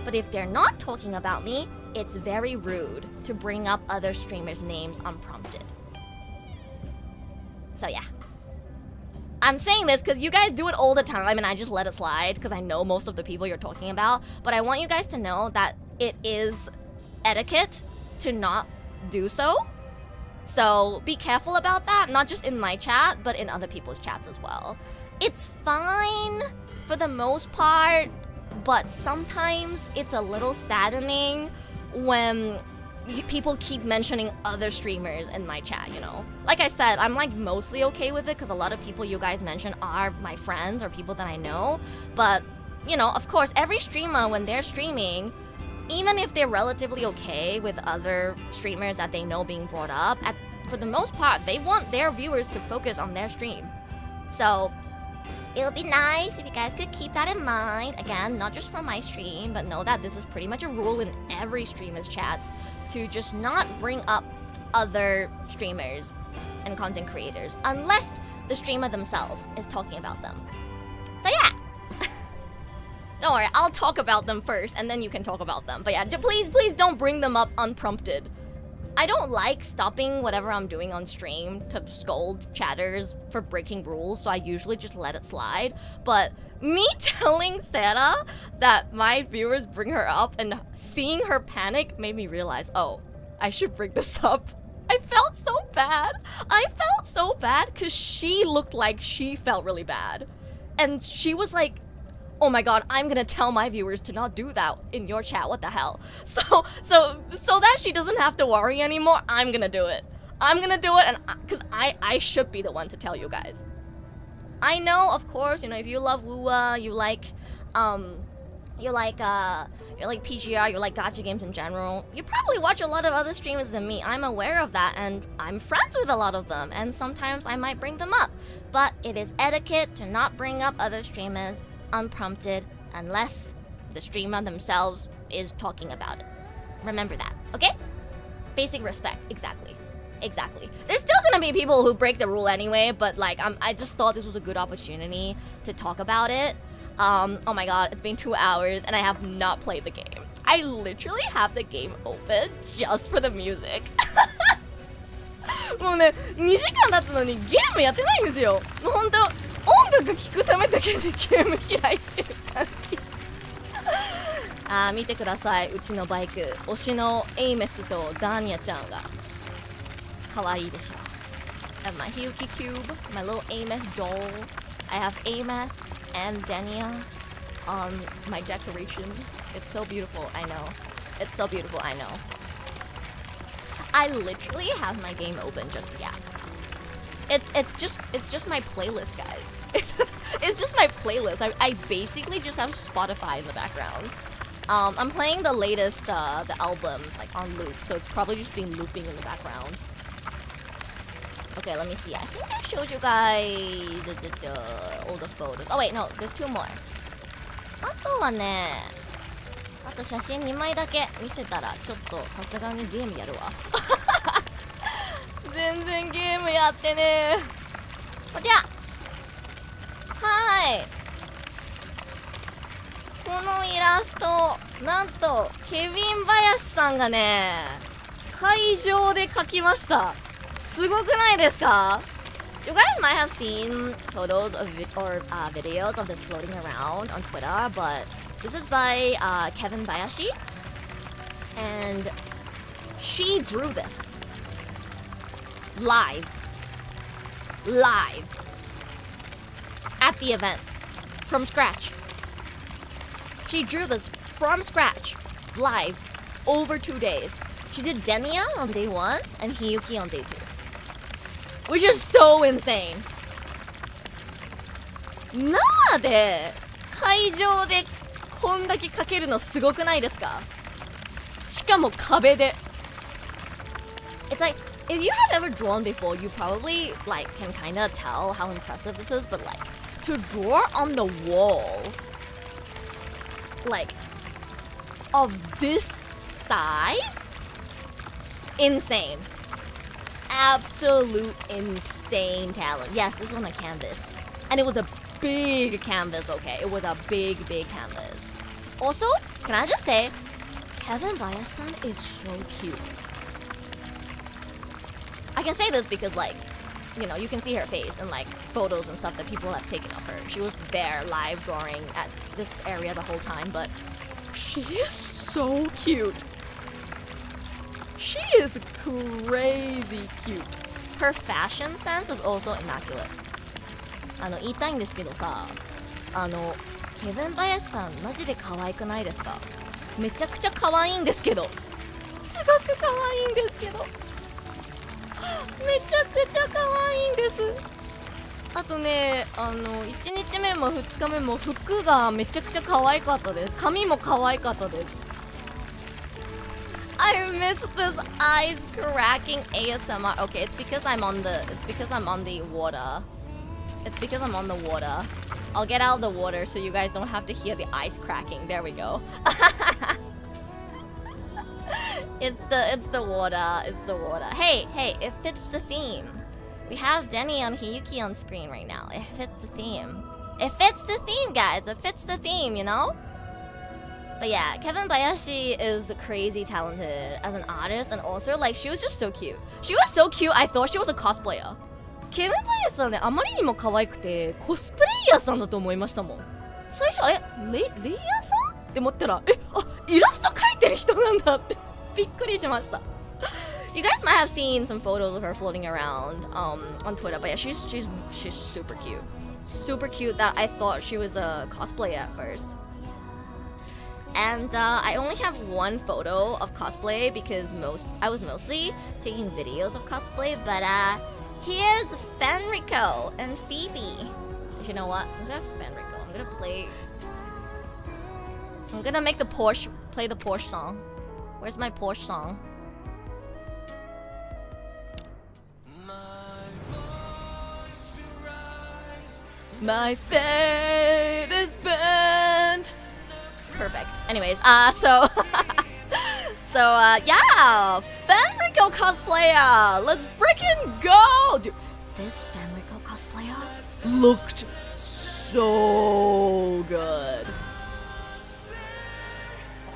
But if they're not talking about me, it's very rude to bring up other streamers' names unprompted. So yeah. I'm saying this because you guys do it all the time and I just let it slide because I know most of the people you're talking about. But I want you guys to know that it is etiquette to not do so. So be careful about that, not just in my chat, but in other people's chats as well. It's fine for the most part, but sometimes it's a little saddening when people keep mentioning other streamers in my chat, you know? Like I said, I'm like mostly okay with it because a lot of people you guys mention are my friends or people that I know. But, you know, of course, every streamer, when they're streaming, even if they're relatively okay with other streamers that they know being brought up, for the most part, they want their viewers to focus on their stream. So it would be nice if you guys could keep that in mind. Again, not just for my stream, but know that this is pretty much a rule in every streamer's chats to just not bring up other streamers and content creators unless the streamer themselves is talking about them. So yeah. Don't worry, I'll talk about them first and then you can talk about them. But yeah, please don't bring them up unprompted. I don't like stopping whatever I'm doing on stream to scold chatters for breaking rules, so I usually just let it slide. But me telling Sarah that my viewers bring her up and seeing her panic made me realize, oh, I should bring this up. I felt so bad. I felt so bad because she looked like she felt really bad. And she was like, oh my god, I'm gonna tell my viewers to not do that in your chat, what the hell? So that she doesn't have to worry anymore, I'm gonna do it. I'm gonna do it, and because I should be the one to tell you guys. I know, of course, you know, if you love WuWa, you like PGR, you like gacha games in general, you probably watch a lot of other streamers than me. I'm aware of that, and I'm friends with a lot of them, and sometimes I might bring them up. But it is etiquette to not bring up other streamers unprompted unless the streamer themselves is talking about it. Remember that, okay? Basic respect, exactly. There's still gonna be people who break the rule anyway, but like I just thought this was a good opportunity to talk about it. Oh my god, it's been 2 hours and I have not played the game. I literally have the game open just for the music. もうね、2時間経ったのにゲームやってないんですよ。もうほんと音楽聴くためだけでゲーム開いてる感じ。見てください、うちのバイク。推しのエイメスとダーニャちゃんが可愛いでしょ。I have my Hyuki cube, my little Ameth doll. I have Ameth and Dania on my decoration. It's so beautiful, I know. It's so beautiful, I know. I literally have my game open just yeah. It's just my playlist, guys. It's just my playlist. I basically just have Spotify in the background. I'm playing the latest the album like on loop, so it's probably just been looping in the background. Okay, let me see. I think I showed you guys all the photos. Oh wait, no, there's 2 more. あとはね、あと写真2枚だけ見せたらちょっとさすがにゲームやるわ。全然ゲームやってね。こちら。はい。このイラスト、なんとケビン林さんがね、会場で描きました。すごくないですか？ You guys might have seen photos of or videos of this floating around on Twitter, but this is by Kevin Bayashi, and she drew this live at the event from scratch. She drew this from scratch live over 2 days. She did Denia on day 1 and Hiyuki on day 2. Which is so insane. 生で会場でこんだけ描けるのすごくないですか？しかも壁で。It's like if you have ever drawn before, you probably like can kind of tell how impressive this is, but like to draw on the wall like of this size, insane. Absolute insane talent. Yes, this was on a canvas. And it was a big canvas, okay? It was a big canvas. Also, can I just say, Kevin Bayasan is so cute. I can say this because, like, you know, you can see her face in, like, photos and stuff that people have taken of her. She was there live drawing at this area the whole time, but she is so cute. She is crazy cute. Her fashion sense is also immaculate. 言いたいんですけどさ、ケビン・バヤシさんマジで可愛くないですか？めちゃくちゃ可愛いんですけど、すごく可愛いんですけど、めちゃくちゃ可愛いんです。あとね、1日目も2日目も服がめちゃくちゃ可愛かったです。髪も可愛かったです。I miss this eyes cracking ASMR. Okay, it's because I'm on the water. It's because I'm on the water. I'll get out of the water so you guys don't have to hear the ice cracking. There we go. It's the water. It's the water. Hey, it fits the theme. We have Denny and Hiyuki on screen right now. It fits the theme. It fits the theme, guys. It fits the theme, you know? But yeah, Kevin Bayashi is crazy talented as an artist, and also like she was just so cute. She was so cute. I thought she was a cosplayer. ケビン・バヤシさんね、あまりにも可愛くてコスプレイヤーさんだと思いましたもん。最初レイヤーさんって思ったら、イラスト描いてる人なんだってびっくりしました。You guys might have seen some photos of her floating around on Twitter, but yeah, she's super cute. Super cute that I thought she was a cosplayer at first. And I only have one photo of cosplay because I was mostly taking videos of cosplay, but here's Fenrico and Phoebe. You know what? Since I have Fenrico, I'm gonna make the Porsche play the Porsche song. Where's my Porsche song? My fate is bent. Perfect. Anyways, so yeah, Fenrico cosplayer. Let's freaking go, dude. This Fenrico cosplayer looked so good.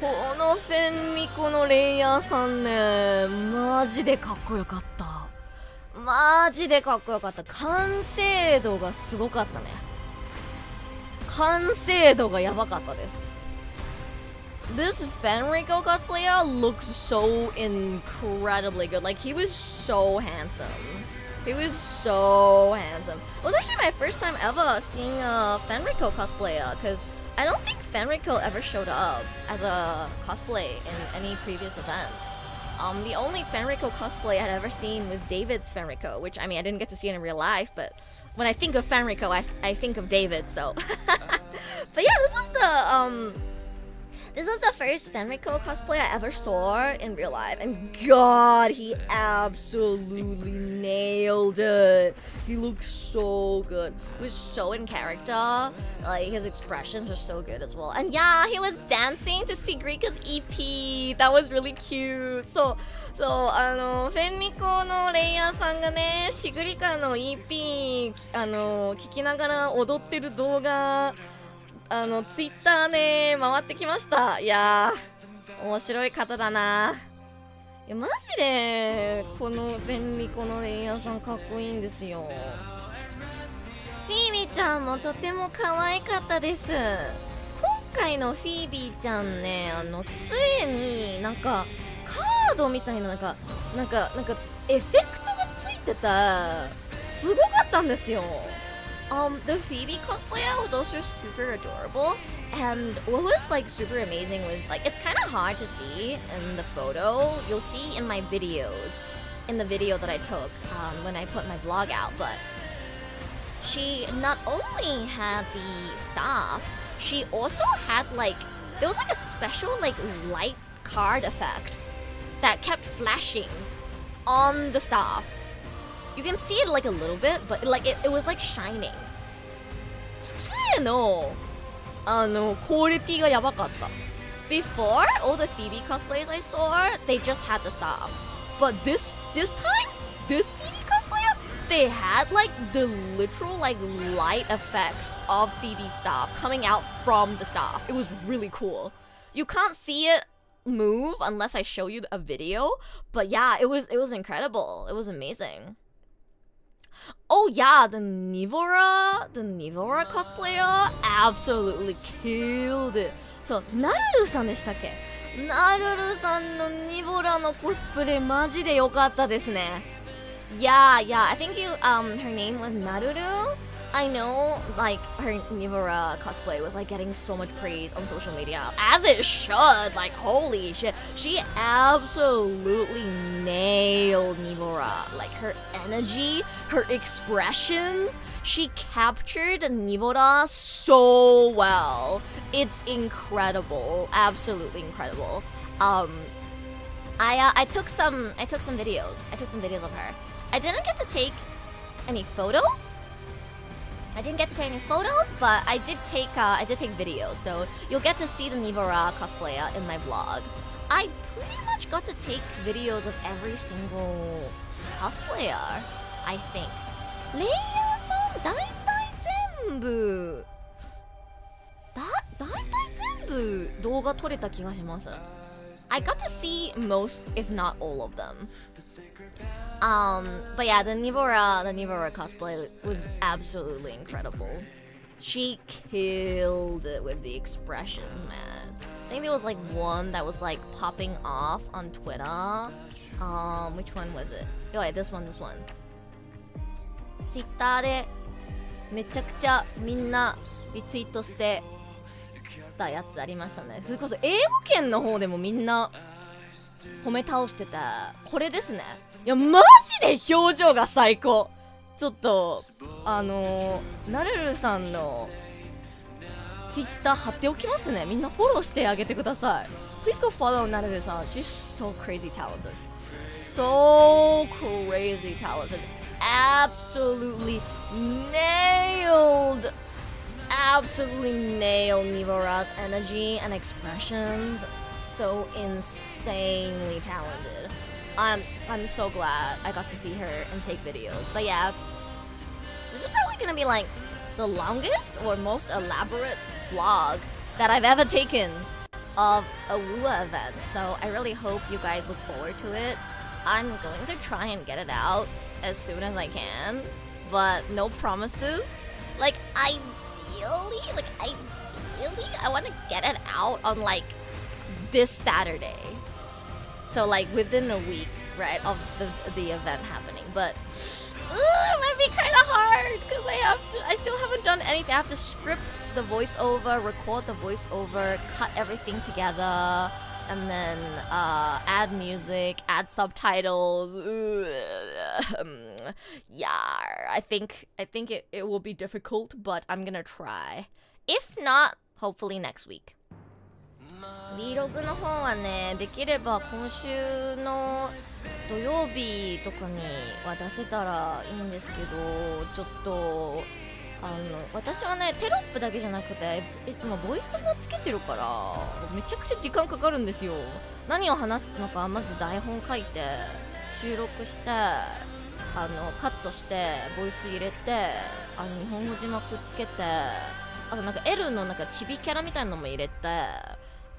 このフェンミコのレイヤーさんね、マジでかっこよかった。マジでかっこよかった。完成度がすごかったね。完成度がやばかったです。This Fenrico cosplayer looked so incredibly good. Like, he was so handsome. He was so handsome. It was actually my first time ever seeing a Fenrico cosplayer, because I don't think Fenrico ever showed up as a cosplay in any previous events. The only Fenrico cosplay I'd ever seen was David's Fenrico, which, I mean, I didn't get to see it in real life, but when I think of Fenrico, I think of David, so. But yeah, this was the first Fenrico cosplay I ever saw in real life, and God, he absolutely nailed it. He looked so good. He was so in character. Like, his expressions were so good as well. And yeah, he was dancing to Sigrika's EP. That was really cute. そう、フェンミコのレイヤーさんがね、シグリカの EP 聴きながら踊ってる動画、ツイッターね回ってきました。いやー、面白い方だな。いやマジでこの便利このレイヤーさんかっこいいんですよ。フィービーちゃんもとても可愛かったです。今回のフィービーちゃんね、杖になんかカードみたいななんかエフェクトがついてた、すごかったんですよ。The Phoebe cosplayer was also super adorable, and what was like super amazing was like it's kind of hard to see in the photo. You'll see in my videos, in the video that I took when I put my vlog out, but she not only had the staff, she also had like there was like a special like light card effect that kept flashing on the staff. You can see it like a little bit, but like it was like shining. 杖のクオリティがやばかった。Before, all the Phoebe cosplays I saw, they just had the staff. But this time, this Phoebe cosplayer, they had like the literal like light effects of Phoebe's staff coming out from the staff. It was really cool. You can't see it move unless I show you a video, but yeah, it was incredible. It was amazing. Oh yeah, the Nivora cosplayer absolutely killed it. そう、ナルルさんでしたっけ？ナルルさんのニボラのコスプレマジで良かったですね。Yeah, I think her name was Naruru. I know, like, her Nivora cosplay was, like, getting so much praise on social media. As it should! Like, holy shit. She absolutely nailed Nivora. Like, her energy, her expressions. She captured Nivora so well. It's incredible. Absolutely incredible. I took some videos. I took some videos of her. I didn't get to take any photos. But I did take videos, so you'll get to see the Nivora cosplayer in my vlog. I pretty much got to take videos of every single cosplayer, I think. レイヤーさん大体全部動画撮れた気がします。I got to see most, if not all of them. But yeah, the Nivora cosplay was absolutely incredible. She killed it with the expression, man. I think there was like one that was like popping off on Twitter. Which one was it? Oh wait, this one. Twitter でめちゃくちゃみんなリツイートしてたやつありましたね。それこそ英語圏の方でもみんな褒め倒してたこれですね。いやマジで表情が最高。ちょっとナルルさんのツイッター貼っておきますね。みんなフォローしてあげてください。Please go follow ナルルさん。She's so crazy talented. So crazy talented. Absolutely nailed Nivora's energy and expressions. So insanely talented. I'm so glad I got to see her and take videos. But yeah, this is probably gonna be like the longest or most elaborate vlog that I've ever taken of a WuWa event. So I really hope you guys look forward to it. I'm going to try and get it out as soon as I can, but no promises. Like ideally, I want to get it out on like this Saturday. So like within a week, right, of the event happening. But it might be kind of hard because I still haven't done anything. I have to script the voiceover, record the voiceover, cut everything together, and then add music, add subtitles. Yeah, I think it will be difficult, but I'm gonna try. If not, hopefully next week. Vlog の方はね、できれば今週の土曜日とかには出せたらいいんですけど、ちょっと私はねテロップだけじゃなくていつもボイスもつけてるからめちゃくちゃ時間かかるんですよ。何を話すのかまず台本書いて収録してカットしてボイス入れて日本語字幕つけてあとなんか L のなんかチビキャラみたいなのも入れて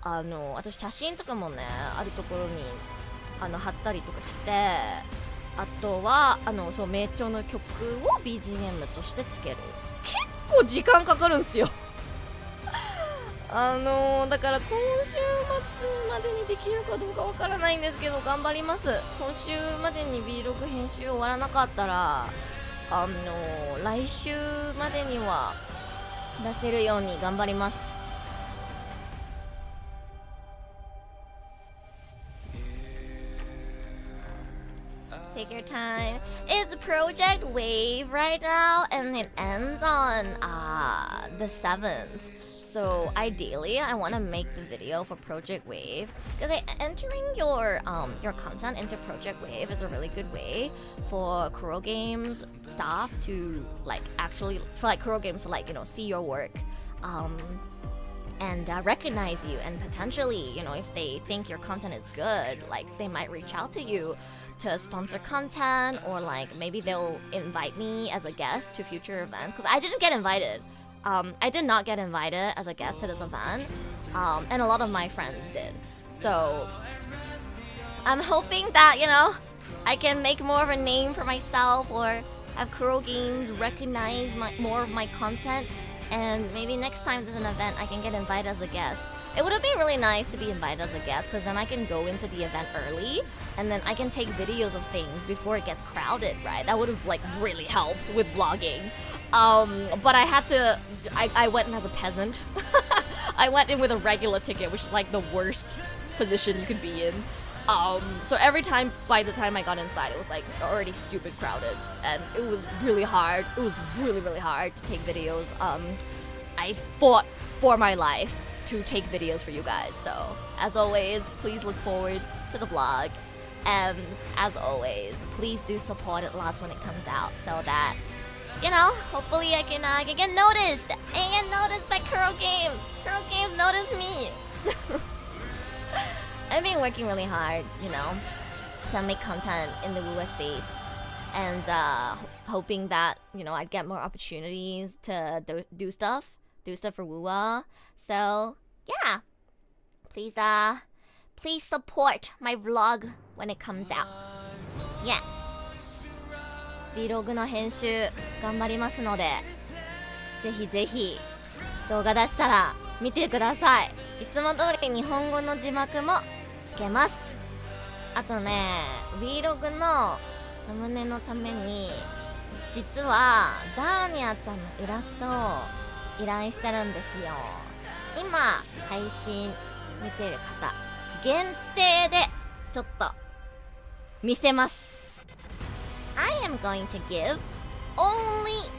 あと写真とかもねあるところに貼ったりとかしてあとはそう名調の曲を BGM としてつける。結構時間かかるんすよだから今週末までにできるかどうかわからないんですけど頑張ります。今週までに Vlog 編集終わらなかったら来週までには出せるように頑張ります。Take your time. It's Project Wave right now, and it ends on the 7th. So ideally, I want to make the video for Project Wave because entering your content into Project Wave is a really good way for Kuro Games staff to Kuro Games to see your work. And recognize you, and potentially, if they think your content is good, they might reach out to you to sponsor content, or maybe they'll invite me as a guest to future events, because I didn't get invited. I did not get invited as a guest to this event, and a lot of my friends did. So I'm hoping that, I can make more of a name for myself, or have Kuro Games recognize more of my content. And maybe next time there's an event, I can get invited as a guest. It would have been really nice to be invited as a guest, because then I can go into the event early, and then I can take videos of things before it gets crowded, right? That would have really helped with vlogging. But I had to. I went in as a peasant. I went in with a regular ticket, which is the worst position you could be in. So by the time I got inside, it was already stupid crowded, and it was really hard. It was really, really hard to take videos. I fought for my life to take videos for you guys. So as always, please look forward to the vlog, and as always, please do support it lots when it comes out, so that hopefully I can get noticed. I get noticed by Kuro Games. Kuro Games notice me. I've been working really hard, to make content in the WuWa space, and hoping that I'd get more opportunities to do stuff for WuWa. So yeah, please support my vlog when it comes out. Yeah. Vlog の編集頑張りますので、ぜひぜひ動画出したら見てください。いつも通り日本語の字幕もつけます。あとね、Vlog のサムネのために実はダーニャちゃんのイラストを依頼してるんですよ。今配信見てる方限定でちょっと見せます。I am going to give only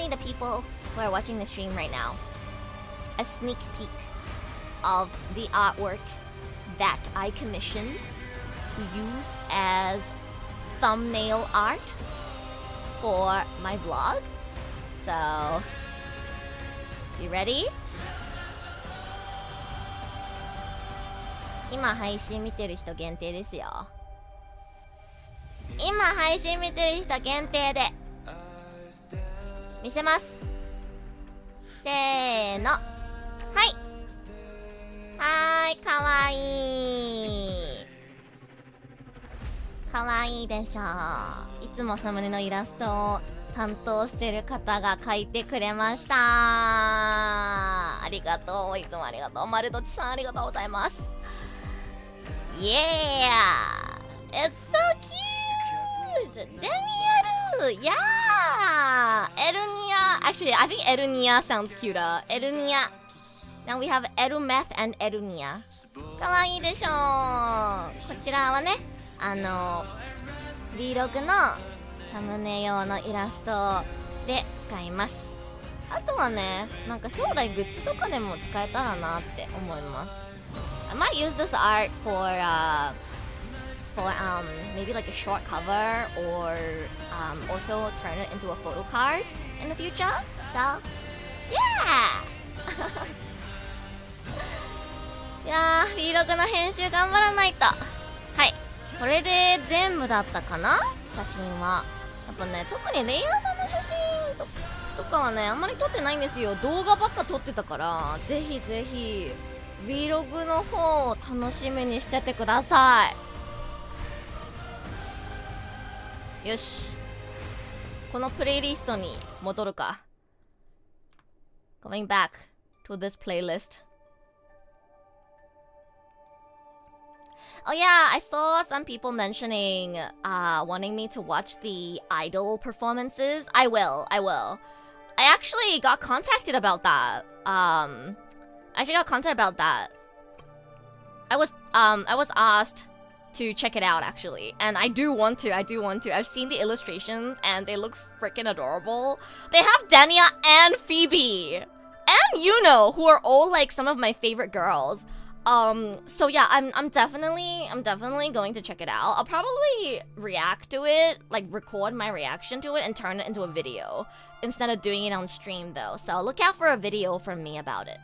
the people who are watching the stream right now a sneak peek of the artwork that I commissioned to use as thumbnail art for my vlog. So, you ready? 今配信見てる人限定ですよ。今配信見てる人限定で見せます。せーの。はい、かわいい。かわいいでしょう。いつもサムネのイラストを担当してる方が描いてくれました。ありがとう。いつもありがとう。まるどちさんありがとうございます。Yeah! It's so cute! Daniel! Yeah! Erunia! Actually, I think Erunia sounds cuter. Erunia. Now we have Erumeth and Erunia. かわいいでしょう。こちらはね、Vlog のサムネ用のイラストで使います。あとはね、なんか将来グッズとかでも使えたらなって思います。I might use this art for maybe like a short cover, or also turn it into a photo card in the future. So, yeah! いやー、Vlog の編集頑張らないと。はい、これで全部だったかな、写真は。やっぱね、特にレイヤーさんの写真とかはね、あんまり撮ってないんですよ。動画ばっか撮ってたから、ぜひぜひ Vlog の方を楽しみにしててください。よし、このプレイリストに戻るか。Going back to this playlist. Oh yeah, I saw some people mentioning wanting me to watch the idol performances. I will. I actually got contacted about that. I was asked to check it out actually. And I do want to. I've seen the illustrations and they look freaking adorable. They have Dania and Phoebe and Yuno, who are all like some of my favorite girls. So yeah, I'm definitely going to check it out. I'll probably react to it, like record my reaction to it and turn it into a video instead of doing it on stream though. So look out for a video from me about it.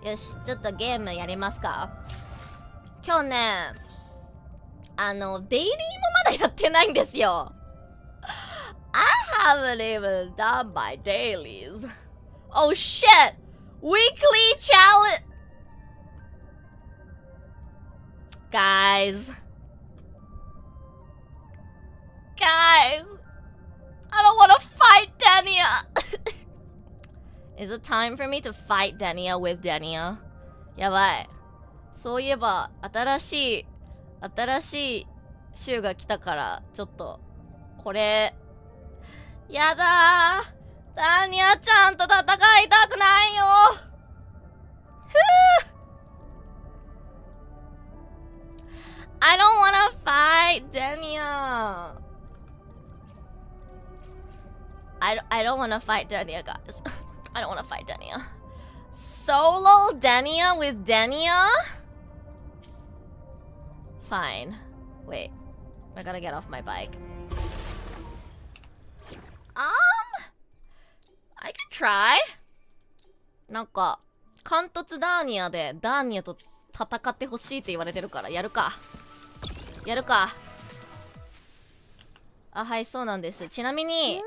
Yoし、ちょっとゲームやりますか。今日ね、デイリーもまだやってないんですよ。I haven't even done my dailies. Oh shit! Weekly challenge! Guys. I don't want to fight Dania! Is it time for me to fight Dania with Dania? やばい。そういえば、新しい週が来たから、ちょっと、これ、やだー。ダニアちゃんと戦いたくないよ。I don't wanna fight Dania. I don't wanna fight Dania, guys. I don't wanna fight Dania. Solo Dania with Dania? Fine. Wait. I gotta get off my bike. I can try. なんか、貫突ダーニアでダーニアと戦ってほしいって言われてるから、やるか。あ、はい、そうなんです。ちなみに、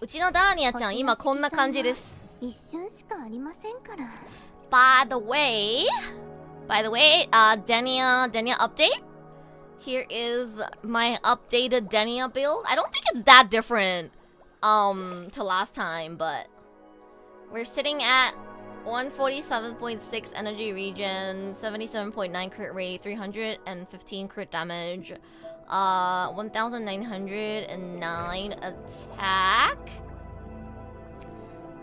うちのダーニアちゃん、今こんな感じです。一瞬しかありませんから。By the way, Dania update. Here is my updated Dania build. I don't think it's that different to last time, but we're sitting at 147.6 energy regen, 77.9 crit rate, 315 crit damage, 1909 attack,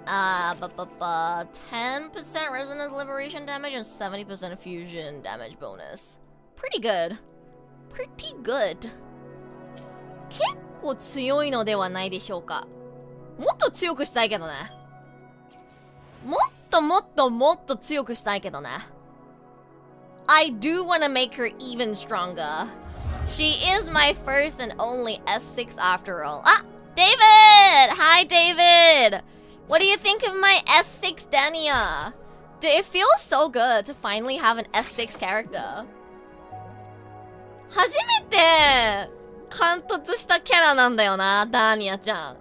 10% resonance liberation damage and 70% fusion damage bonus. Pretty good. 結構強いのではないでしょうか。もっと強くしたいけどね。もっと強くしたいけどね。I do wanna make her even stronger. She is my first and only S6 after all. Ah! David! Hi, David! What do you think of my S6 Dania? It feels so good to finally have an S6 character. 初めて貫突したキャラなんだよな、ダーニアちゃん。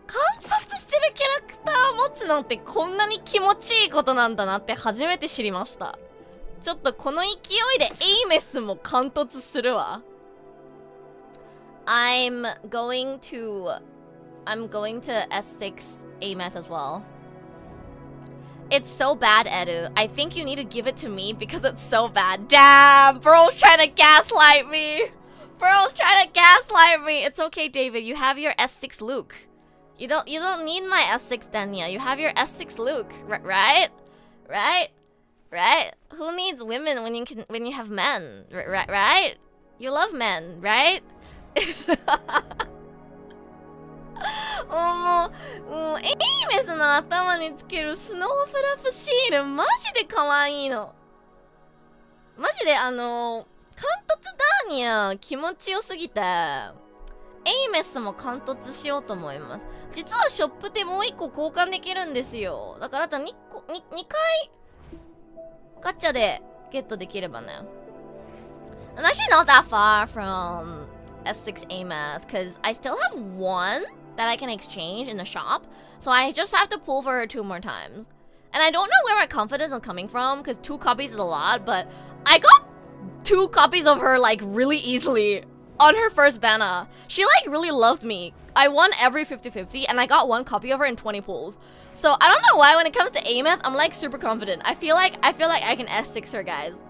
貫突してるキャラクター持つのってこんなに気持ちいいことなんだなって初めて知りました。ちょっとこの勢いでエイメスも貫突するわ。I'm going to S6 Ameth as well. It's so bad, Edu. I think you need to give it to me because it's so bad. Damn, bro's trying to gaslight me. It's okay, David. You have your S6 Luke. You don't need my S6 Dania. You have your S6 Luke, right? Who needs women when you have men, right? You love men, right? もうエイメスの頭につけるスノーフラップシールマジで可愛いの。マジで貫突ダーニア気持ちよすぎてエイメスも貫突しようと思います。実はショップでもう1個交換できるんですよ。だからあと2回ガチャでゲットできればね。I'm actually not that far from S6 Ameth because I still have one that I can exchange in the shop. So I just have to pull for her 2 more times. And I don't know where my confidence is coming from because 2 copies is a lot, but I got 2 copies of her like really easily on her first banner. She like really loved me. I won every 50-50 and I got 1 copy of her in 20 pulls. So I don't know why when it comes to Ameth, I'm like super confident. I feel like I can S6 her, guys.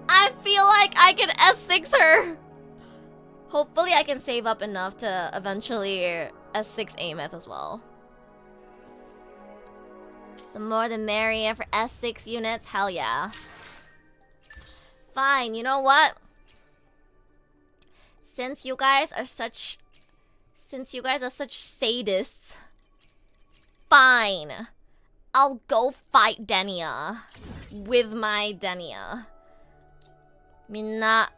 I feel like I can S6 her. Hopefully I can save up enough to eventually S6 Ameth as well. The more the merrier for S6 units. Hell yeah. Fine, you know what? Since you guys are such sadists, fine. I'll go fight Denia with my Denia. みんな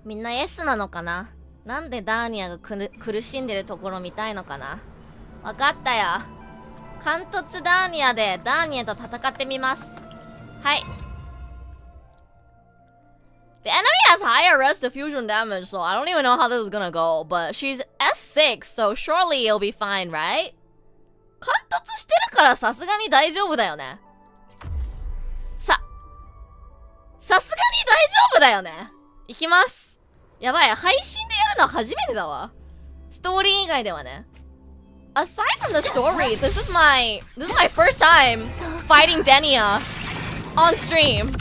S なのかな。なんでダーニアが苦しんでるところ見たいのかな。わかったよ。貫突ダーニアでダーニアと戦ってみます。はい。The enemy has higher res diffusion damage, so I don't even know how this is gonna go. But she's S6, so surely it'll be fine, right? 貫突してるからさすがに大丈夫だよね。さすがに大丈夫だよね。いきます。やばい、配信でやるの初めてだわ。ストーリー以外ではね。Aside from the story, this is my first time fighting Denia on stream.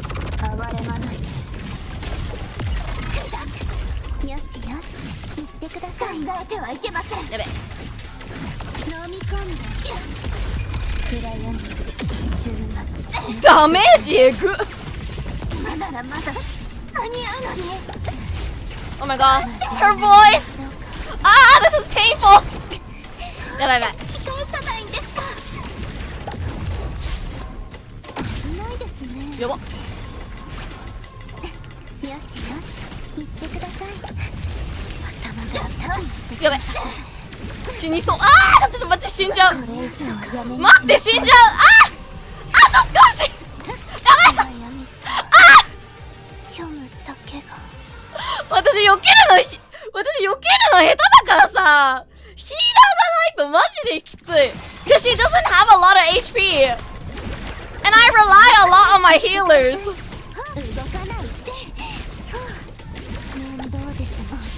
やべ。ダメージえぐ。Oh my god, her voice! Ah, this is painful! やばいやばい。やば。やばい。死にそう。ああ、ちょっと待って、死んじゃう。待って、死んじゃう。あと少し。やばい。私避けるの下手だからさ、ヒーラーじゃないとマジできつい。Cause she doesn't have a lot of HP, and I rely a lot on my healers.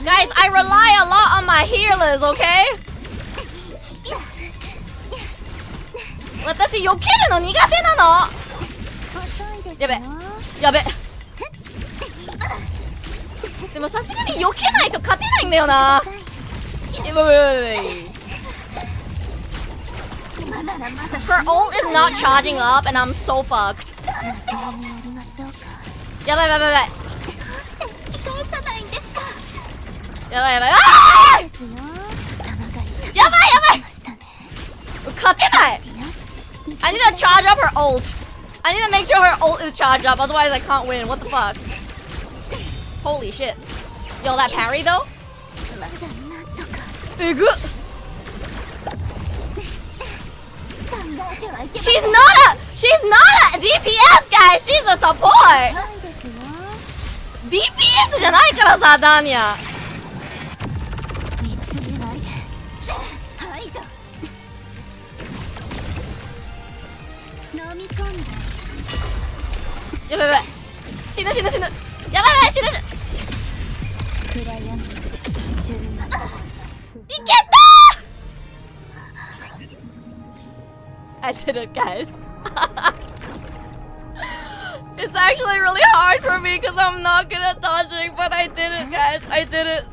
Guys, I rely a lot on my healers, okay? 私避けるの苦手なの。やべ、やべ。でもさすがに避けないと勝てないんだよな。Her ult is not charging up and I'm so fucked. やばいやばいやばい。やばいやばい。やばいやばい。勝てない。I need to charge up her ult. I need to make sure her ult is charged up, otherwise I can't win. What the fuck? Holy shit. Yo, that parry though? えぐっ。She's not a DPS, guys. She's a support. DPS じゃないからさ、ダーニア。やばいやばい。死ぬ。やばいやばい、死ぬ。いけたー I did it, guys. It's actually really hard for me because I'm not good at dodging, but I did it, guys. I did it.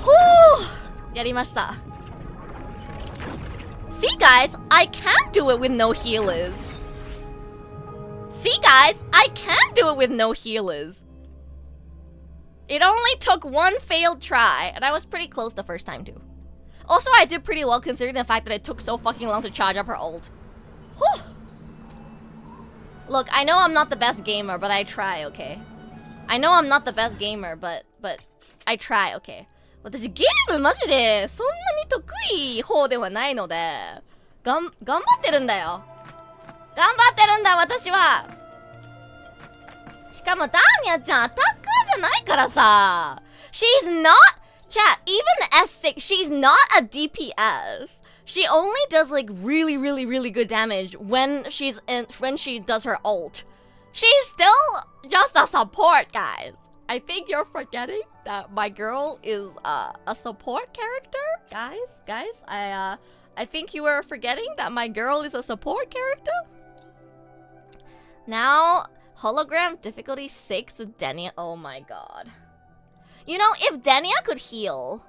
Whew! やりました。See, guys, I can do it with no healers. See, guys, I can do it with no healers. It only took one failed try, and I was pretty close the first time too. Also, I did pretty well considering the fact that it took so fucking long to charge up her ult. Whew. Look, I know I'm not the best gamer, but I try, okay? I know I'm not the best gamer, but I try, okay? 私ゲームマジでそんなに得意方ではないので頑張ってるんだよ。頑張ってるんだ私は。しかもダーニアちゃんアタッカーじゃないからさ。She's not chat, even S6, she's not a DPS. She only does like really good damage when she does her ult. She's still just a support, guys. I think you're forgetting that my girl is a support character, guys. I think you were forgetting that my girl is a support character. Now, hologram difficulty 6 with Denia. Oh my god. You know, if Denia could heal,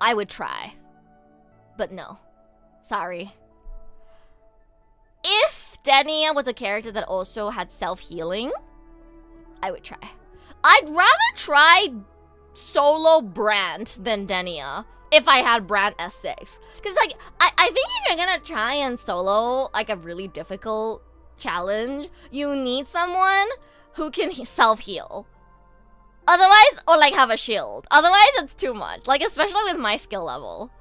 I would try. But no. Sorry. If Dania was a character that also had self-healing, I would try. I'd rather try solo Brand than Dania if I had Brand S6. Because, like, I think if you're gonna try and solo, like, a really difficult challenge, you need someone who can self-heal. Otherwise, or, like, have a shield. Otherwise, it's too much. Like, especially with my skill level.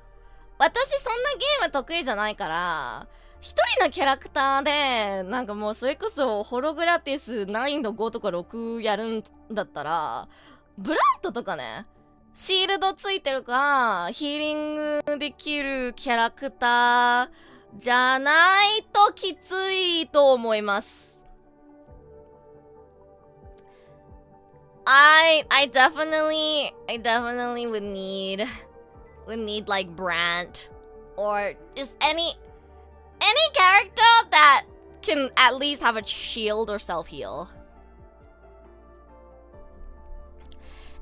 私そんなゲーム得意じゃないから、一人のキャラクターで、なんかもうそれこそホログラティス難易度5とか6やるんだったら、ブラントとかね、シールドついてるか、ヒーリングできるキャラクターじゃないときついと思います。I definitely would need like Brant or just any character that can at least have a shield or self-heal.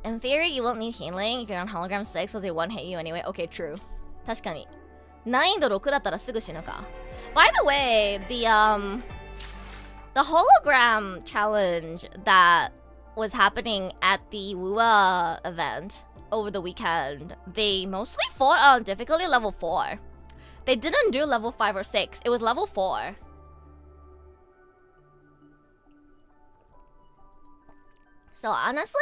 In theory, you won't need healing if you're on hologram 6, so they won't hit you anyway. Okay, true. 確かに。難易度6だったらすぐ死ぬか。By the way, the hologram challenge that was happening at the WuWa event over the weekend, they mostly fought on difficulty level 4. They didn't do level 5 or 6. It was level 4. So honestly,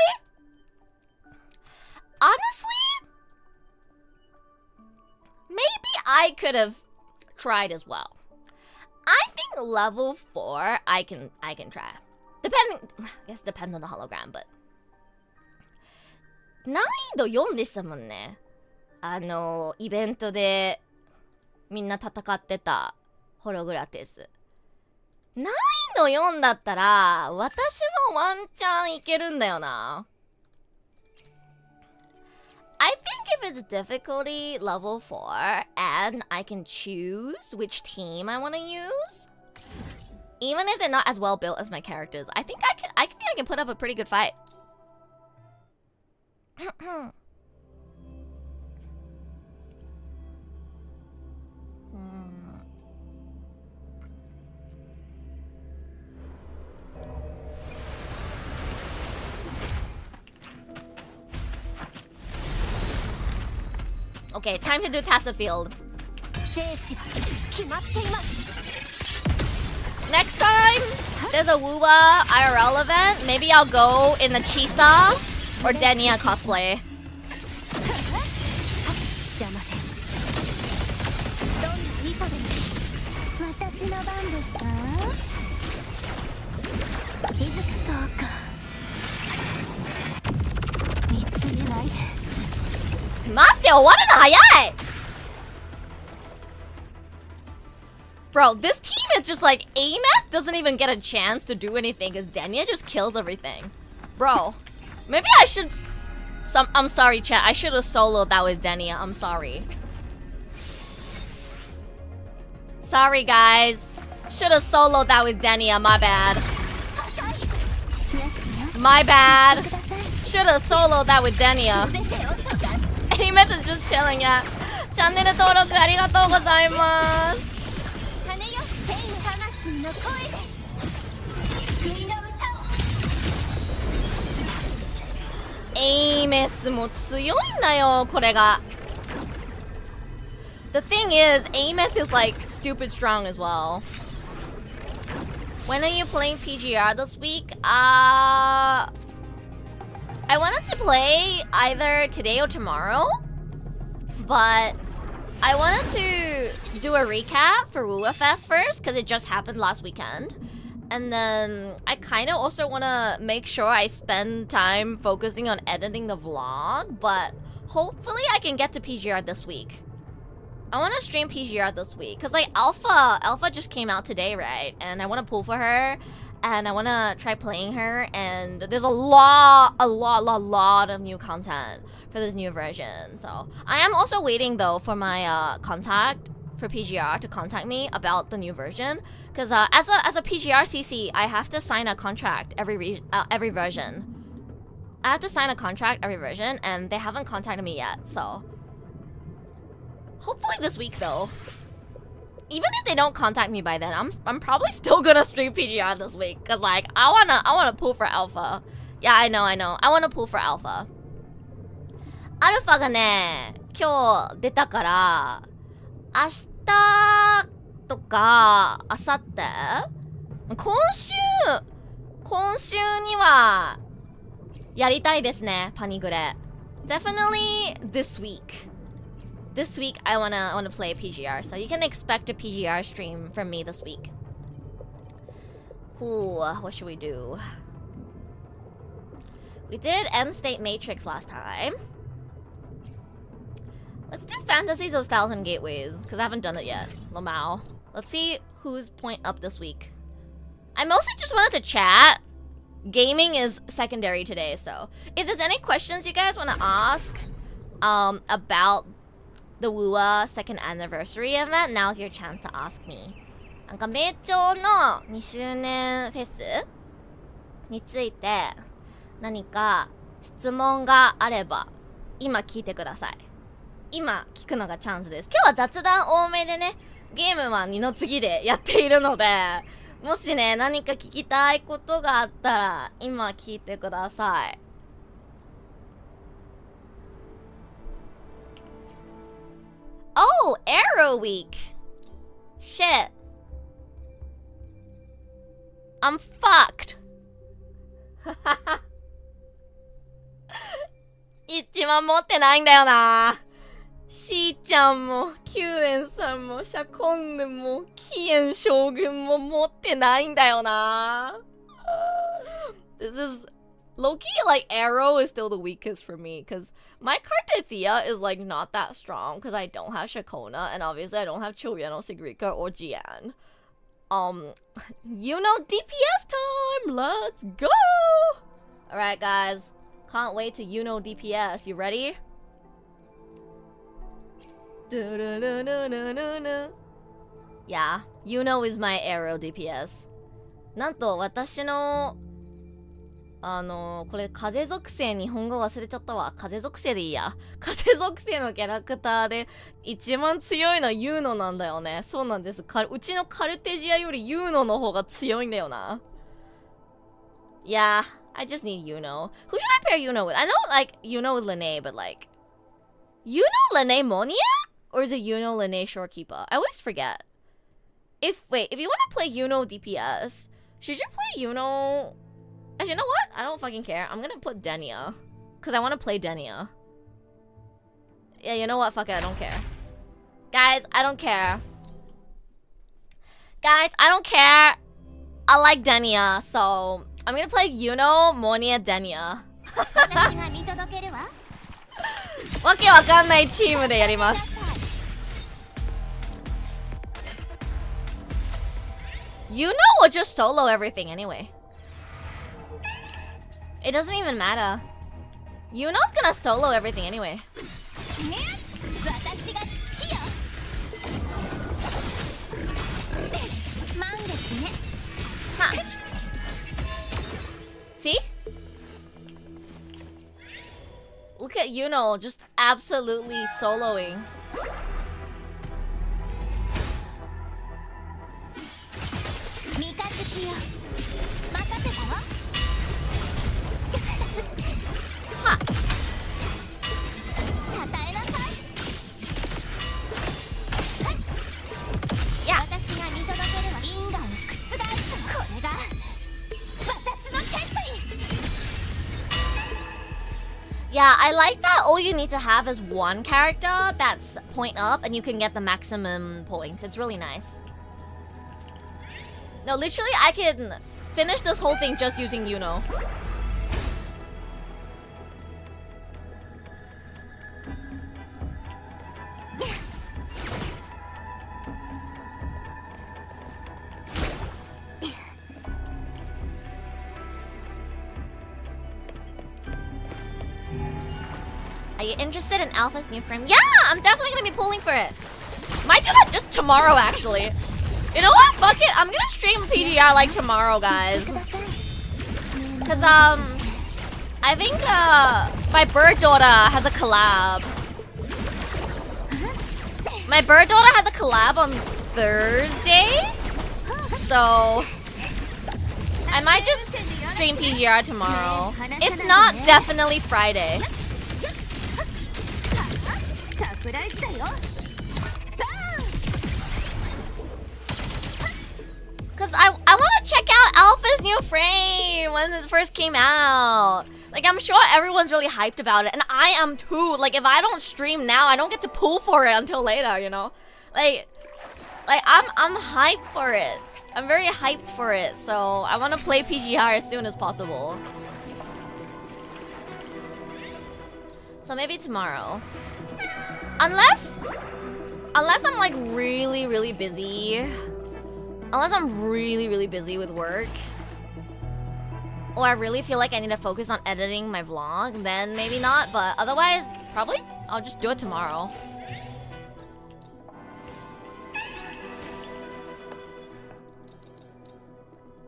maybe I could have tried as well. I think level 4 I can try. I guess depends on the hologram, but 難易度4でしたもんね。イベントでみんな戦ってたホログラティス。難易度4だったら私もワンチャンいけるんだよな。I think if it's difficulty level 4 and I can choose which team I want to use, even if they're not as well built as my characters, I think I can put up a pretty good fight. Okay, time to do Tacit Field. Next time, there's a WuWa IRL event. Maybe I'll go in the Chisa or Denia cosplay. Bro, this team is just like Ameth doesn't even get a chance to do anything because Denia just kills everything. Bro, maybe I should. I'm sorry, chat. I should have soloed that with Denia. I'm sorry. Sorry, guys. Should have soloed that with Denia. My bad. My bad. Should have soloed that with Denia. Ameth is just chilling at. チャンネル登録ありがとうございます。エイメスも強いんだよ、これが。The thing is, Ameth is like stupid strong as well. When are you playing PGR this week? I wanted to play either today or tomorrow, but I wanted to do a recap for WuWa Fest first because it just happened last weekend. And then I kind of also want to make sure I spend time focusing on editing the vlog, but hopefully I can get to PGR this week. I want to stream PGR this week because like Alpha just came out today, right? And I want to pull for her and I want to try playing her, and there's a lot of new content for this new version. So I am also waiting though for my contact for PGR to contact me about the new version, because as a PGR CC, I have to sign a contract every version. I have to sign a contract every version, and they haven't contacted me yet. So Hopefully this week though. Even if they don't contact me by then, I'm probably still gonna stream PGR this week. Cause like I wanna pull for alpha. Yeah, I know. I wanna pull for alpha. アルファがね、今日出たから、明日とか、明後日今週には、やりたいですね、パニグレ。Definitely this week. This week I wanna play PGR, so you can expect a PGR stream from me this week. Ooh, what should we do? We did End State Matrix last time. Let's do Fantasies of Styles and Gateways, because I haven't done it yet. Lamau. Let's see who's point up this week. I mostly just wanted to chat. Gaming is secondary today, so if there's any questions you guys want to ask about the WuWa second anniversary event, now's your chance to ask me. なんか名調の2周年フェスについて何か質問があれば今聞いてください。今聞くのがチャンスです。今日は雑談多めでね、ゲームは2の次でやっているので、もしね、何か聞きたいことがあったら今聞いてください。Oh, Arrow Week! Shit. I'm fucked. 一番持ってないんだよな。しーちゃんも、キュウエンさんも、シャコンヌも、キエン将軍も持ってないんだよな。This is low-key, like, Arrow is still the weakest for me, because my Cartethia is, like, not that strong, because I don't have Shakona, and obviously I don't have Choyeno, Sigrika, or Jian. You know, DPS time! Let's go! Alright, guys. Can't wait to DPS. You ready? Yeah, is my Arrow DPS. なんと私のこれ風属性日本語忘れちゃったわ。風属性でいいや。風属性のキャラクターで一番強いのはユーノなんだよね。そうなんです。うちのカルテジアよりユーノの方が強いんだよな。Yeah, I just need Yuno. Who should I pair Yuno with? I know, like, Yuno with Lene, but, like... Yuno, Lene, Monia? Or is it Yuno, Lene, Shorekeeper? I always forget. If you want to play Yuno DPS, should you play Yuno... Actually, you know what? I don't fucking care. I'm gonna put Denia. Because I want to play Denia. Yeah, you know what? Fuck it, I don't care. Guys, I don't care. Guys, I don't care. I like Denia, so... I'm gonna play Yuno, Monia, Denia. わけわかんないチームでやります。Yuno will just solo everything anyway. It doesn't even matter. Yuno's gonna solo everything anyway. Huh. See? Look at Yuno just absolutely soloing. Huh. Yeah. Yeah, I like that all you need to have is one character that's point up and you can get the maximum points. It's really nice. No, literally, I can finish this whole thing just using Yuno. Are you interested in Alpha's new frame? Yeah, I'm definitely gonna be pulling for it. Might do that just tomorrow, actually. You know what? Fuck it. I'm gonna stream PGR like tomorrow, guys. Cause I think my bird daughter has a collab. My bird daughter has a collab on Thursday, so I might just stream PGR tomorrow. If not, definitely Friday. Cause I want to check out Alpha's new frame when it first came out. Like, I'm sure everyone's really hyped about it, and I am too. Like, if I don't stream now, I don't get to pull for it until later, you know? Like I'm hyped for it. I'm very hyped for it, so I want to play PGR as soon as possible. So maybe tomorrow. Unless I'm like really busy. Unless I'm really busy with work. Or I really feel like I need to focus on editing my vlog, then maybe not, but otherwise, probably I'll just do it tomorrow.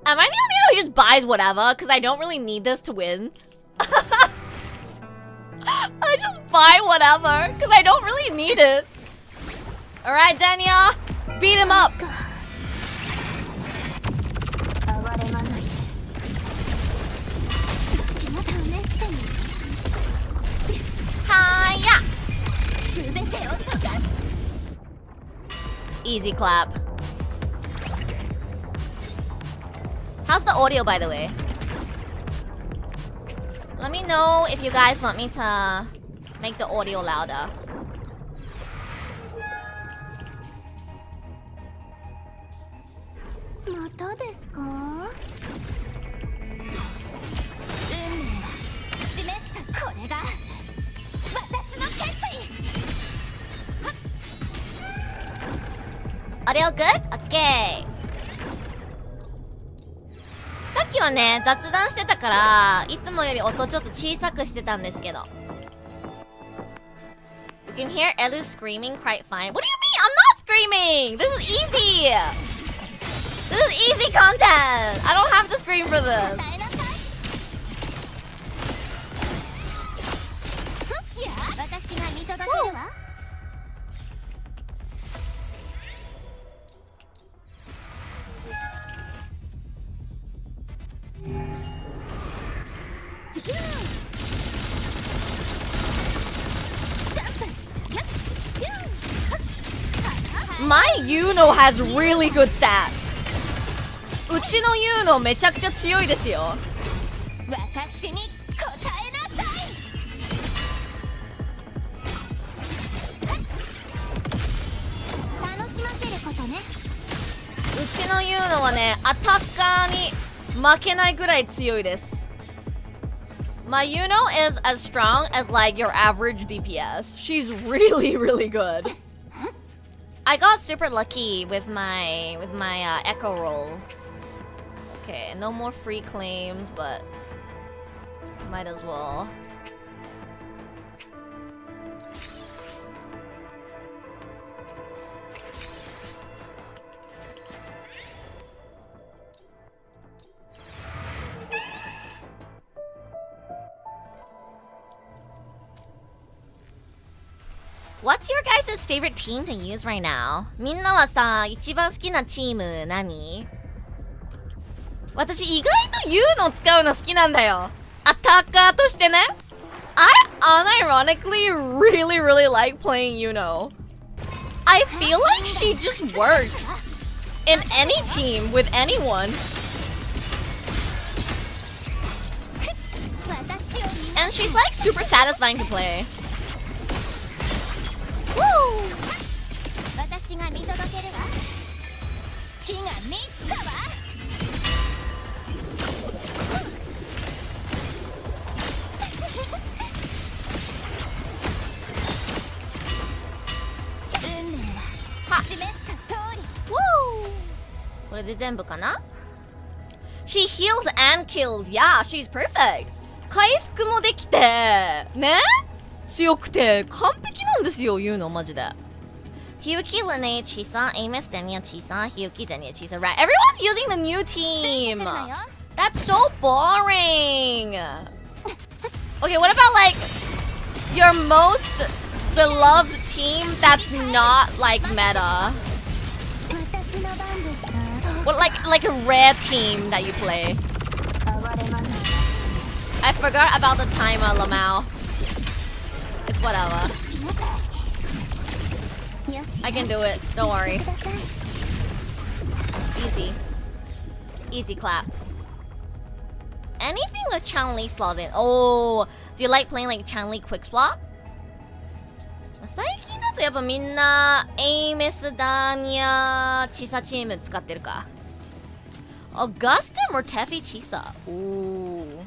Am I the only one who just buys whatever? Because I don't really need this to win. I just buy whatever, because I don't really need it. Alright, Daniel, beat him up. Hiya! Easy clap. How's the audio, by the way? Let me know if you guys want me to make the audio louder. Audio good? Okay. さっきはね、雑談してたから、いつもより音ちょっと小さくしてたんですけど。You can hear Elu screaming quite fine. What do you mean? I'm not screaming! This is easy! This is easy content! I don't have to scream for this. Woo. My Yuno has really good stats. うちの Yuno めちゃくちゃ強いですよ。私に答えなさい。楽しませることね。うちの Yuno はね、アタッカーに負けないぐらい強いです。My Yuno is as strong as like your average DPS. She's really good. I got super lucky with my echo rolls. Okay, no more free claims, but might as well. What's your guys' favorite team to use right now? みんなはさ、一番好きなチーム何？私意外と言うの使うの好きなんだよ。アタッカーとしてね。I unironically really like playing Yuno. I feel like she just works in any team with anyone. And she's like super satisfying to play. Woo! 私が見届けるわ。月が見つかわ。運命は示した通り。Woo! これで全部かな？ She heals and kills. Yeah, she's perfect. 回復もできて、ね？強くて完璧なんですよ、言うのマジで。Hyuki, Lene, Chisa, Amos, Denya, Chisa, Hyuki, Denya, Chisa, right? Everyone's using the new team. That's so boring. Okay, what about like your most beloved team that's not like meta? What like a rare team that you play? I forgot about the timer, Lamau. It's whatever. I can do it. Don't worry. Easy. Easy clap. Anything with Chun-Li slot in. Oh, do you like playing like Chun-Li quick swap? 最近だとやっぱみんなエイメスダーニアチサチーム使ってるか。Augustin or Tefi Chisa? Ooh.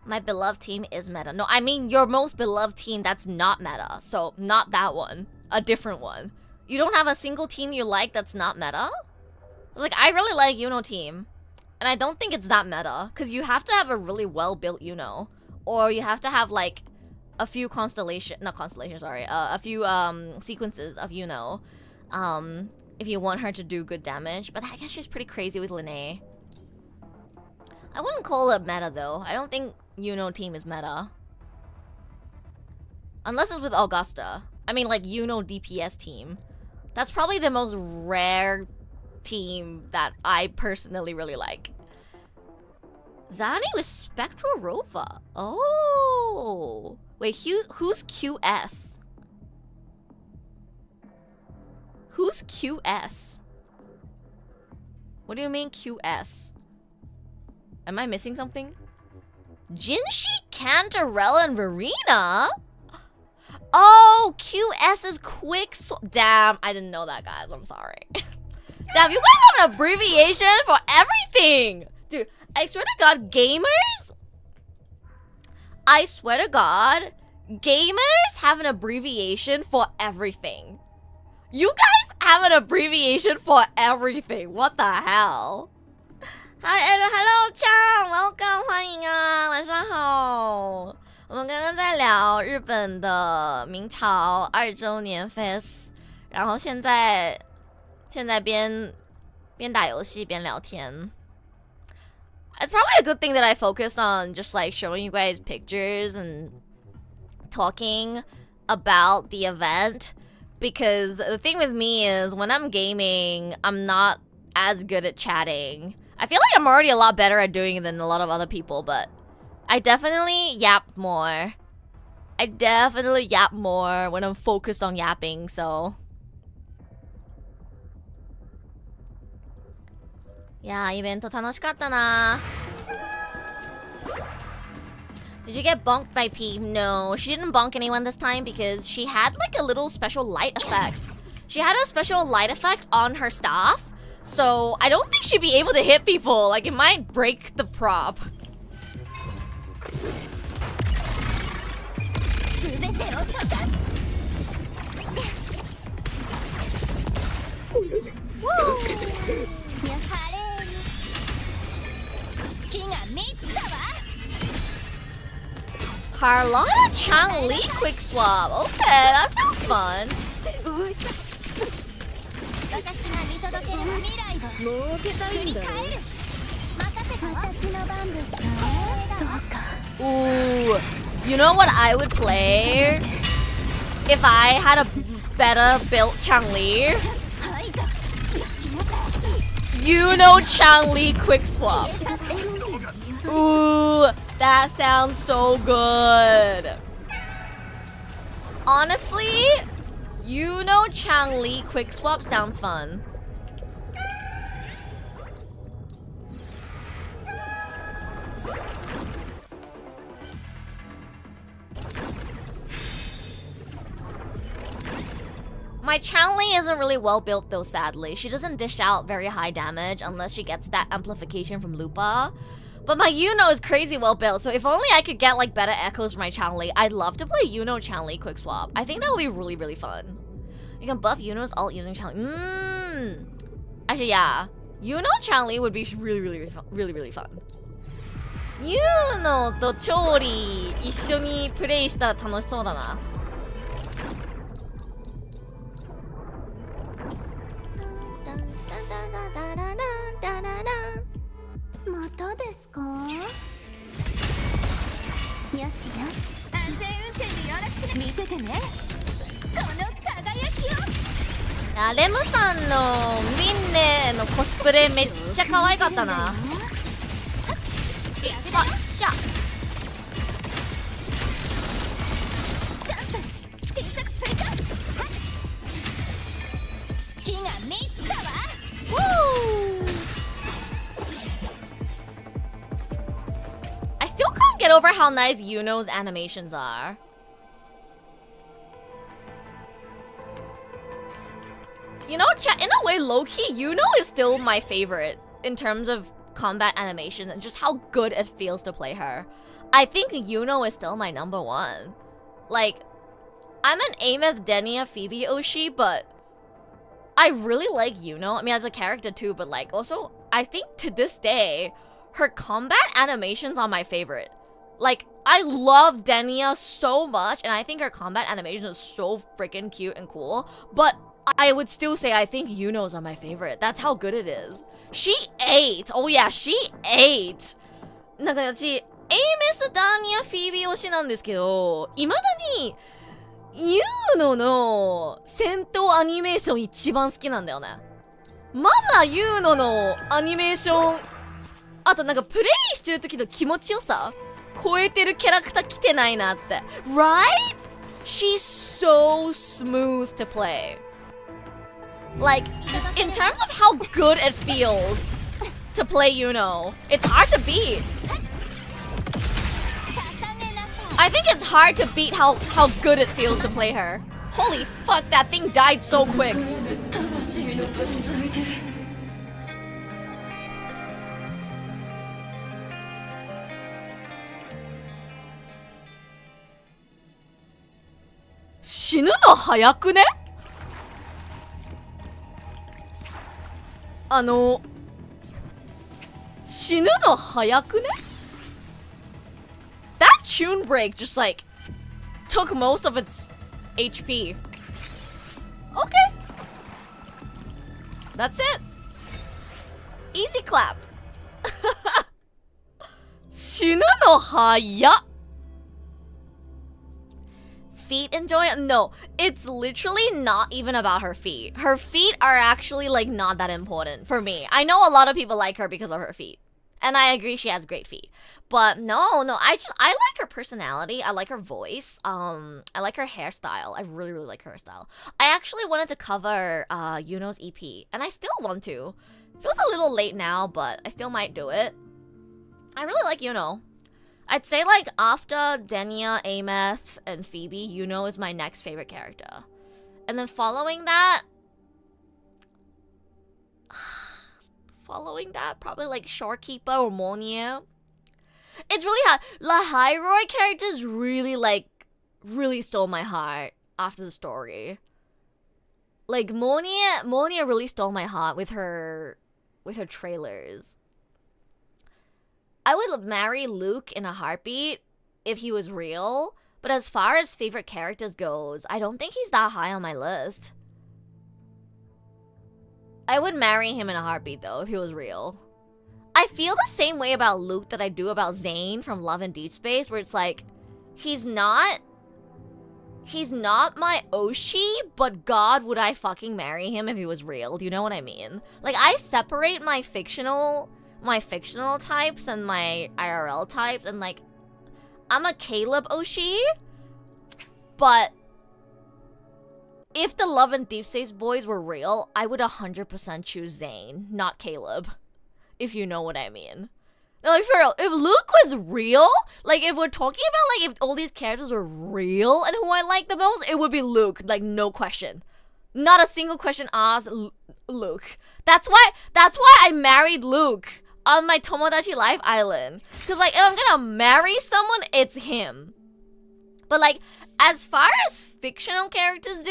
My beloved team is meta. No, I mean your most beloved team that's not meta. So not that one. A different one. You don't have a single team you like that's not meta? Like, I really like Yuno team. And I don't think it's that meta. Because you have to have a really well-built Yuno. Or you have to have, like, a few a few sequences of Yuno. If you want her to do good damage. But I guess she's pretty crazy with Linnae. I wouldn't call it meta, though. I don't think Yuno team is meta. Unless it's with Augusta. I mean, like, Yuno DPS team. That's probably the most rare team that I personally really like. Zani with Spectral Rova. Oh. Wait, who's QS? Who's QS? What do you mean QS? Am I missing something? Jinshi, Cantarella, and Verena? Oh, QS is quick damn, I didn't know that, guys. I'm sorry. Damn, you guys have an abbreviation for everything! Dude, I swear to God, gamers? I swear to God, gamers have an abbreviation for everything. You guys have an abbreviation for everything. What the hell? Hello, Chang! Welcome, 欢迎啊，晚上好。我们刚刚在聊日本的明朝2周年 fest， 然后现在边打游戏边聊天。It's probably a good thing that I focus on just like showing you guys pictures and talking about the event, because the thing with me is when I'm gaming, I'm not as good at chatting. I feel like I'm already a lot better at doing it than a lot of other people, but I definitely yap more. I definitely yap more when I'm focused on yapping, so. Yeah, イベント楽しかったな. Did you get bonked by P? No, she didn't bonk anyone this time because she had like a little special light effect. She had a special light effect on her staff, so I don't think she'd be able to hit people. Like, it might break the prop. Carlotta Chang-Li quick swap. Okay, that sounds fun. Ooh, you know what I would play if I had a better built Chang-Li? You know Chang-Li quick swap. Ooh, that sounds so good. Honestly, you know Chang-Li quick swap sounds fun. My Chang-Li isn't really well built though, sadly. She doesn't dish out very high damage unless she gets that amplification from Lupa. But my Yuno is crazy well built, so if only I could get like better echoes for my Chang-Li, I'd love to play Yuno Chang-Li quick swap. I think that would be really, really fun. You can buff Yuno's ult using Chang-Li. Actually, yeah. Yuno Chang-Li would be really, really fun. Yuno と調理一緒にプレイしたら楽しそうだな。またですか？よしよし。安全運転でよ。レムさんのミンネのコスプレめっちゃ可愛かったな。あ、しゃ。I still can't get over how nice Yuno's animations are. You know, in a way, low-key, Yuno is still my favorite in terms of combat animation and just how good it feels to play her. I think Yuno is still my number one. Like, I'm an Ameth, Denia, Phoebe Oshi, but I really like Yuno. I mean, as a character too, but like, also, I think to this day, her combat animations are my favorite. Like, I love Denia so much, and I think her combat animation is so freaking cute and cool, but I would still say I think Yuno's are my favorite. That's how good it is. She ate! Oh yeah, she ate! なんか私、エイメス・ダーニア・フィービー推しなんですけど、未だに、ユーノの戦闘アニメーション一番好きなんだよね。まだユーノのアニメーション、あとなんかプレイしてる時の気持ちよさ、超えてるキャラクター来てないなって。Right? She's so smooth to play. Like, in terms of how good it feels to play Yuno, it's hard to beat. I think it's hard to beat how good it feels to play her. Holy fuck, that thing died so quick. Shinu no hayaku ne? 死ぬの早くね? That tune break just like took most of its HP. Okay. That's it. Easy clap. 死ぬの早っ. Feet enjoy it? No, it's literally not even about her feet. Her feet are actually like not that important for me. I know a lot of people like her because of her feet. And I agree she has great feet. But no, I like her personality. I like her voice. I like her hairstyle. I really, really like her hairstyle. I actually wanted to cover Yuno's EP. And I still want to. Feels a little late now, but I still might do it. I really like Yuno. I'd say like after Denia, Ameth, and Phoebe, Yuno is my next favorite character. And then following that, probably like Shorekeeper or Monia. It's really hard. La Hyroi characters really stole my heart after the story. Like Monia really stole my heart with her trailers. I would marry Luke in a heartbeat if he was real, but as far as favorite characters goes, I don't think he's that high on my list. I would marry him in a heartbeat though if he was real. I feel the same way about Luke that I do about Zane from Love and Deep Space, where it's like, he's not my Oshi, but God, would I fucking marry him if he was real? Do you know what I mean? Like, I separate my fictional types and my IRL types, and like, I'm a Caleb Oshi, but if the Love and Deep Space boys were real, I would 100% choose Zane, not Caleb, if you know what I mean. Like, for real, if Luke was real, like, if we're talking about, like, if all these characters were real and who I like the most, it would be Luke, like, no question. Not a single question asked, Luke. That's why I married Luke on my Tomodachi Life Island. Because, like, if I'm gonna marry someone, it's him. But, like, as far as fictional characters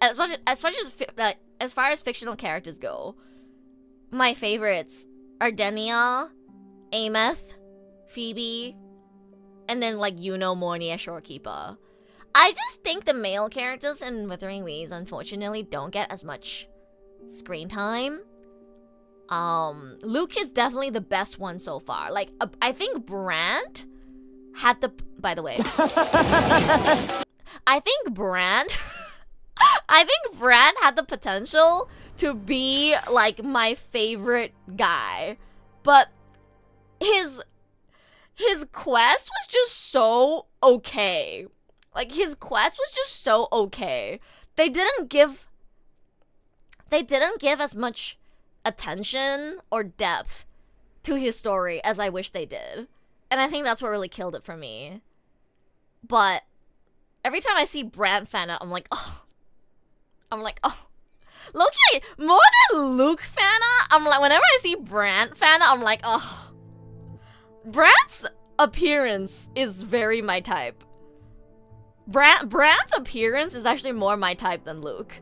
as far as fictional characters go, my favorites are Denia, Ameth, Phoebe, and then, like, Yuno, Monia, Shorekeeper. I just think the male characters in Wuthering Waves, unfortunately, don't get as much screen time. Luke is definitely the best one so far. Like, I think Brandt had the... By the way. I think Brand had the potential to be like my favorite guy, but his quest was just so okay. Like his quest was just so okay. They didn't give as much attention or depth to his story as I wish they did. And I think that's what really killed it for me. But every time I see Brand fan art, I'm like, oh. Loki, more than Luke fan art, I'm like, whenever I see Brand fan art, I'm like, oh. Brand's appearance is very my type. Brand's appearance is actually more my type than Luke.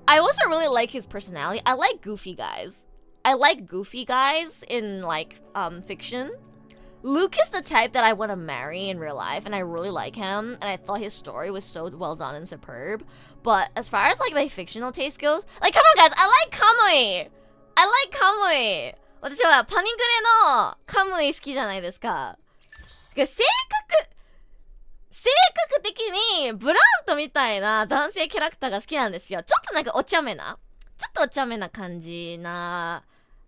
I also really like his personality. I like goofy guys. In like fiction. Luke is the type that I want to marry in real life, and I really like him, and I thought his story was so well done and superb. But as far as like my fictional taste goes, like come on guys, I like Kamui. 私はパニグレのカムイ好きじゃないですか。性格的にブラントみたいな男性キャラクターが好きなんですよ。ちょっとなんかお茶目な感じな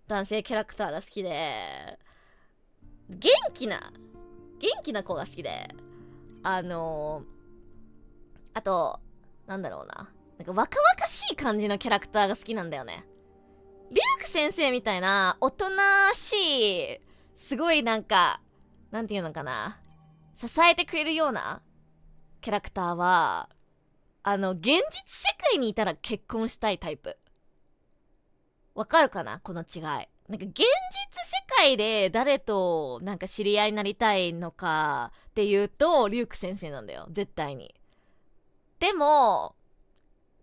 男性キャラクターが好きで、元気な子が好きで、あとなんだろうな、なんか若々しい感じのキャラクターが好きなんだよね。リュウク先生みたいなおとなしい、すごいなんかなんていうのかな、支えてくれるようなキャラクターは現実世界にいたら結婚したいタイプ。わかるかなこの違い。なんか現実世界で誰となんか知り合いになりたいのかっていうとリュウク先生なんだよ、絶対に。でも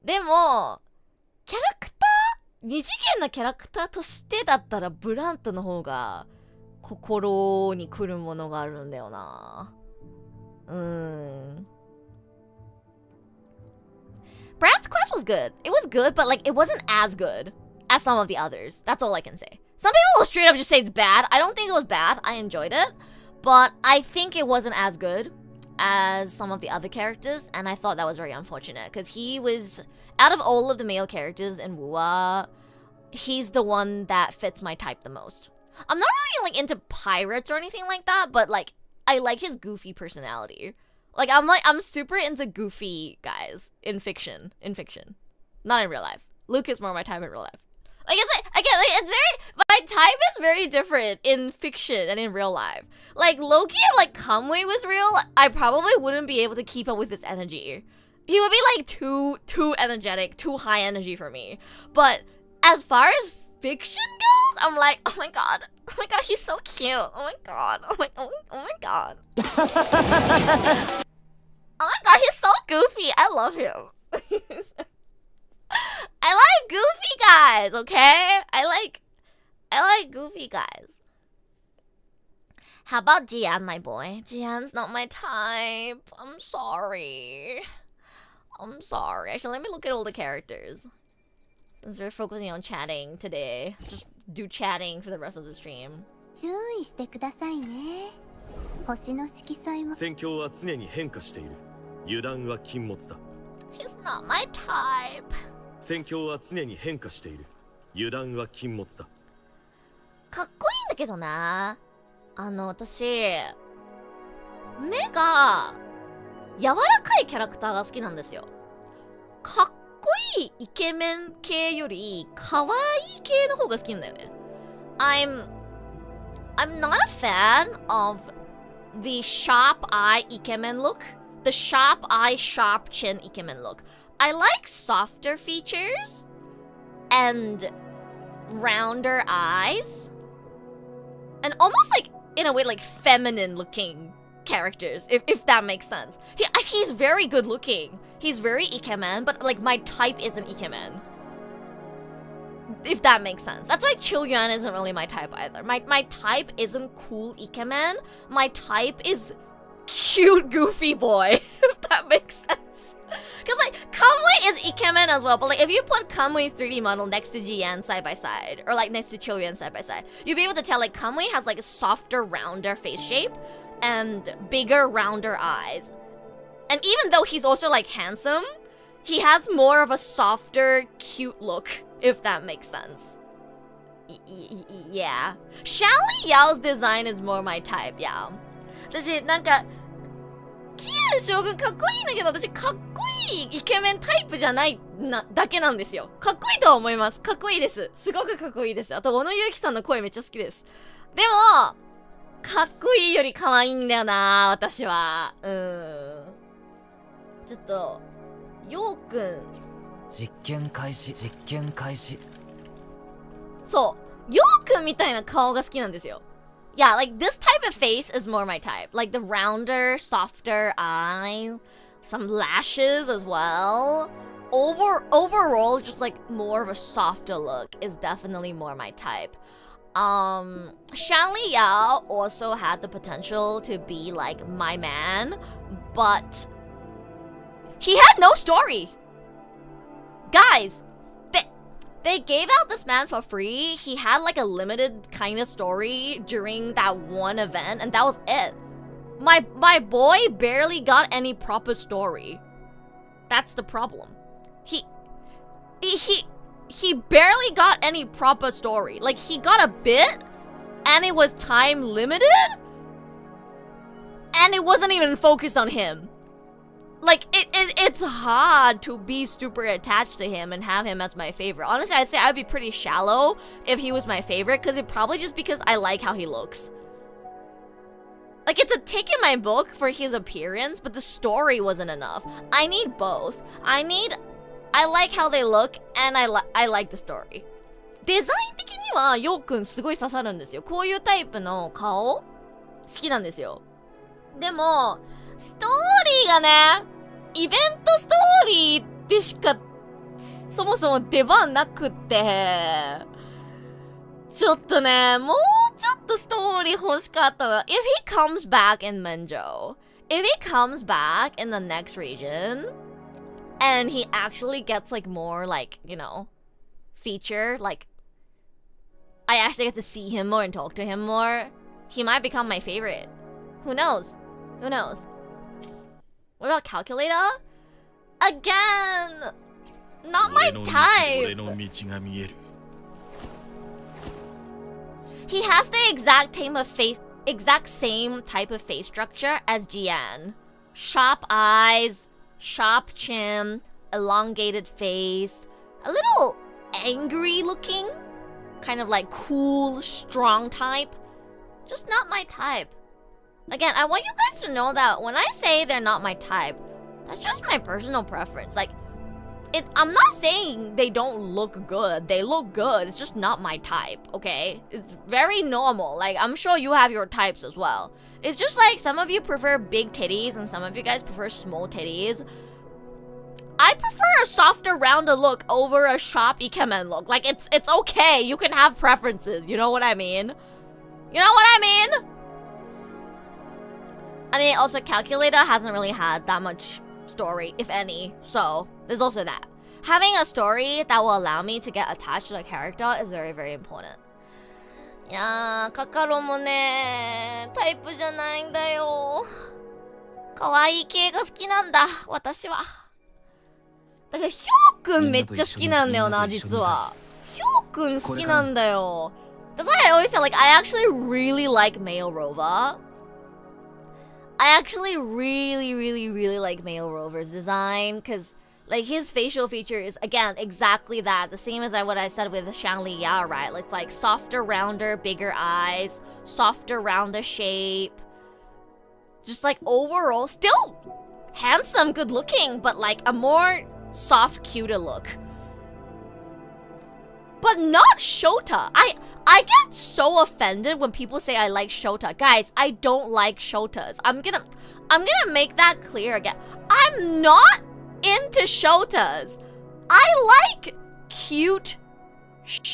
キャラクター、二次元なキャラクターとしてだったらブラントの方が心に来るものがあるんだよな。Brand's quest was good. It was good, but like it wasn't as good as some of the others. That's all I can say. Some people will straight up just say it's bad. I don't think it was bad. I enjoyed it, but I think it wasn't as good as some of the other characters, and I thought that was very unfortunate because he was, out of all of the male characters in WuWa, he's the one that fits my type the most. I'm not really like into pirates or anything like that, but like I like his goofy personality. I'm super into goofy guys in fiction, not in real life. Luke is more my type in real life. Like it's very, my type is very different in fiction and in real life. Like Loki, if like Kamui was real, I probably wouldn't be able to keep up with his energy. He would be like too energetic, too high energy for me. But as far as fiction goes, I'm like, oh my god, he's so cute. Oh my god. Oh my god. Oh my god, he's so goofy. I love him. I like goofy guys, okay? I like goofy guys. How about Jian, my boy? Jian's not my type. I'm sorry. Actually, let me look at all the characters. Since we're focusing on chatting today, just do chatting for the rest of the stream. 注意してくださいね。星の色彩は戦況は常に変化している。油断は禁物だ。He's not my type. 戦況は常に変化している。油断は禁物だ。かっこいいんだけどな。私目が柔らかいキャラクターが好きなんですよ。かっこいいイケメン系より可愛い系の方が好きなんだよね。I'm not a fan of the sharp eye ikemen look. The sharp eye, sharp chin ikemen look. I like softer features and rounder eyes and almost like in a way like feminine looking characters, if that makes sense. He's very good looking. He's very ikemen, but like my type isn't ikemen. If that makes sense. That's why Chilyuan isn't really my type either. My type isn't cool ikemen. My type is cute goofy boy. If that makes sense. Because like Kamui is ikemen as well, but like if you put Kamui's 3D model next to Jian side by side, or like next to Chilyuan side by side, you'll be able to tell like Kamui has like a softer, rounder face shape and bigger, rounder eyes. And even though he's also like handsome, he has more of a softer, cute look, if that makes sense. Yeah. Shanli Yao's design is more my type, yeah. 私、なんか、キエン将軍かっこいいんだけど、私かっこいいイケメンタイプじゃないだけなんですよ。かっこいいとは思います。かっこいいです。すごくかっこいいです。あと、小野ゆうきさんの声めっちゃ好きです。でも、かっこいいより可愛いんだよな、私は。ちょっと、ようくん。実験開始。そう。ようくんみたいな顔が好きなんですよ。Yeah, like this type of face is more my type. Like the rounder, softer eye, some lashes as well. Overall, just like more of a softer look is definitely more my type. Shanli Yao also had the potential to be like my man, but he had no story. Guys, they gave out this man for free. He had like a limited kind of story during that one event, and that was it. My boy barely got any proper story. That's the problem. He barely got any proper story. Like he got a bit, and it was time limited, and it wasn't even focused on him. Like, it's hard to be super attached to him and have him as my favorite. Honestly, I'd say I'd be pretty shallow if he was my favorite, because it probably just because I like how he looks. Like, it's a tick in my book for his appearance, but the story wasn't enough. I need both. I like how they look, and I like the story. デザイン的には、ヨウくんすごい刺さるんですよ。こういうタイプの顔、好きなんですよ。でも、ストーリーがね、イベントストーリーでしかそもそも出番なくって、ちょっとね、もうちょっとストーリー欲しかったな。If he comes back in Menjo, if he comes back in the next region, and he actually gets like more like, you know, feature, like I actually get to see him more and talk to him more, he might become my favorite. Who knows? Who knows? What about Calculator? Again, not my type. He has the exact same type of face structure as Jian. Sharp eyes, sharp chin, elongated face, a little angry looking, kind of like cool, strong type. Just not my type. Again, I want you guys to know that when I say they're not my type, that's just my personal preference. Like, I'm not saying they don't look good. They look good. It's just not my type, okay? It's very normal. Like, I'm sure you have your types as well. It's just like some of you prefer big titties and some of you guys prefer small titties. I prefer a softer, rounder look over a sharp ikemen look. Like, it's okay. You can have preferences. You know what I mean? You know what I mean? I mean, also, Calculator hasn't really had that much story, if any, so there's also that. Having a story that will allow me to get attached to the character is very, very important. いやー、カカロもね、タイプじゃないんだよ。可愛い系が好きなんだ、私は。だからヒョウくんめっちゃ好きなんだよな、実は。ヒョウくん好きなんだよ。That's why I always say, like, I actually really like Male Rover. I actually really like Male Rover's design, because like his facial feature is, again, exactly that, the same as what I said with Shanli Yao, right? It's like softer, rounder, bigger eyes, softer, rounder shape, just like overall still handsome, good looking, but like a more soft, cuter look. But not Shota. I get so offended when people say I like Shota. Guys, I don't like Shotas. I'm gonna make that clear again. I'm not into Shotas. I like cute,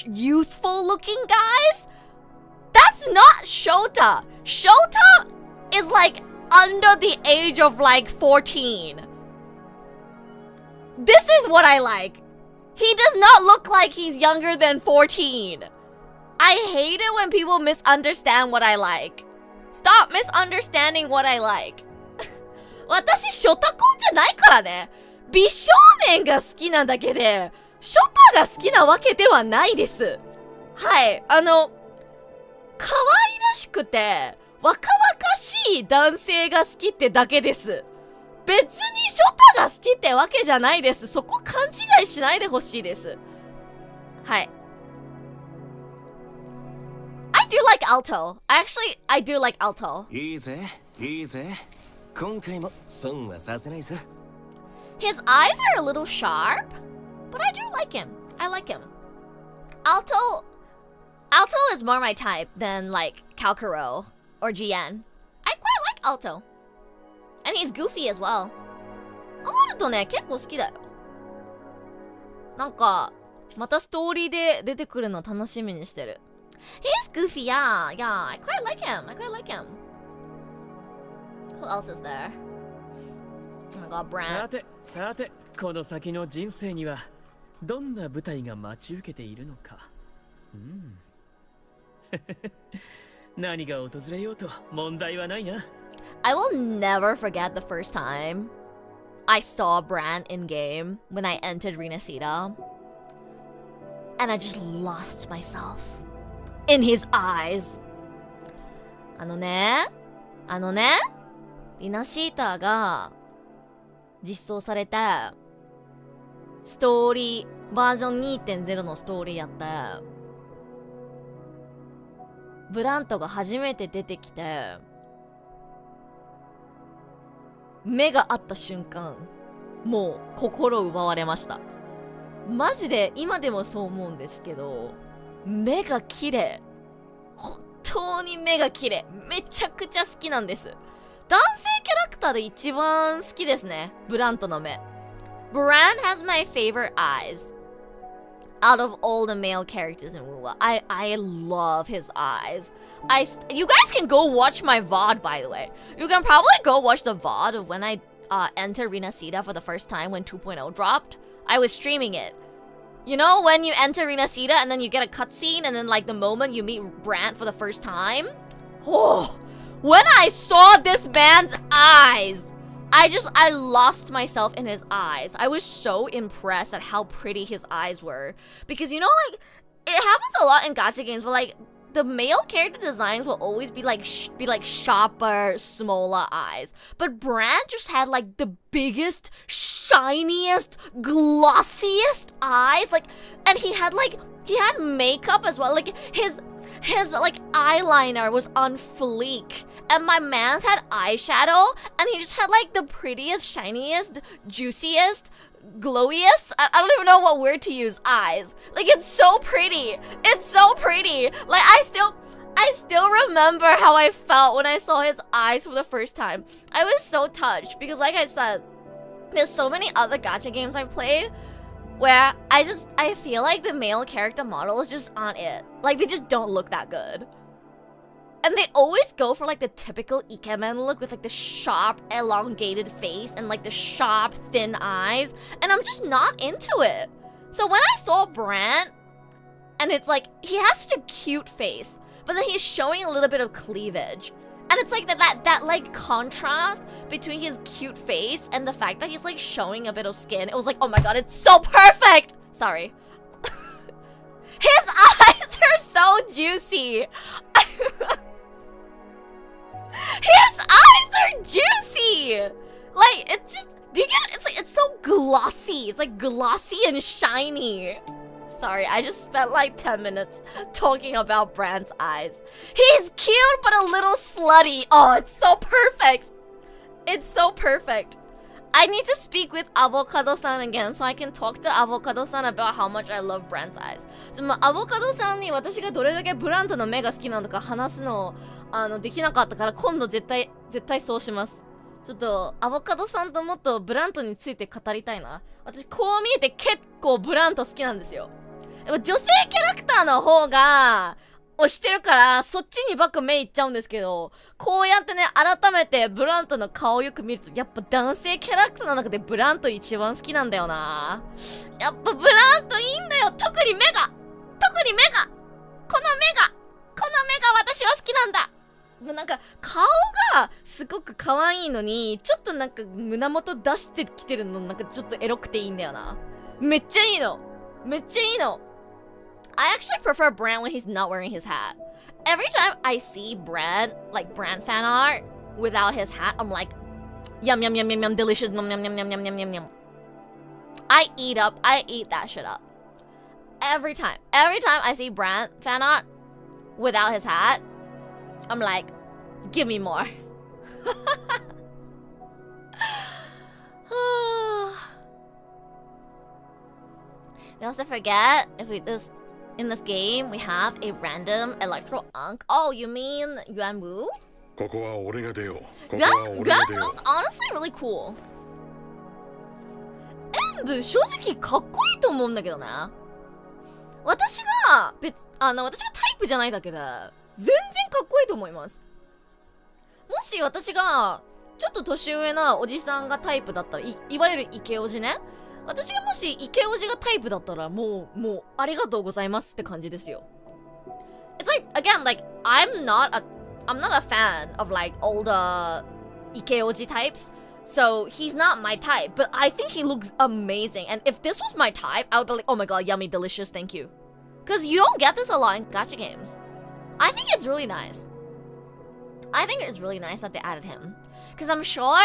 youthful looking guys. That's not Shota. Shota is like under the age of like 14. This is what I like. He does not look like he's younger than 14. I hate it when people misunderstand what I like. Stop misunderstanding what I like. 私ショタコンじゃないからね。美少年が好きなだけでショタが好きなわけではないです。はい、可愛らしくて若々しい男性が好きってだけです。別にショタが好きってわけじゃないです。そこ勘違いしないでほしいです。はい。I do like alto. I do like alto. いいぜ、いいぜ。今回も損はさせないさ。His eyes are a little sharp, but I do like him. I like him. Alto is more my type than like Kalkuro or GN. I quite like Alto. And he's goofy as well. アルトね、結構好きだよ。なんか、またストーリーで出てくるの楽しみにしてる。He's goofy, yeah. I quite like him. Who else is there? Oh my god, Brant. さて、この先の人生にはどんな舞台が待ち受けているのか。何が訪れようと問題はないな。I will never forget the first time I saw Brant in game when I entered Renacida. And I just lost myself in his eyes. あのね、リナシータが実装されたストーリーバージョン 2.0 のストーリーやったブラントが初めて出てきて目が合った瞬間もう心奪われました。マジで今でもそう思うんですけど、目が綺麗、本当に目が綺麗、めちゃくちゃ好きなんです。男性キャラクターで一番好きですね、ブラントの目。Brant has my favorite eyes out of all the male characters in WuWa. I love his eyes. You guys can go watch my VOD, by the way. You can probably go watch the VOD of when I entered Renacida for the first time when 2.0 dropped. I was streaming it. You know when you enter Renacida and then you get a cutscene and then like the moment you meet Brant for the first time? Oh, when I saw this man's eyes, I lost myself in his eyes. I was so impressed at how pretty his eyes were. Because you know, like, it happens a lot in gacha games where like the male character designs will always be like sharper, smaller eyes. But Brant just had like the biggest, shiniest, glossiest eyes. Like, and he had makeup as well. Like his like eyeliner was on fleek. And my man's had eyeshadow, and he just had like the prettiest, shiniest, juiciest, glowiest, I don't even know what word to use, eyes. Like, it's so pretty. It's so pretty. Like, I still remember how I felt when I saw his eyes for the first time. I was so touched because, like I said, there's so many other gacha games I've played where I feel like the male character models just aren't it. Like, they just don't look that good. And they always go for like the typical ikemen look with like the sharp, elongated face and like the sharp, thin eyes. And I'm just not into it. So when I saw Brant, and it's like, he has such a cute face, but then he's showing a little bit of cleavage. And it's like that like contrast between his cute face and the fact that he's like showing a bit of skin. It was like, oh my god, it's so perfect! Sorry. His eyes are so juicy. His eyes are juicy! Like, it's just, do you get it? It's like, it's so glossy. It's like glossy and shiny. Sorry, I just spent like 10 minutes talking about Brant's eyes. He's cute, but a little slutty. Oh, it's so perfect. It's so perfect. I need to speak with Avocado-san again so I can talk to Avocado-san about how much I love Brant's eyes. アボカドさんに私がどれだけブラントの目が好きなのか話すのできなかったから今度絶対そうします。ちょっとアボカドさんともっとブラントについて語りたいな。私こう見えて結構ブラント好きなんですよ。でも女性キャラクターの方が推してるからそっちにばっか目いっちゃうんですけど、こうやってね改めてブラントの顔をよく見るとやっぱ男性キャラクターの中でブラント一番好きなんだよな。やっぱブラントいいんだよ。特に目がこの目が私は好きなんだ。もうなんか顔がすごく可愛いのにちょっとなんか胸元出してきてるのなんかちょっとエロくていいんだよな。めっちゃいいの。めっちゃいいの。I actually prefer Brand when he's not wearing his hat. Every time I see Brand, like Brand fan art without his hat, I'm like, yum yum yum yum yum, delicious, yum yum yum yum yum yum yum yum. I eat that shit up. Every time I see Brand fan art without his hat, I'm like, give me more. We also forget in this game we have a random electro unk. Oh, you mean Yuanwu? ここは俺が出よう。ここ Yuanwu's は俺が出よ honestly really cool. 演武正直かっこいいと思うんだけどね。私がタイプじゃないだけで全然かっこいいと思います。もし私がちょっと年上なおじさんがタイプだったら いわゆるイケオジね。私がもしイケオジがタイプだったらもうありがとうございますって感じですよ。It's like again like I'm not a fan of like older ikeoji types, so he's not my type, but I think he looks amazing. And if this was my type, I would be like, oh my god, yummy, delicious, thank you. Because you don't get this a lot in gacha games. I think it's really nice. I think it's really nice that they added him. Because I'm sure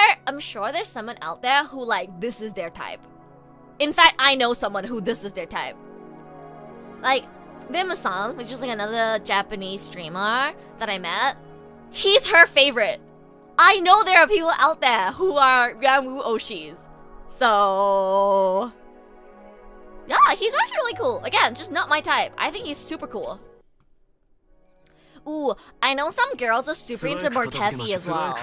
there's someone out there who like this is their type. In fact, I know someone who this is their type. Like, Rima-san, which is like another Japanese streamer that I met, he's her favorite. I know there are people out there who are Yuanwu Oshis. So... yeah, he's actually really cool. Again, just not my type. I think he's super cool. Ooh, I know some girls are super into Mortefi as well.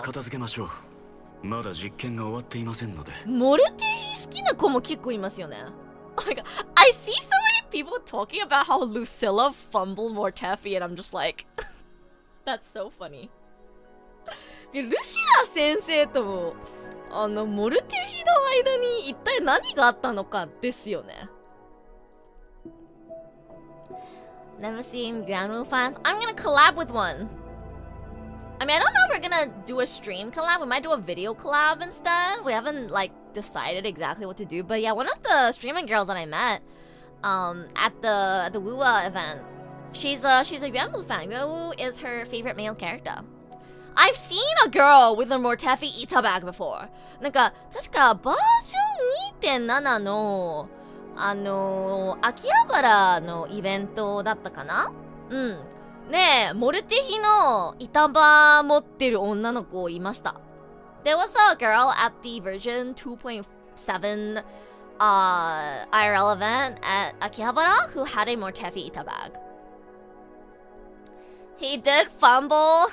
まだ実験が終わっていませんので。モルテヒ好きな子も結構いますよね。Like, I see so many people talking about how Lucilla fumbled Mortefi, and I'm just like, that's so funny. ルシラ先生とモルテヒの間に一体何があったのかですよね。Never seen Yuanwu fans. I'm gonna collab with one. I mean, I don't know if we're gonna do a stream collab. We might do a video collab instead. We haven't like decided exactly what to do. But yeah, one of the streaming girls that I met at the WuWa event, she's a Yuanwu fan. Yuanwu is her favorite male character. I've seen a girl with a Mortefi Ita bag before. なんか確かバージョン 2.7 の秋葉原のイベントだったかな？うん。ねえ、モルテヒの板場持ってる女の子いました。There was a girl at the version 2.7 IRL event at Akihabara who had a Mortefi Ita bag. He did fumble.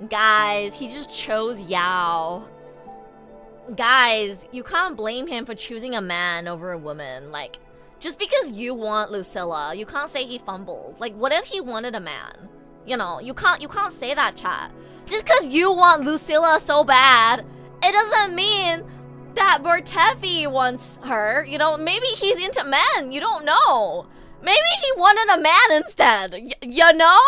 Guys, he just chose Yao. Guys, you can't blame him for choosing a man over a woman. Like, just because you want Lucilla, you can't say he fumbled. Like, what if he wanted a man? You know, you can't say that, chat. Just because you want Lucilla so bad, it doesn't mean that Mortefi wants her. You know, maybe he's into men. You don't know. Maybe he wanted a man instead. You know?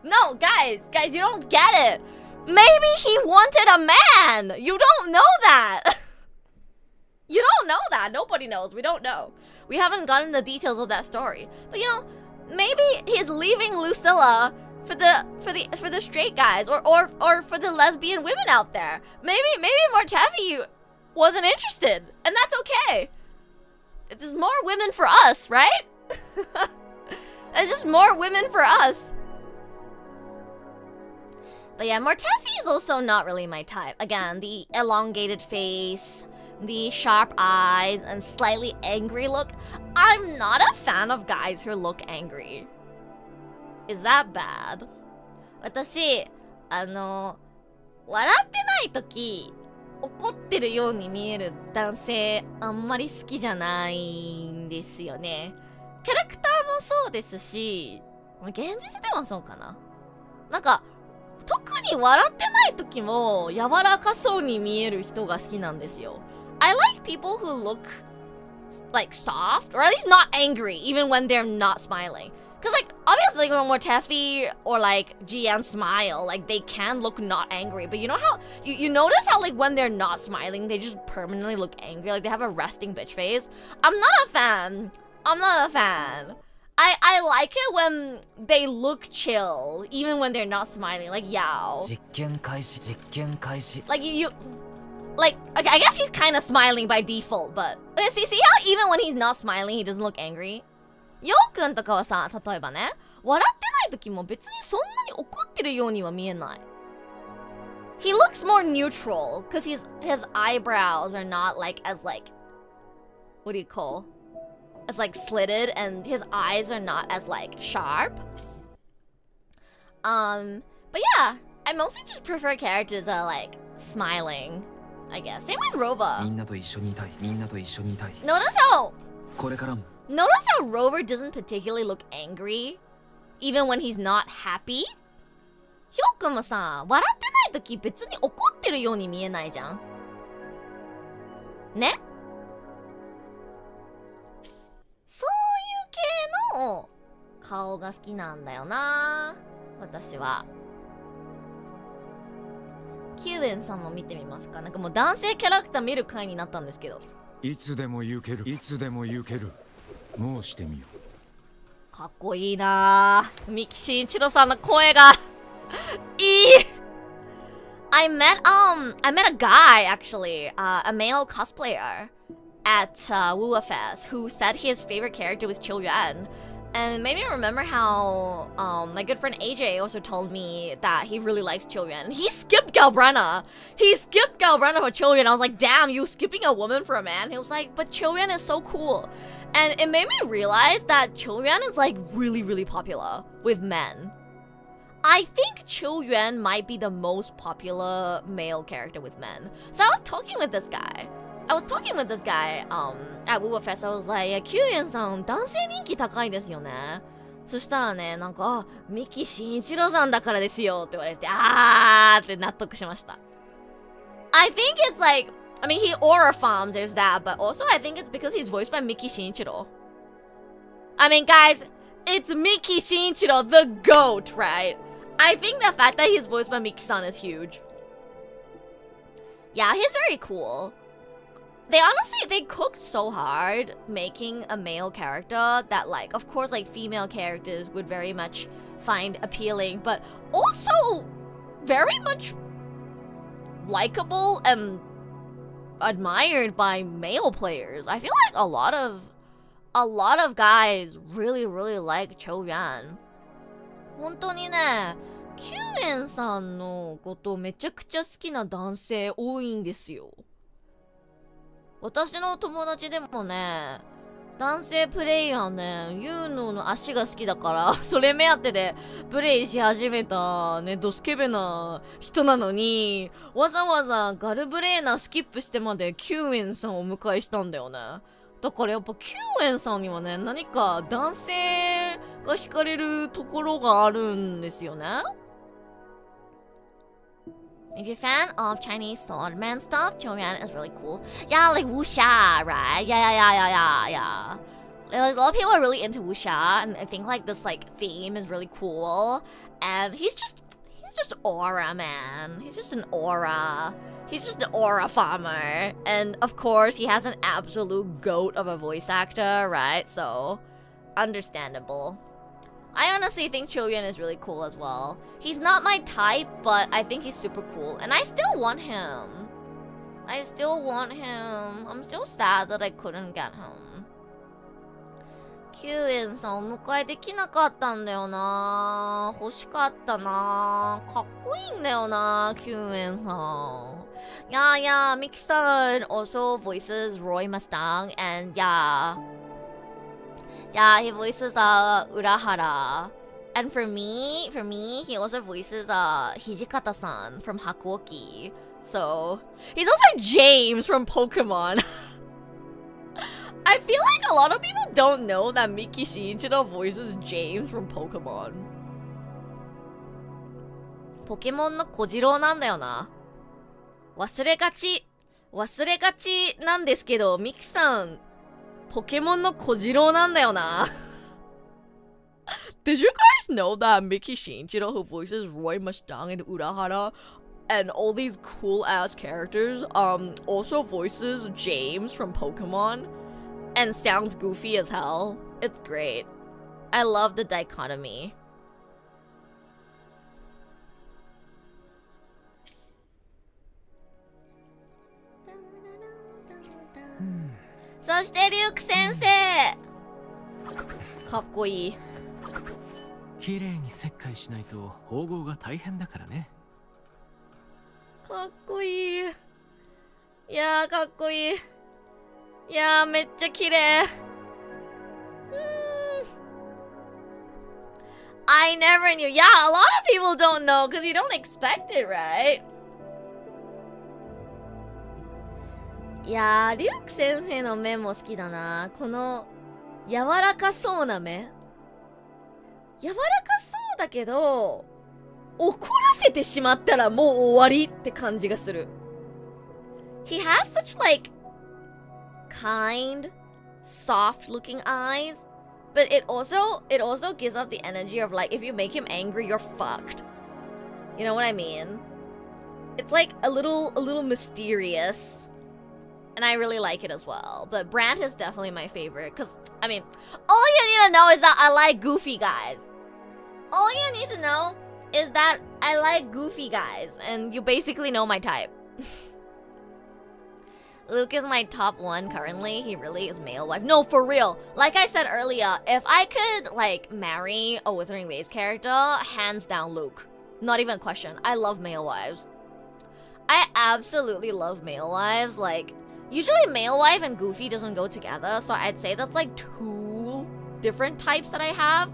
No, guys, you don't get it. Maybe he wanted a man. You don't know that. You don't know that. Nobody knows. We don't know. We haven't gotten the details of that story. But you know, maybe he's leaving Lucilla for the straight guys or for the lesbian women out there. Maybe Mortefi wasn't interested, and that's okay. It's just more women for us, right? It's just more women for us. But yeah, Mortefi is also not really my type. Again, the elongated face, the sharp eyes, and slightly angry look. I'm not a fan of guys who look angry. Is that bad? 私、笑ってない時、怒ってるように見える男性、あんまり好きじゃないんですよね。キャラクターもそうですし、現実でもそうかな。なんか、特に笑ってない時も柔らかそうに見える人が好きなんですよ。I like people who look like soft, or at least not angry, even when they're not smiling. Cause like obviously when Mortefi or like GN smile, like they can look not angry, but you know how you notice how like when they're not smiling, they just permanently look angry, like they have a resting bitch face. I'm not a fan. I like it when they look chill, even when they're not smiling. Like Yao. 実験開始 Like you like okay, I guess he's kind of smiling by default, but okay, see how even when he's not smiling, he doesn't look angry. ヨウくんとかはさ、例えばね、笑ってない時も別にそんなに怒ってるようには見えない。He looks more neutral because his eyebrows are not like as like what do you call? As like slitted, and his eyes are not as like sharp. But yeah, I mostly just prefer characters that are like smiling, I guess. Same with み Rova. んなと一緒にいたい Notice how これからも Notice how Rover doesn't particularly look angry, even when he's not happy? ヒョウくんもさ、笑ってない時別に怒ってるように見えないじゃん。ね？そういう系の顔が好きなんだよな、私は。キュウエンさんも見てみますか？なんかもう男性キャラクター見る回になったんですけど。いつでも行けるもうしてみよう。かっこいいなぁ。三木真一郎さんの声がいい。I met a guy actually, a male cosplayer at WuWa Fest who said his favorite character was Chiu Yuan. And maybe I remember how my good friend AJ also told me that he really likes Chiu Yuan. He skipped Galbrenna. For Chiu Yuan. I was like, damn, you skipping a woman for a man? He was like, but Chiu Yuan is so cool. And it made me realize that Chiu Yuan is like really, really popular with men. I think Chiu Yuan might be the most popular male character with men. So I was talking with this guy at WuWa Fest. I was like, キュウエンさん男性人気高いですよね。そしたらね、なんか、三木真一郎さんだからですよって言われて、あーって納得しました。I think it's like, I mean, he aura farms, there's that, but also I think it's because he's voiced by Miki Shinichiro. I mean, guys, it's Miki Shinichiro, the GOAT, right? I think the fact that he's voiced by Miki-san is huge. Yeah, he's very cool. They cooked so hard making a male character that, like, of course, like, female characters would very much find appealing, but also very much likable and admired by male players. I feel like a lot of guys really, really like Chiu Yuan. 本当にね、キュウエンさんのことめちゃくちゃ好きな男性多いんですよ。私の友達でもね、男性プレイヤーね、ユーノの足が好きだからそれ目当てでプレイし始めたね、ドスケベな人なのに、わざわざガルブレーナスキップしてまでキュウエンさんをお迎えしたんだよね。だからやっぱキュウエンさんにはね、何か男性が惹かれるところがあるんですよね。If you're a fan of Chinese swordman stuff, Chiu Yuan is really cool. Yeah, like wuxia, right? Yeah. There's a lot of people are really into wuxia, and I think like this like theme is really cool. And he's just aura, man. He's just an aura. He's just an aura farmer. And of course, he has an absolute goat of a voice actor, right? So, understandable. I honestly think Chiu Yuan is really cool as well. He's not my type, but I think he's super cool. And I still want him. I'm still sad that I couldn't get him. キュウエンさんお迎えできなかったんだよな。欲しかったな。かっこいいんだよな、キュウエンさん。Yeah, Miki-san also voices Roy Mustang, and yeah, he voices Urahara. And for me, he also voices Hijikata-san from Hakuoki. So, he's also James from Pokemon. I feel like a lot of people don't know that Miki Shinichiro voices James from Pokemon. ポケモンの小次郎なんだよな。忘れがちなんですけど、ミキさんポケモンの小次郎なんだよな。Did you guys know that Mickey Shinjiro, who voices Roy Mustang and Urahara, and all these cool ass characters, also voices James from Pokemon, and sounds goofy as hell? It's great. I love the dichotomy. So, そしてリュウク先生かっこいい。綺麗に切開しないと縫合が大変だからね。かっこいい。いやーかっこいい。いやーめっちゃ綺麗。I never knew. Yeah, a lot of people don't know because you don't expect it, right? いやー、リュウク先生の目も好きだな。この柔らかそうな目。柔らかそうだけど、怒らせてしまったらもう終わりって感じがする。He has such like kind, soft-looking eyes, but it also gives off the energy of like if you make him angry, you're fucked. You know what I mean? It's like a little mysterious. And I really like it as well. But Brand is definitely my favorite. Because, I mean, all you need to know is that I like goofy guys. All you need to know is that I like goofy guys. And you basically know my type. Luke is my top one currently. He really is male wife. No, for real. Like I said earlier, if I could, like, marry a Wuthering Waves character, hands down Luke. Not even a question. I love male wives. I absolutely love male wives. Like, usually male wife and goofy doesn't go together, so I'd say that's like two different types that I have.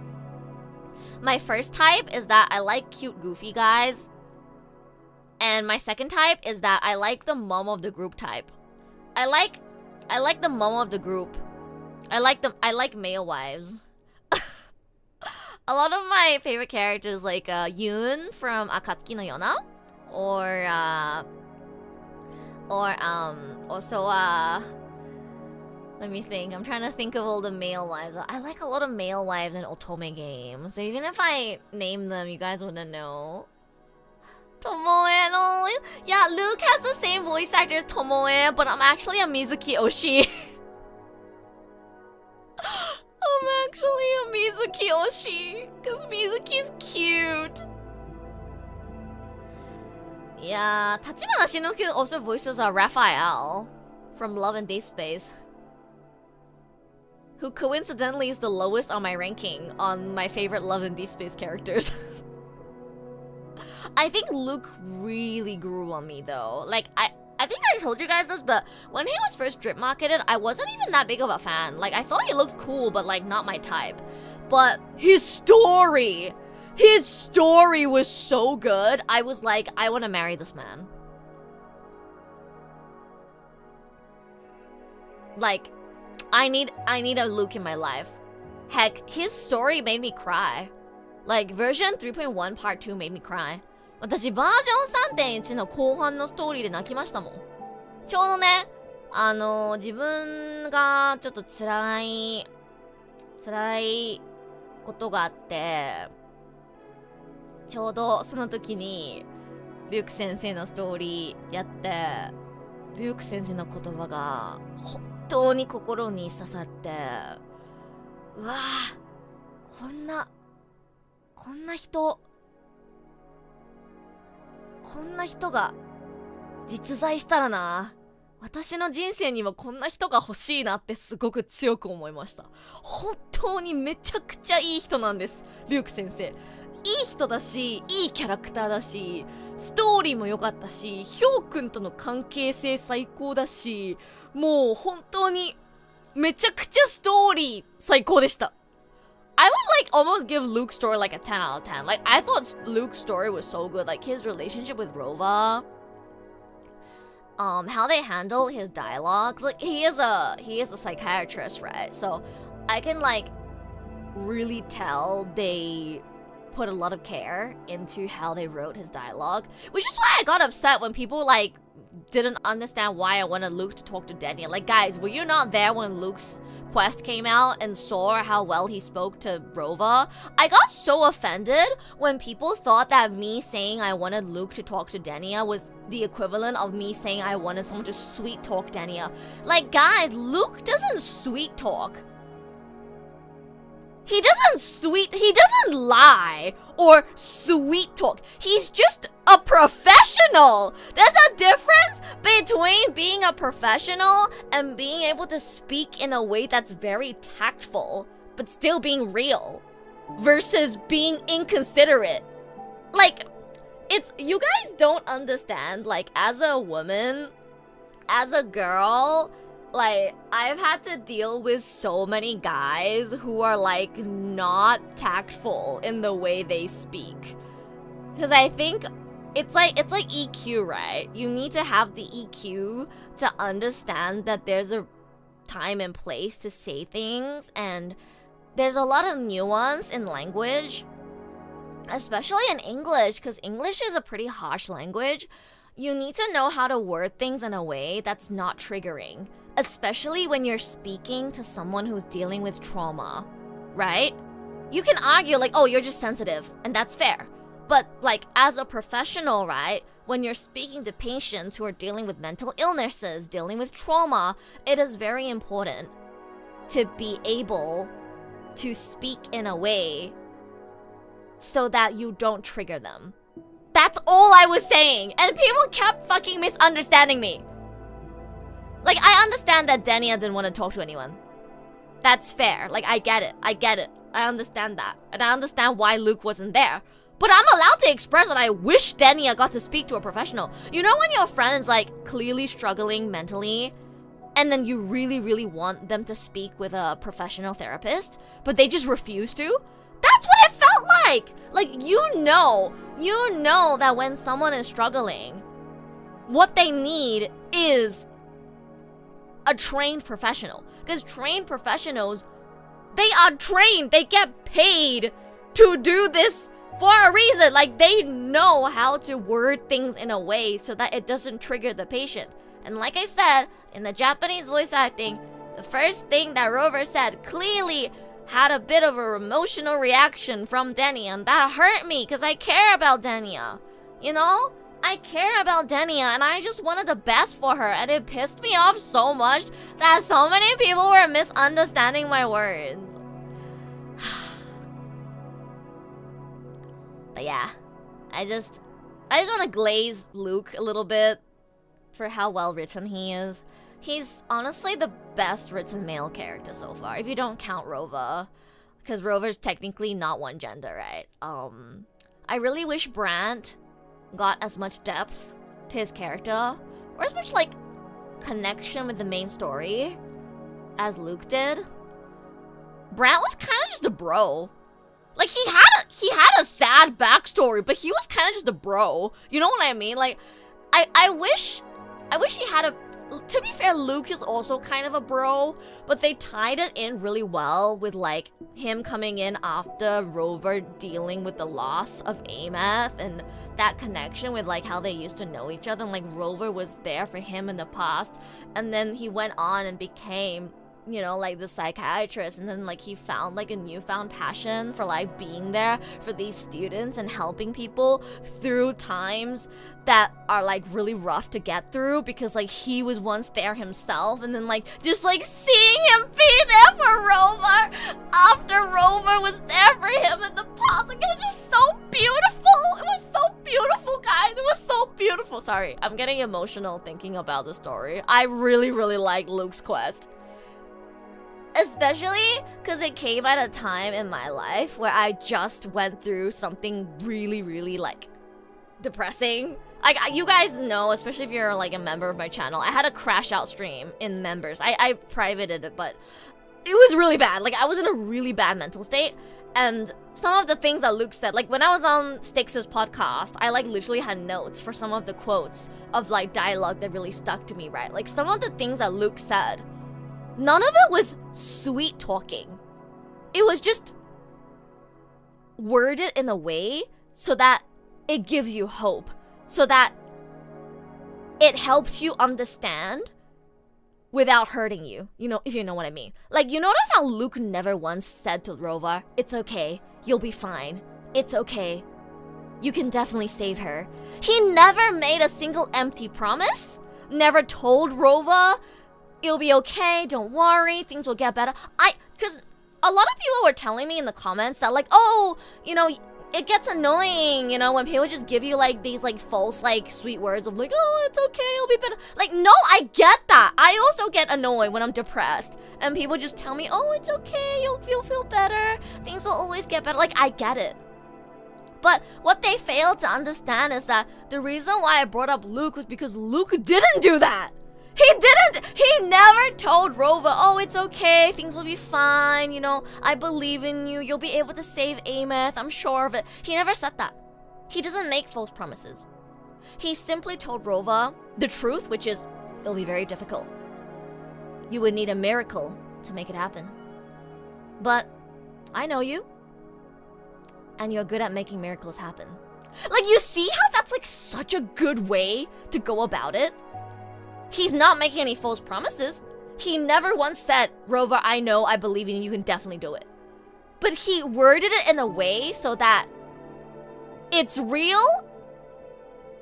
My first type is that I like cute goofy guys. And my second type is that I like the mom of the group type. I like the mom of the group. I like male wives. A lot of my favorite characters like Yoon from Akatsuki no Yona or also let me think. I'm trying to think of all the male wives. I like a lot of male wives in otome games. So even if I name them, you guys wouldn't know. Tomoe no... Yeah, Luke has the same voice actor as Tomoe, but I'm actually a Mizuki Oshi. I'm actually a Mizuki Oshi. Because Mizuki's cute. Yeah, Tachibana Shinoki also voices Raphael from Love and Deep Space, who coincidentally is the lowest on my ranking on my favorite Love and Deep Space characters. I think Luke really grew on me though. Like, I think I told you guys this, but when he was first drip marketed, I wasn't even that big of a fan. Like, I thought he looked cool, but like not my type. But his story was so good. I was like, I want to marry this man. Like, I need a Luke in my life. Heck, his story made me cry. Like, version 3.1 part 2 made me cry. 私バージョン 3.1 の後半のストーリーで泣きましたもん。ちょうどね、自分がちょっと辛いことがあって、ちょうどその時にリュウク先生のストーリーやって、リュウク先生の言葉が本当に心に刺さって、うわぁ、こんな人が実在したらな、私の人生にもこんな人が欲しいなってすごく強く思いました。本当にめちゃくちゃいい人なんです、リュウク先生。いい人だし、いいキャラクターだし、ストーリーも良かったし、ヒョウ君との関係性最高だし、もう本当にめちゃくちゃストーリー最高でした。I would like almost give Luke's story like a 10 out of 10. Like, I thought Luke's story was so good. Like, his relationship with Rova, how they handle his dialogues. Like, he is a psychiatrist, right? So I can like really tell they put a lot of care into how they wrote his dialogue, which is why I got upset when people like didn't understand why I wanted Luke to talk to Dania. Like, guys, were you not there when Luke's quest came out and saw how well he spoke to Rova? I got so offended when people thought that me saying I wanted Luke to talk to Dania was the equivalent of me saying I wanted someone to sweet talk Dania. Like, guys, Luke doesn't sweet talk. He doesn't lie or sweet talk. He's just a professional. There's a difference between being a professional and being able to speak in a way that's very tactful, but still being real, versus being inconsiderate. Like, you guys don't understand, like, as a woman, as a girl, like, I've had to deal with so many guys who are, like, not tactful in the way they speak. Because I think it's like EQ, right? You need to have the EQ to understand that there's a time and place to say things, and there's a lot of nuance in language, especially in English, because English is a pretty harsh language. You need to know how to word things in a way that's not triggering, especially when you're speaking to someone who's dealing with trauma, right? You can argue like, oh, you're just sensitive, and that's fair. But like, as a professional, right, when you're speaking to patients who are dealing with mental illnesses, dealing with trauma, it is very important to be able to speak in a way so that you don't trigger them. That's all I was saying, and people kept fucking misunderstanding me. Like, I understand that Dania didn't want to talk to anyone. That's fair. Like, I get it. I understand that. And I understand why Luke wasn't there. But I'm allowed to express that I wish Dania got to speak to a professional. You know when your friend is, like, clearly struggling mentally, and then you really, really want them to speak with a professional therapist, but they just refuse to? That's what it felt like! Like, you know that when someone is struggling, what they need is a trained professional. Because trained professionals, they are trained, they get paid to do this for a reason. Like, they know how to word things in a way so that it doesn't trigger the patient. And like I said, in the Japanese voice acting, the first thing that Rover said clearly had a bit of an emotional reaction from Dania, and that hurt me because I care about Dania. You know? I care about Dania, and I just wanted the best for her, and it pissed me off so much that so many people were misunderstanding my words. But yeah, I just want to glaze Luke a little bit for how well written he is. He's honestly the best written male character so far, if you don't count Rova, because Rover's technically not one gender, right? I really wish Brandt got as much depth to his character, or as much, like, connection with the main story as Luke did. Brandt was kind of just a bro. Like, he had a sad backstory, but he was kind of just a bro. You know what I mean? Like, I wish he had a... To be fair, Luke is also kind of a bro, but they tied it in really well with, like, him coming in after Rover dealing with the loss of Ameth, and that connection with, like, how they used to know each other, and, like, Rover was there for him in the past, and then he went on and became, you know, like, the psychiatrist, and then, like, he found, like, a newfound passion for, like, being there for these students and helping people through times that are, like, really rough to get through, because, like, he was once there himself, and then, like, just, like, seeing him be there for Rover after Rover was there for him in the past, like, it was just so beautiful. It was so beautiful, guys. It was so beautiful. Sorry, I'm getting emotional thinking about the story. I really, really like Luke's quest. Especially because it came at a time in my life where I just went through something really, really, like, depressing. Like, you guys know, especially if you're, like, a member of my channel, I had a crash out stream in members. I privated it, but it was really bad. Like, I was in a really bad mental state. And some of the things that Luke said, like, when I was on Styx's podcast, I, like, literally had notes for some of the quotes of, like, dialogue that really stuck to me, right? Like, some of the things that Luke said, none of it was sweet talking. It was just worded in a way so that it gives you hope. So that it helps you understand without hurting you. You know, if you know what I mean. Like, you notice how Luke never once said to Rover, it's okay, you'll be fine. It's okay. You can definitely save her. He never made a single empty promise. Never told Rover, it'll be okay, don't worry, things will get better. Because a lot of people were telling me in the comments that like, oh, you know, it gets annoying, you know, when people just give you like these like false like sweet words of like, oh, it's okay, it'll be better. Like, no, I get that. I also get annoyed when I'm depressed and people just tell me, oh, it's okay, you'll feel better, things will always get better. Like, I get it. But what they failed to understand is that the reason why I brought up Luke was because Luke didn't do that. He didn't! He never told Rover, oh, it's okay, things will be fine, you know, I believe in you, you'll be able to save Ameth, I'm sure of it. He never said that. He doesn't make false promises. He simply told Rover the truth, which is, it'll be very difficult. You would need a miracle to make it happen. But I know you, and you're good at making miracles happen. Like, you see how that's like such a good way to go about it? He's not making any false promises. He never once said, Rover, I know, I believe in you, you can definitely do it. But he worded it in a way so that it's real,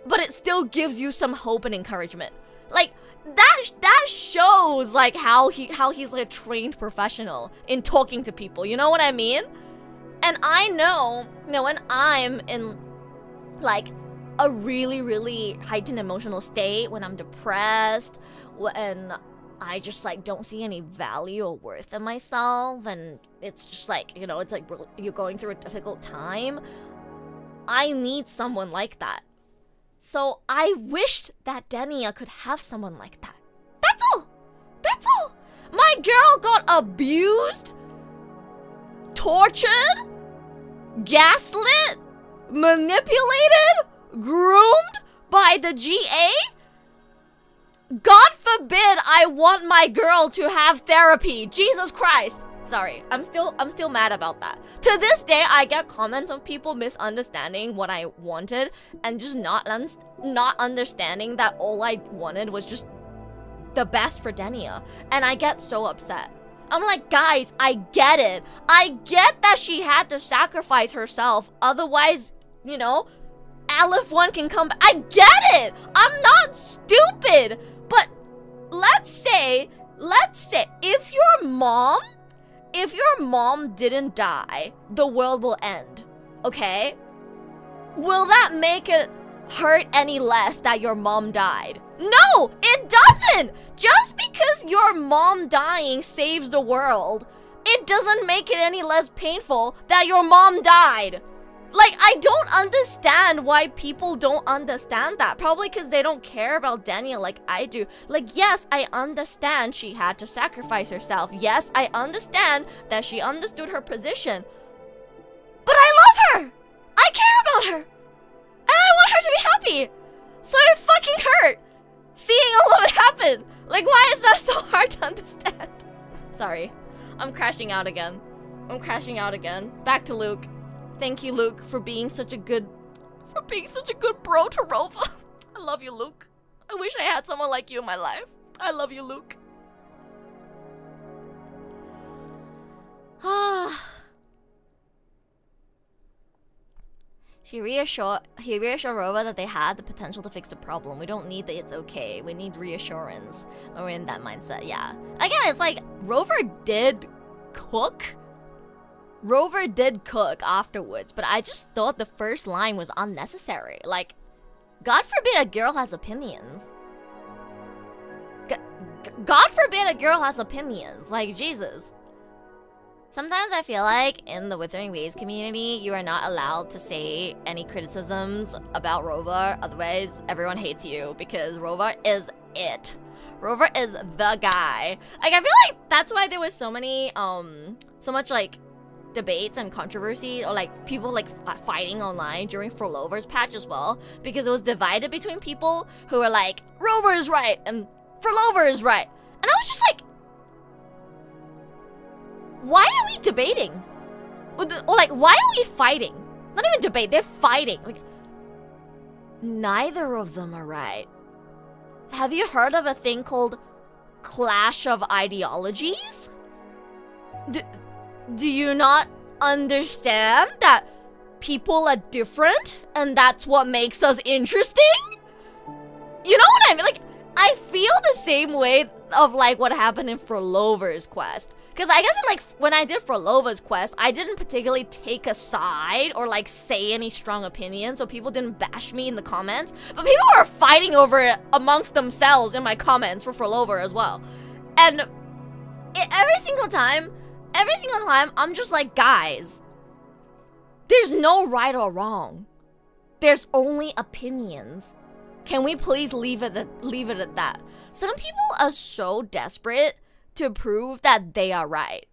but it still gives you some hope and encouragement. Like, that shows like how he's like a trained professional in talking to people, you know what I mean? And I know, you know, when I'm in like a really, really heightened emotional state, when I'm depressed, when I just like don't see any value or worth in myself, and it's just like, you know, it's like you're going through a difficult time, I need someone like that. So I wished that Denia could have someone like that. That's all. That's all. My girl got abused, tortured, gaslit, manipulated, groomed by the GA? God forbid I want my girl to have therapy. Jesus Christ. Sorry, I'm still mad about that. To this day, I get comments of people misunderstanding what I wanted and just not understanding that all I wanted was just the best for Denia. And I get so upset. I'm like, guys, I get it. I get that she had to sacrifice herself. Otherwise, you know, Aleph 1 can come back. I get it. I'm not stupid. But let's say if your mom didn't die, the world will end. Okay? Will that make it hurt any less that your mom died? No, it doesn't. Just because your mom dying saves the world, it doesn't make it any less painful that your mom died. Like, I don't understand why people don't understand that. Probably because they don't care about Daniel like I do. Like, yes, I understand she had to sacrifice herself. Yes, I understand that she understood her position. But I love her! I care about her! And I want her to be happy! So it fucking hurt! Seeing all of it happen! Like, why is that so hard to understand? Sorry. I'm crashing out again. Back to Luke. Thank you, Luke, for being such a good bro to Rova. I love you, Luke. I wish I had someone like you in my life. I love you, Luke. He reassured Rova that they had the potential to fix the problem. We don't need the it's okay. We need reassurance when we're in that mindset. Yeah. Again, it's like Rover did cook afterwards, but I just thought the first line was unnecessary. Like, God forbid a girl has opinions. God forbid a girl has opinions. Like, Jesus. Sometimes I feel like in the Wuthering Waves community, you are not allowed to say any criticisms about Rover, otherwise everyone hates you, because Rover is it. Rover is the guy. Like, I feel like that's why there was so much like debates and controversy, or like people like fighting online during Frolover's patch as well, because it was divided between people who were like, Rover is right and Frolover is right. And I was just like, why are we debating? Or like, why are we fighting? Not even debate, they're fighting. Like, neither of them are right. have you heard of a thing called clash of ideologies? Do you not understand that people are different and that's what makes us interesting? You know what I mean? Like, I feel the same way of like what happened in Frolover's quest. Because I guess in, like when I did Frolover's quest, I didn't particularly take a side or like say any strong opinions, so people didn't bash me in the comments. But people were fighting over it amongst themselves in my comments for Frolover as well. And every single time, I'm just like, guys, there's no right or wrong. There's only opinions. Can we please leave it at that? Some people are so desperate to prove that they are right.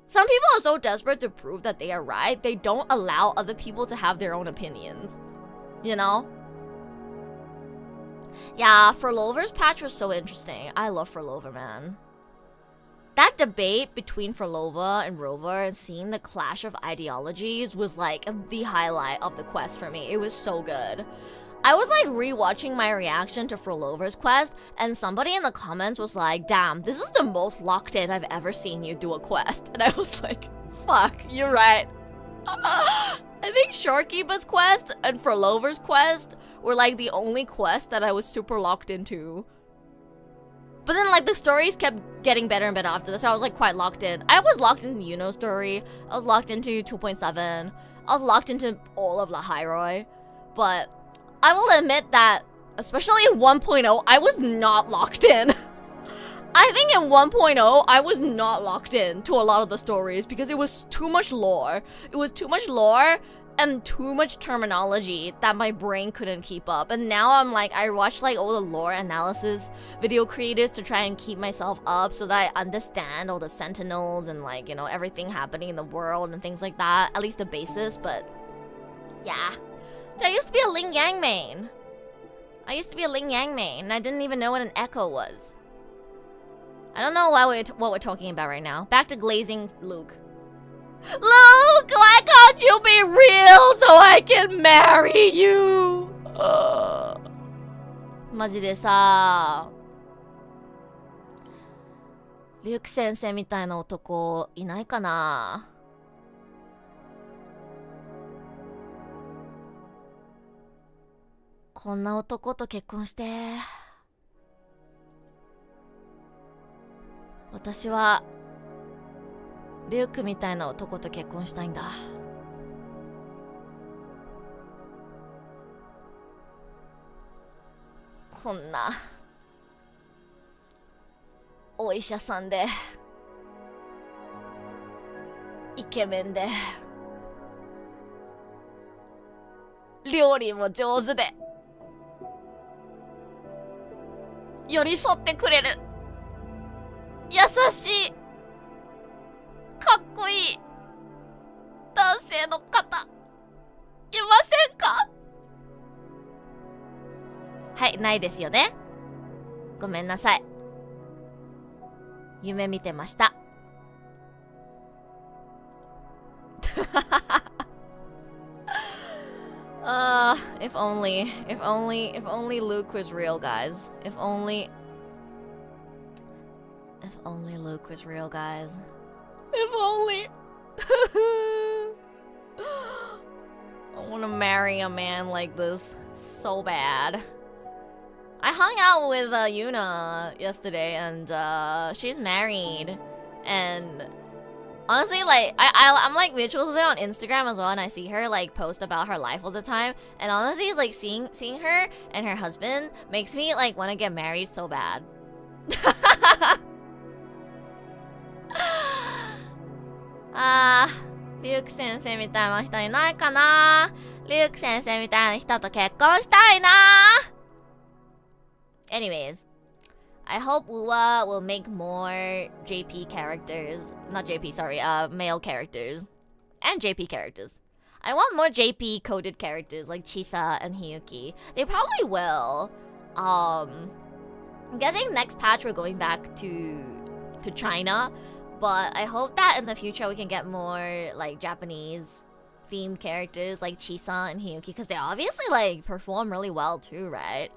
Some people are so desperate to prove that they are right, they don't allow other people to have their own opinions. You know? Yeah, Frolover's patch was so interesting. I love Frolover, man. That debate between Frolova and Rover and seeing the clash of ideologies was like the highlight of the quest for me. It was so good. I was like rewatching my reaction to Frolover's quest, and somebody in the comments was like, damn, this is the most locked in I've ever seen you do a quest. And I was like, fuck, you're right. I think Shorekeeper's quest and Frolover's quest were like the only quests that I was super locked into. But then like the stories kept getting better and better after this, so I was like quite locked in. I was locked into Yuno's story, I was locked into 2.7, I was locked into all of La Hyrule, but I will admit that, especially in 1.0, I was not locked in. I think in 1.0, I was not locked in to a lot of the stories because it was too much lore. It was too much lore and too much terminology that my brain couldn't keep up. And now I'm like, I watch like all the lore analysis video creators to try and keep myself up so that I understand all the sentinels and like, you know, everything happening in the world and things like that. At least the basis, but yeah. I used to be a Ling Yang main. And I didn't even know what an echo was. I don't know what we're talking about right now. Back to glazing Luke. Luke, why can't you be real so I can marry you? マジでさ、リュウク先生みたいな男いないかな？こんな男と結婚して、私はリュウクみたいな男と結婚したいんだ。こんなお医者さんでイケメンで料理も上手で寄り添ってくれる優しいかっこいい男性の方いませんか？はい、ないですよね。ごめんなさい。夢見てました。if only Luke was real, guys. If only Luke was real, guys. If only. I want to marry a man like this so bad. I hung out with Yuna yesterday, and she's married, and honestly, like I'm like mutuals with her on Instagram as well, and I see her like post about her life all the time, and honestly, it's like seeing her and her husband makes me like want to get married so bad. Luke 先生みたいな人いないかな。Luke 先生みたいな人と結婚したいな。Anyways, I hope WuWa will make more JP characters. Not JP, sorry, male characters. And JP characters. I want more JP coded characters like Chisa and Hiyuki. They probably will. I'm guessing next patch we're going back to China. But I hope that in the future we can get more like Japanese themed characters like Chisa and Hiyuki, because they obviously like perform really well too, right?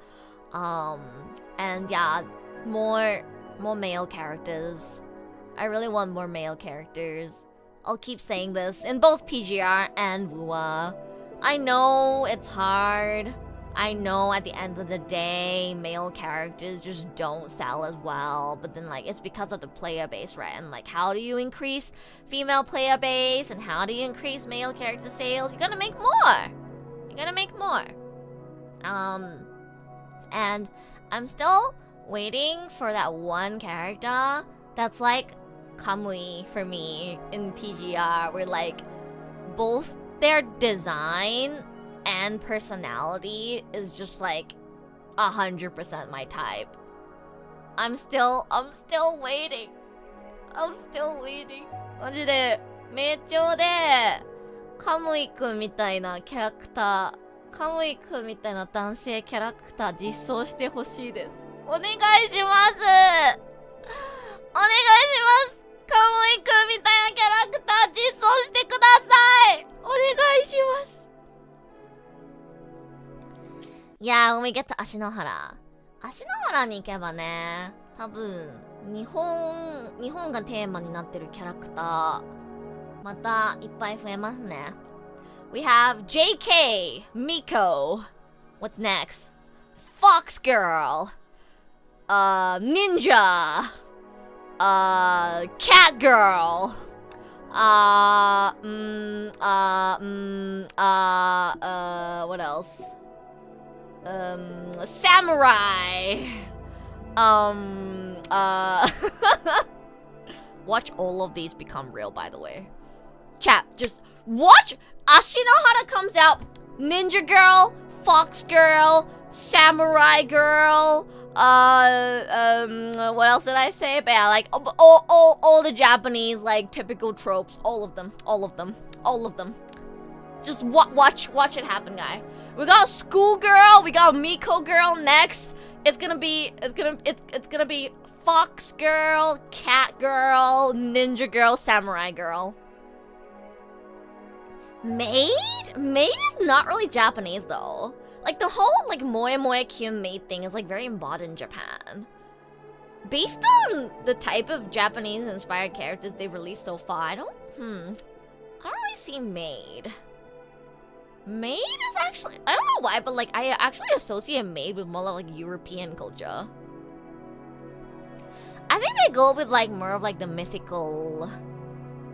And yeah, more male characters. I really want more male characters. I'll keep saying this in both PGR and WuWa. I know it's hard. I know at the end of the day, male characters just don't sell as well. But then, like, it's because of the player base, right? And, like, how do you increase female player base? And how do you increase male character sales? You gotta make more. You gotta make more. And I'm still waiting for that one character that's like Kamui for me in PGR, where, like, both their design and personality is just like 100% my type. I'm still waiting. I'm still waiting. マジで名調でカムイくんみたいなキャラクター、カムイくんみたいな男性キャラクター実装してほしいです。お願いします。お願いします。カムイくんみたいなキャラクター実装してください。お願いします。Yeah, when we get to 芦ノ原。芦ノ原に行けばね、多分日本がテーマになってるキャラクターまたいっぱい増えますね。We have JK, Miko. What's next? Fox Girl. Ninja. Cat Girl. What else? Samurai. Watch all of these become real, by the way. Chat, just watch Ashinohara comes out. Ninja Girl, Fox Girl, Samurai Girl. What else did I say? But yeah, like all the Japanese like typical tropes, all of them. Just watch it happen, guy. We got Schoolgirl, we got Miko Girl next. It's gonna be Fox Girl, Cat Girl, Ninja Girl, Samurai Girl. Maid is not really Japanese though. Like the whole like moe moe kyun maid thing is like very modern Japan. Based on the type of Japanese inspired characters they've released so far, I don't really see maid. Maid is actually, I don't know why, but like I actually associate maid with more like European culture. I think they go with like more of like the mythical,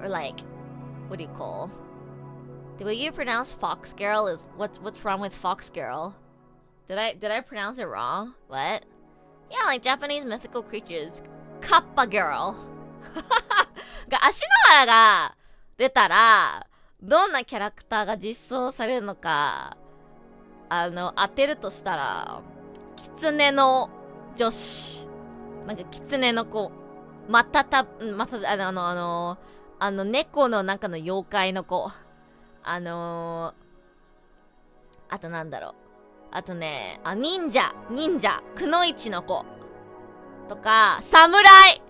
or like, what do you call? The way you pronounce Fox Girl is what's wrong with Fox Girl? Did I pronounce it wrong? What? Yeah, like Japanese mythical creatures. Kappa Girl. 足の原が出たらどんなキャラクターが実装されるのか当てるとしたら狐の女子、なんか狐の子、猫の中の妖怪の子、あとなんだろう、あとね、忍者くのいちの子とか、侍、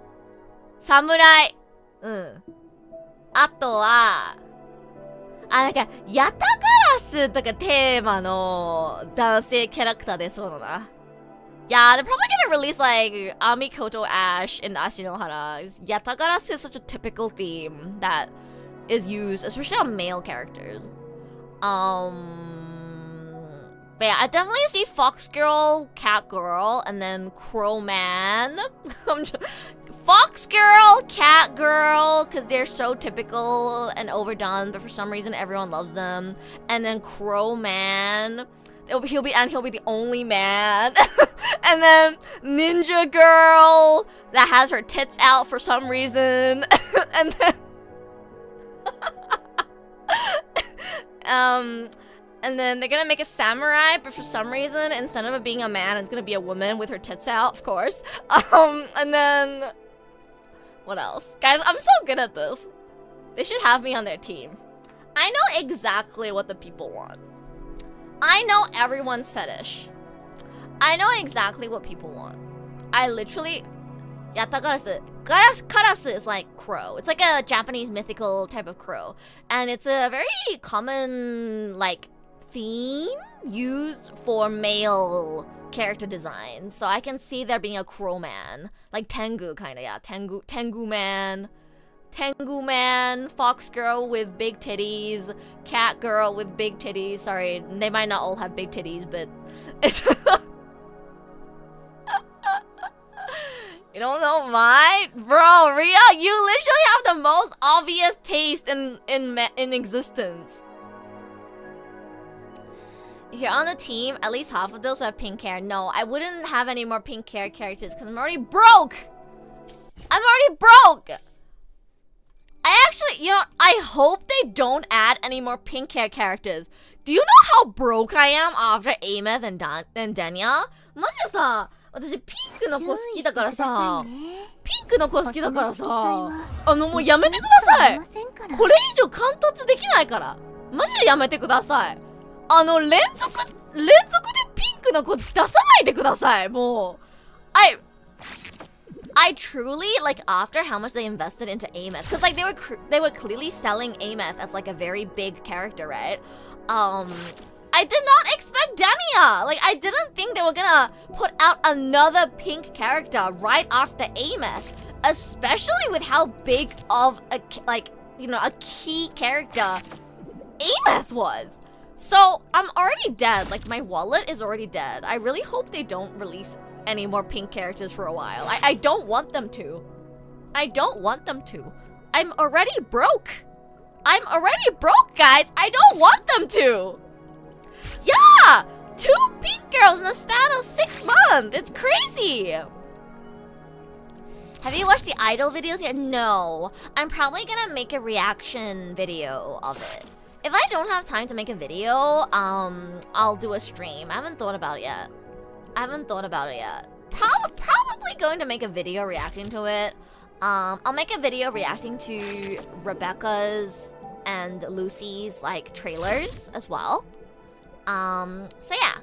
あとはなんかヤタガラスとかテーマの男性キャラクターでそうだな。Yeah, they're probably gonna release like Amikoto Ash in Ashinohara. Yatagarasu is such a typical theme that is used, especially on male characters. But yeah, I definitely see Fox Girl, Cat Girl, and then Crow Man. Fox Girl, Cat Girl, because they're so typical and overdone, but for some reason everyone loves them. And then Crow Man. He'll be the only man. And then Ninja Girl that has her tits out for some reason. And then they're gonna make a samurai, but for some reason instead of it being a man, it's gonna be a woman with her tits out, of course. And then what else? Guys, I'm so good at this. They should have me on their team. I know exactly what the people want. I know everyone's fetish. I know exactly what people want. I literally... Yatagarasu. Karasu is like crow. It's like a Japanese mythical type of crow. And it's a very common, like, theme used for male character designs. So I can see there being a crow man, like Tengu kind of, yeah, Tengu man, fox girl with big titties, cat girl with big titties. Sorry, they might not all have big titties, but it's you don't know mine? Bro, Ria, you literally have the most obvious taste in existence. If you're on the team, at least half of those will have pink hair. No, I wouldn't have any more pink hair characters because I'm already broke! I actually, I hope they don't add any more pink hair characters. Do you know how broke I am after Ameth and Denya? マジでさ、私ピンクの子好きだからさ、もうやめてください。これ以上貫突できないから。マジでやめてください。連続でピンクの子出さないでください。もう。I truly, like, after how much they invested into Ameth, because like they were clearly selling Ameth as like a very big character, right? I did not expect Denya. Like, I didn't think they were gonna put out another pink character right after Ameth, especially with how big of a key character Ameth was. So I'm already dead. Like, my wallet is already dead. I really hope they don't release any more pink characters for a while. I don't want them to. I'm already broke, guys. I don't want them to. Yeah! 2 pink girls in the span of 6 months. It's crazy. Have you watched the idol videos yet? No. I'm probably gonna make a reaction video of it. If I don't have time to make a video, I'll do a stream. I haven't thought about it yet. Probably going to make a video reacting to it. I'll make a video reacting to Rebecca's and Lucy's like trailers as well. So yeah,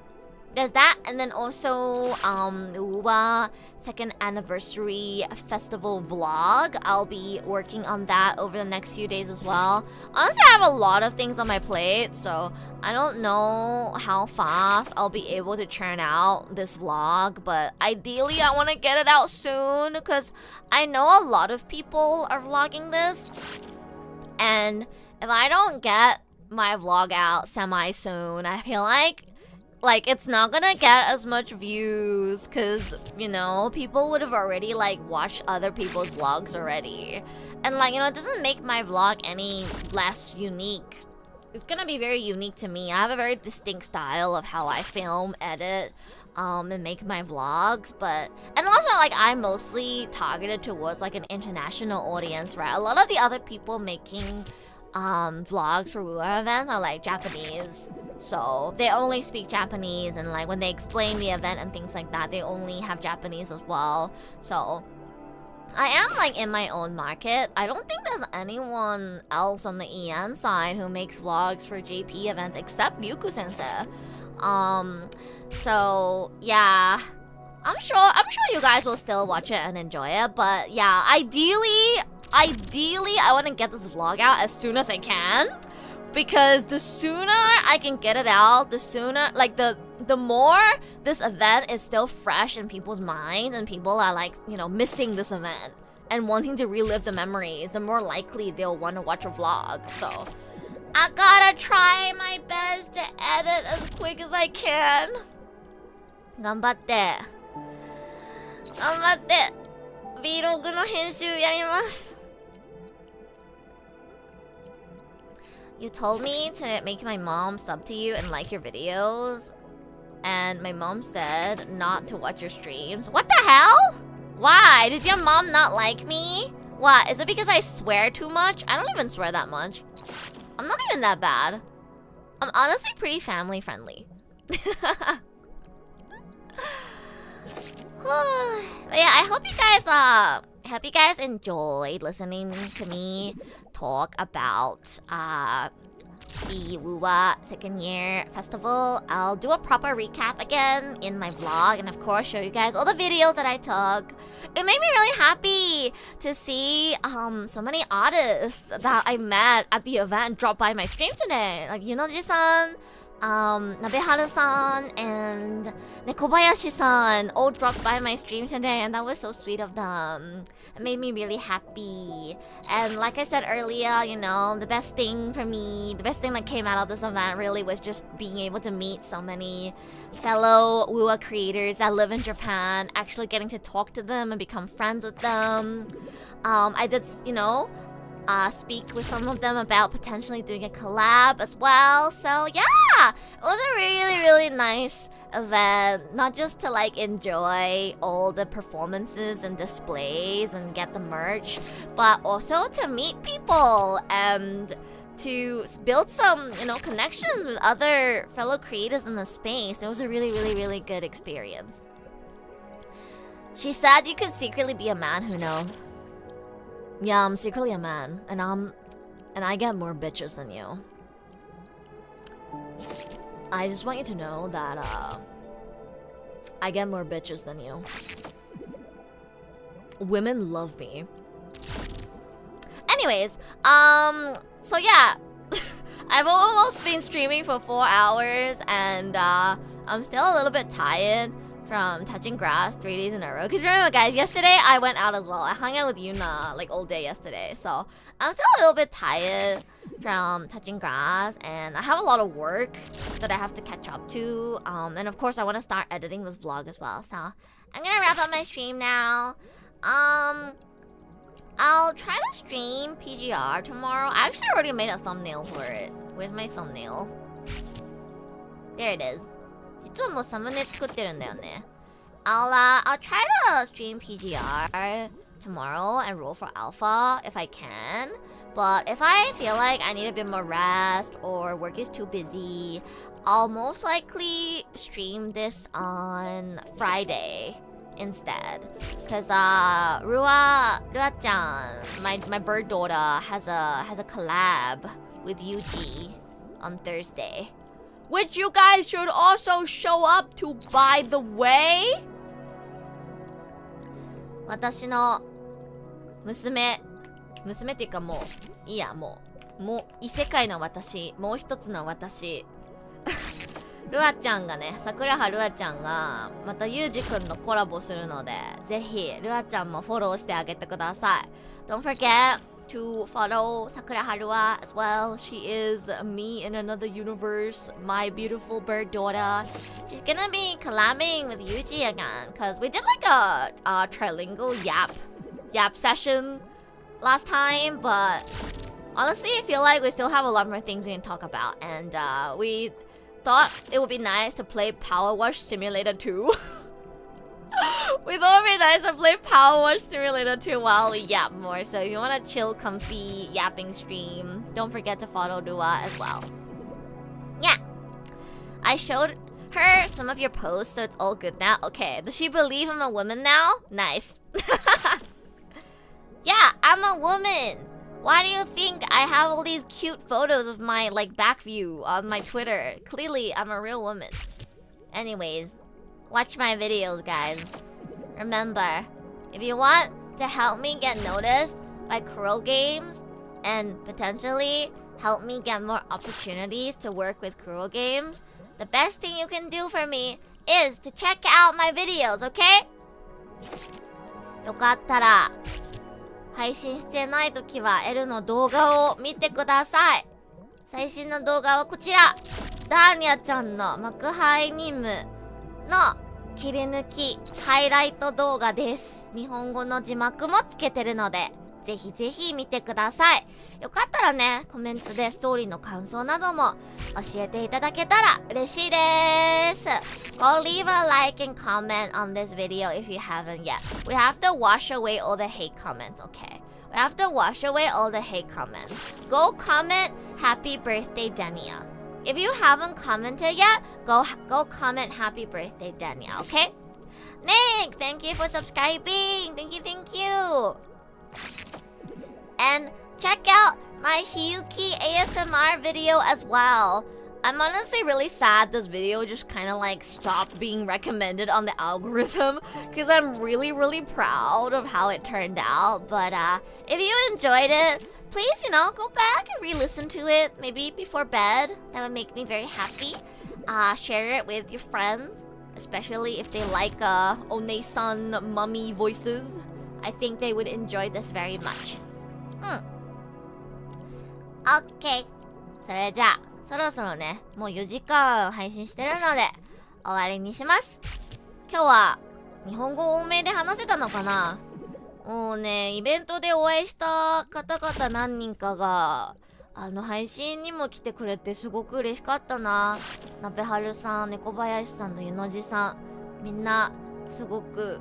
there's that, and then also WuWa second anniversary festival vlog. I'll be working on that over the next few days as well. Honestly, I have a lot of things on my plate, so I don't know how fast I'll be able to churn out this vlog, but ideally I want to get it out soon because I know a lot of people are vlogging this, and if I don't get my vlog out semi soon, I feel like it's not gonna get as much views because, people would have already like watched other people's vlogs already, and it doesn't make my vlog any less unique. It's gonna be very unique to me. I have a very distinct style of how I film, edit, and make my vlogs, and also like I'm mostly targeted towards like an international audience, right? A lot of the other people making vlogs for WuWa events are like Japanese, so they only speak Japanese, and like when they explain the event and things like that, they only have Japanese as well. So I am like in my own market. I don't think there's anyone else on the EN side who makes vlogs for JP events except Ryuku sensei. So yeah, I'm sure you guys will still watch it and enjoy it, but yeah, ideally I want to get this vlog out as soon as I can, because the sooner I can get it out, the sooner, like the more this event is still fresh in people's minds and people are like, missing this event and wanting to relive the memories, the more likely they'll want to watch a vlog. So I gotta try my best to edit as quick as I can. 頑張って Vlog の編集やります。You told me to make my mom sub to you and like your videos, and my mom said not to watch your streams. What the hell? Why? Did your mom not like me? What? Is it because I swear too much? I don't even swear that much. I'm not even that bad. I'm honestly pretty family friendly. But yeah, I hope you guys enjoyed listening to me talk about the WuWa second year festival. I'll do a proper recap again in my vlog, and of course show you guys all the videos that I took. It made me really happy to see so many artists that I met at the event drop by my stream today, like Yunoji-san, Nabeharu-san and Nekobayashi-san all dropped by my stream today, and that was so sweet of them. It made me really happy. And like I said earlier, you know, the best thing for me, the best thing that came out of this event really was just being able to meet so many fellow WuWa creators that live in Japan, actually getting to talk to them and become friends with them. I did, you know, speak with some of them about potentially doing a collab as well. So yeah, it was a really nice event, not just to like enjoy all the performances and displays and get the merch, but also to meet people and to build some, you know, connections with other fellow creators in the space. It was a really good experience. She said you could secretly be a man who knows. Yeah, I'm secretly a man, and I get more bitches than you. I just want you to know that I get more bitches than you. Women love me. Anyways, so yeah, I've almost been streaming for 4 hours, and I'm still a little bit tired from touching grass 3 days in a row. Because remember guys, yesterday I went out as well. I hung out with Yuna like all day yesterday. So I'm still a little bit tired from touching grass. And I have a lot of work that I have to catch up to. And of course I want to start editing this vlog as well. So I'm gonna wrap up my stream now. I'll try to stream PGR tomorrow. I actually already made a thumbnail for it. Where's my thumbnail? There it is. 実はもうサムネ作ってるんだよね。I'll try to stream PGR tomorrow and roll for alpha if I can. But if I feel like I need a bit more rest or work is too busy, I'll most likely stream this on Friday instead. Because Rua-chan, my bird daughter, has a collab with Yuji on Thursday, which you guys should also show up to, by the way. 私の娘っていうかもういいや、もう異世界の私、もう一つの私ルアちゃんがね、桜葉ルアちゃんがまたユージくんのコラボするので、ぜひルアちゃんもフォローしてあげてください。 Don't forget to follow Sakura Harua as well. She is me in another universe, my beautiful bird daughter. She's gonna be collabing with Yuji again, because we did like a trilingual yap session last time, but honestly I feel like we still have a lot more things we can talk about, and we thought it would be nice to play Power Wash Simulator 2. We thought it'd be nice to play Power Wash Simulator 2 while we yap more. So if you want a chill, comfy yapping stream, don't forget to follow Dua as well. Yeah, I showed her some of your posts, so it's all good now. Okay, does she believe I'm a woman now? Nice. Yeah, I'm a woman. Why do you think I have all these cute photos of my like back view on my Twitter? Clearly, I'm a real woman. Anyways, watch my videos, guys. Remember, if you want to help me get noticed by Kuro Games and potentially help me get more opportunities to work with Kuro Games, the best thing you can do for me is to check out my videos, okay? よかったら配信してないときは L の動画を見てください。最新の動画はこちら。ダーニャちゃんの幕張任務の切り抜きハイライト動画です。日本語の字幕もつけてるので、ぜひぜひ見てください。よかったらね、コメントでストーリーの感想なども教えていただけたら嬉しいです。Go leave a like and comment on this video if you haven't yet. We have to wash away all the hate comments, okay? We have to wash away all the hate comments. Go comment happy birthday Denia. If you haven't commented yet, go comment happy birthday Denia, okay? Nick, thank you for subscribing. Thank you. And check out my Hiyuki ASMR video as well. I'm honestly really sad this video just kind of like stopped being recommended on the algorithm because I'm really, really proud of how it turned out. But if you enjoyed it, please, go back and re-listen to it. Maybe before bed. That would make me very happy. Share it with your friends, especially if they like One-san mummy voices. I think they would enjoy this very much. OK. それじゃあそろそろね、もう4時間配信してるので終わりにします。今日は日本語多めで話せたのかな。もうね、イベントでお会いした方々何人かが配信にも来てくれてすごく嬉しかったな。なべはるさん、猫林さんとゆのじさん、みんなすごく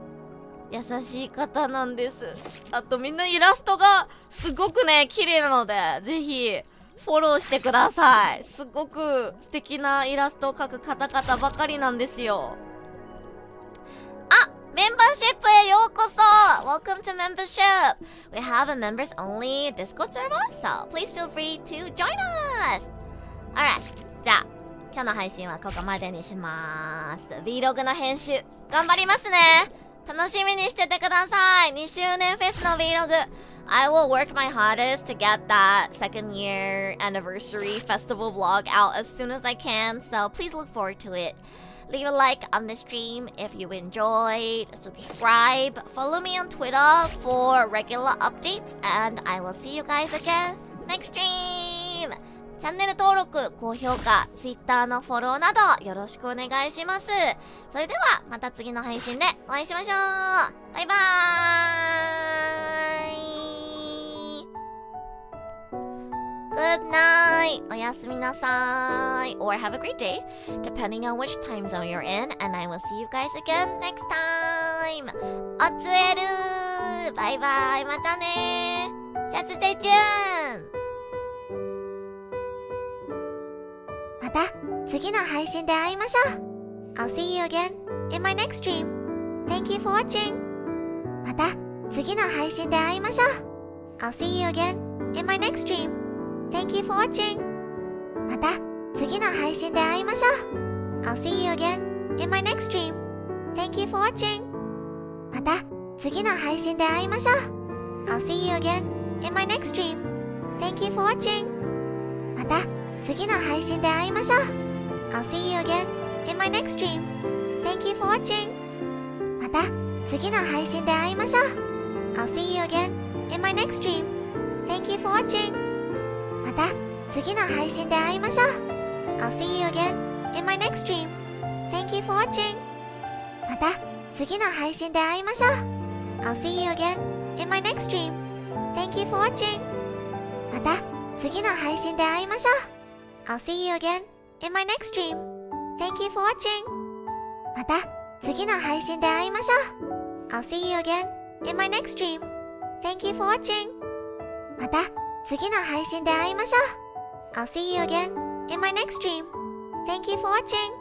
優しい方なんです。あとみんなイラストがすごくね綺麗なので、ぜひフォローしてください。すごく素敵なイラストを描く方々ばかりなんですよ。あ、メンバーシップへようこそ。 Welcome to membership. We have a members only Discord server, so please feel free to join us. Alright, じゃあ今日の配信はここまでにします。 Vlog の編集頑張りますね。楽しみにしててください。2周年フェスの Vlog、I will work my hardest to get that second year anniversary festival vlog out as soon as I can, so please look forward to it. Leave a like on the stream if you enjoyed, subscribe, follow me on Twitter for regular updates, and I will see you guys again next stream! チャンネル登録、高評価、Twitter のフォローなどよろしくお願いします。それではまた次の配信でお会いしましょう。バイバーイ。Good night. おやすみなさい。Or have a great day, depending on which time zone you're in. And I will see you guys again next time. おつえる。バイバイ。またね。下次再见。また次の配信で会いましょう。I'll see you again in my next stream. Thank you for watching. また次の配信で会いましょう。I'll see you again in my next stream.Thank you for watching. また次の配信で会いましょう。I'll see you again in my next stream. Thank you for watching. また次の配信で会いましょう。I'll see you again in my next stream. Thank you for watching. また次の配信で会いましょう。I'll see you again in my next stream. Thank you for watching. また次の配信で会いましょう。I'll see you again in my next stream. Thank you for watching.また次の配信で会いましょう。I'll see you again in my next stream. Thank you for watching. また次の配信で会いましょう。I'll see you again in my next stream. Thank you for watching. また次の配信で会いましょう。I'll see you again in my next stream. Thank you for watching. また次の配信で会いましょう。I'll see you again in my next stream. Thank you for watching. また次の配信で会いましょう。I'll see you again in my next stream. Thank you for watching.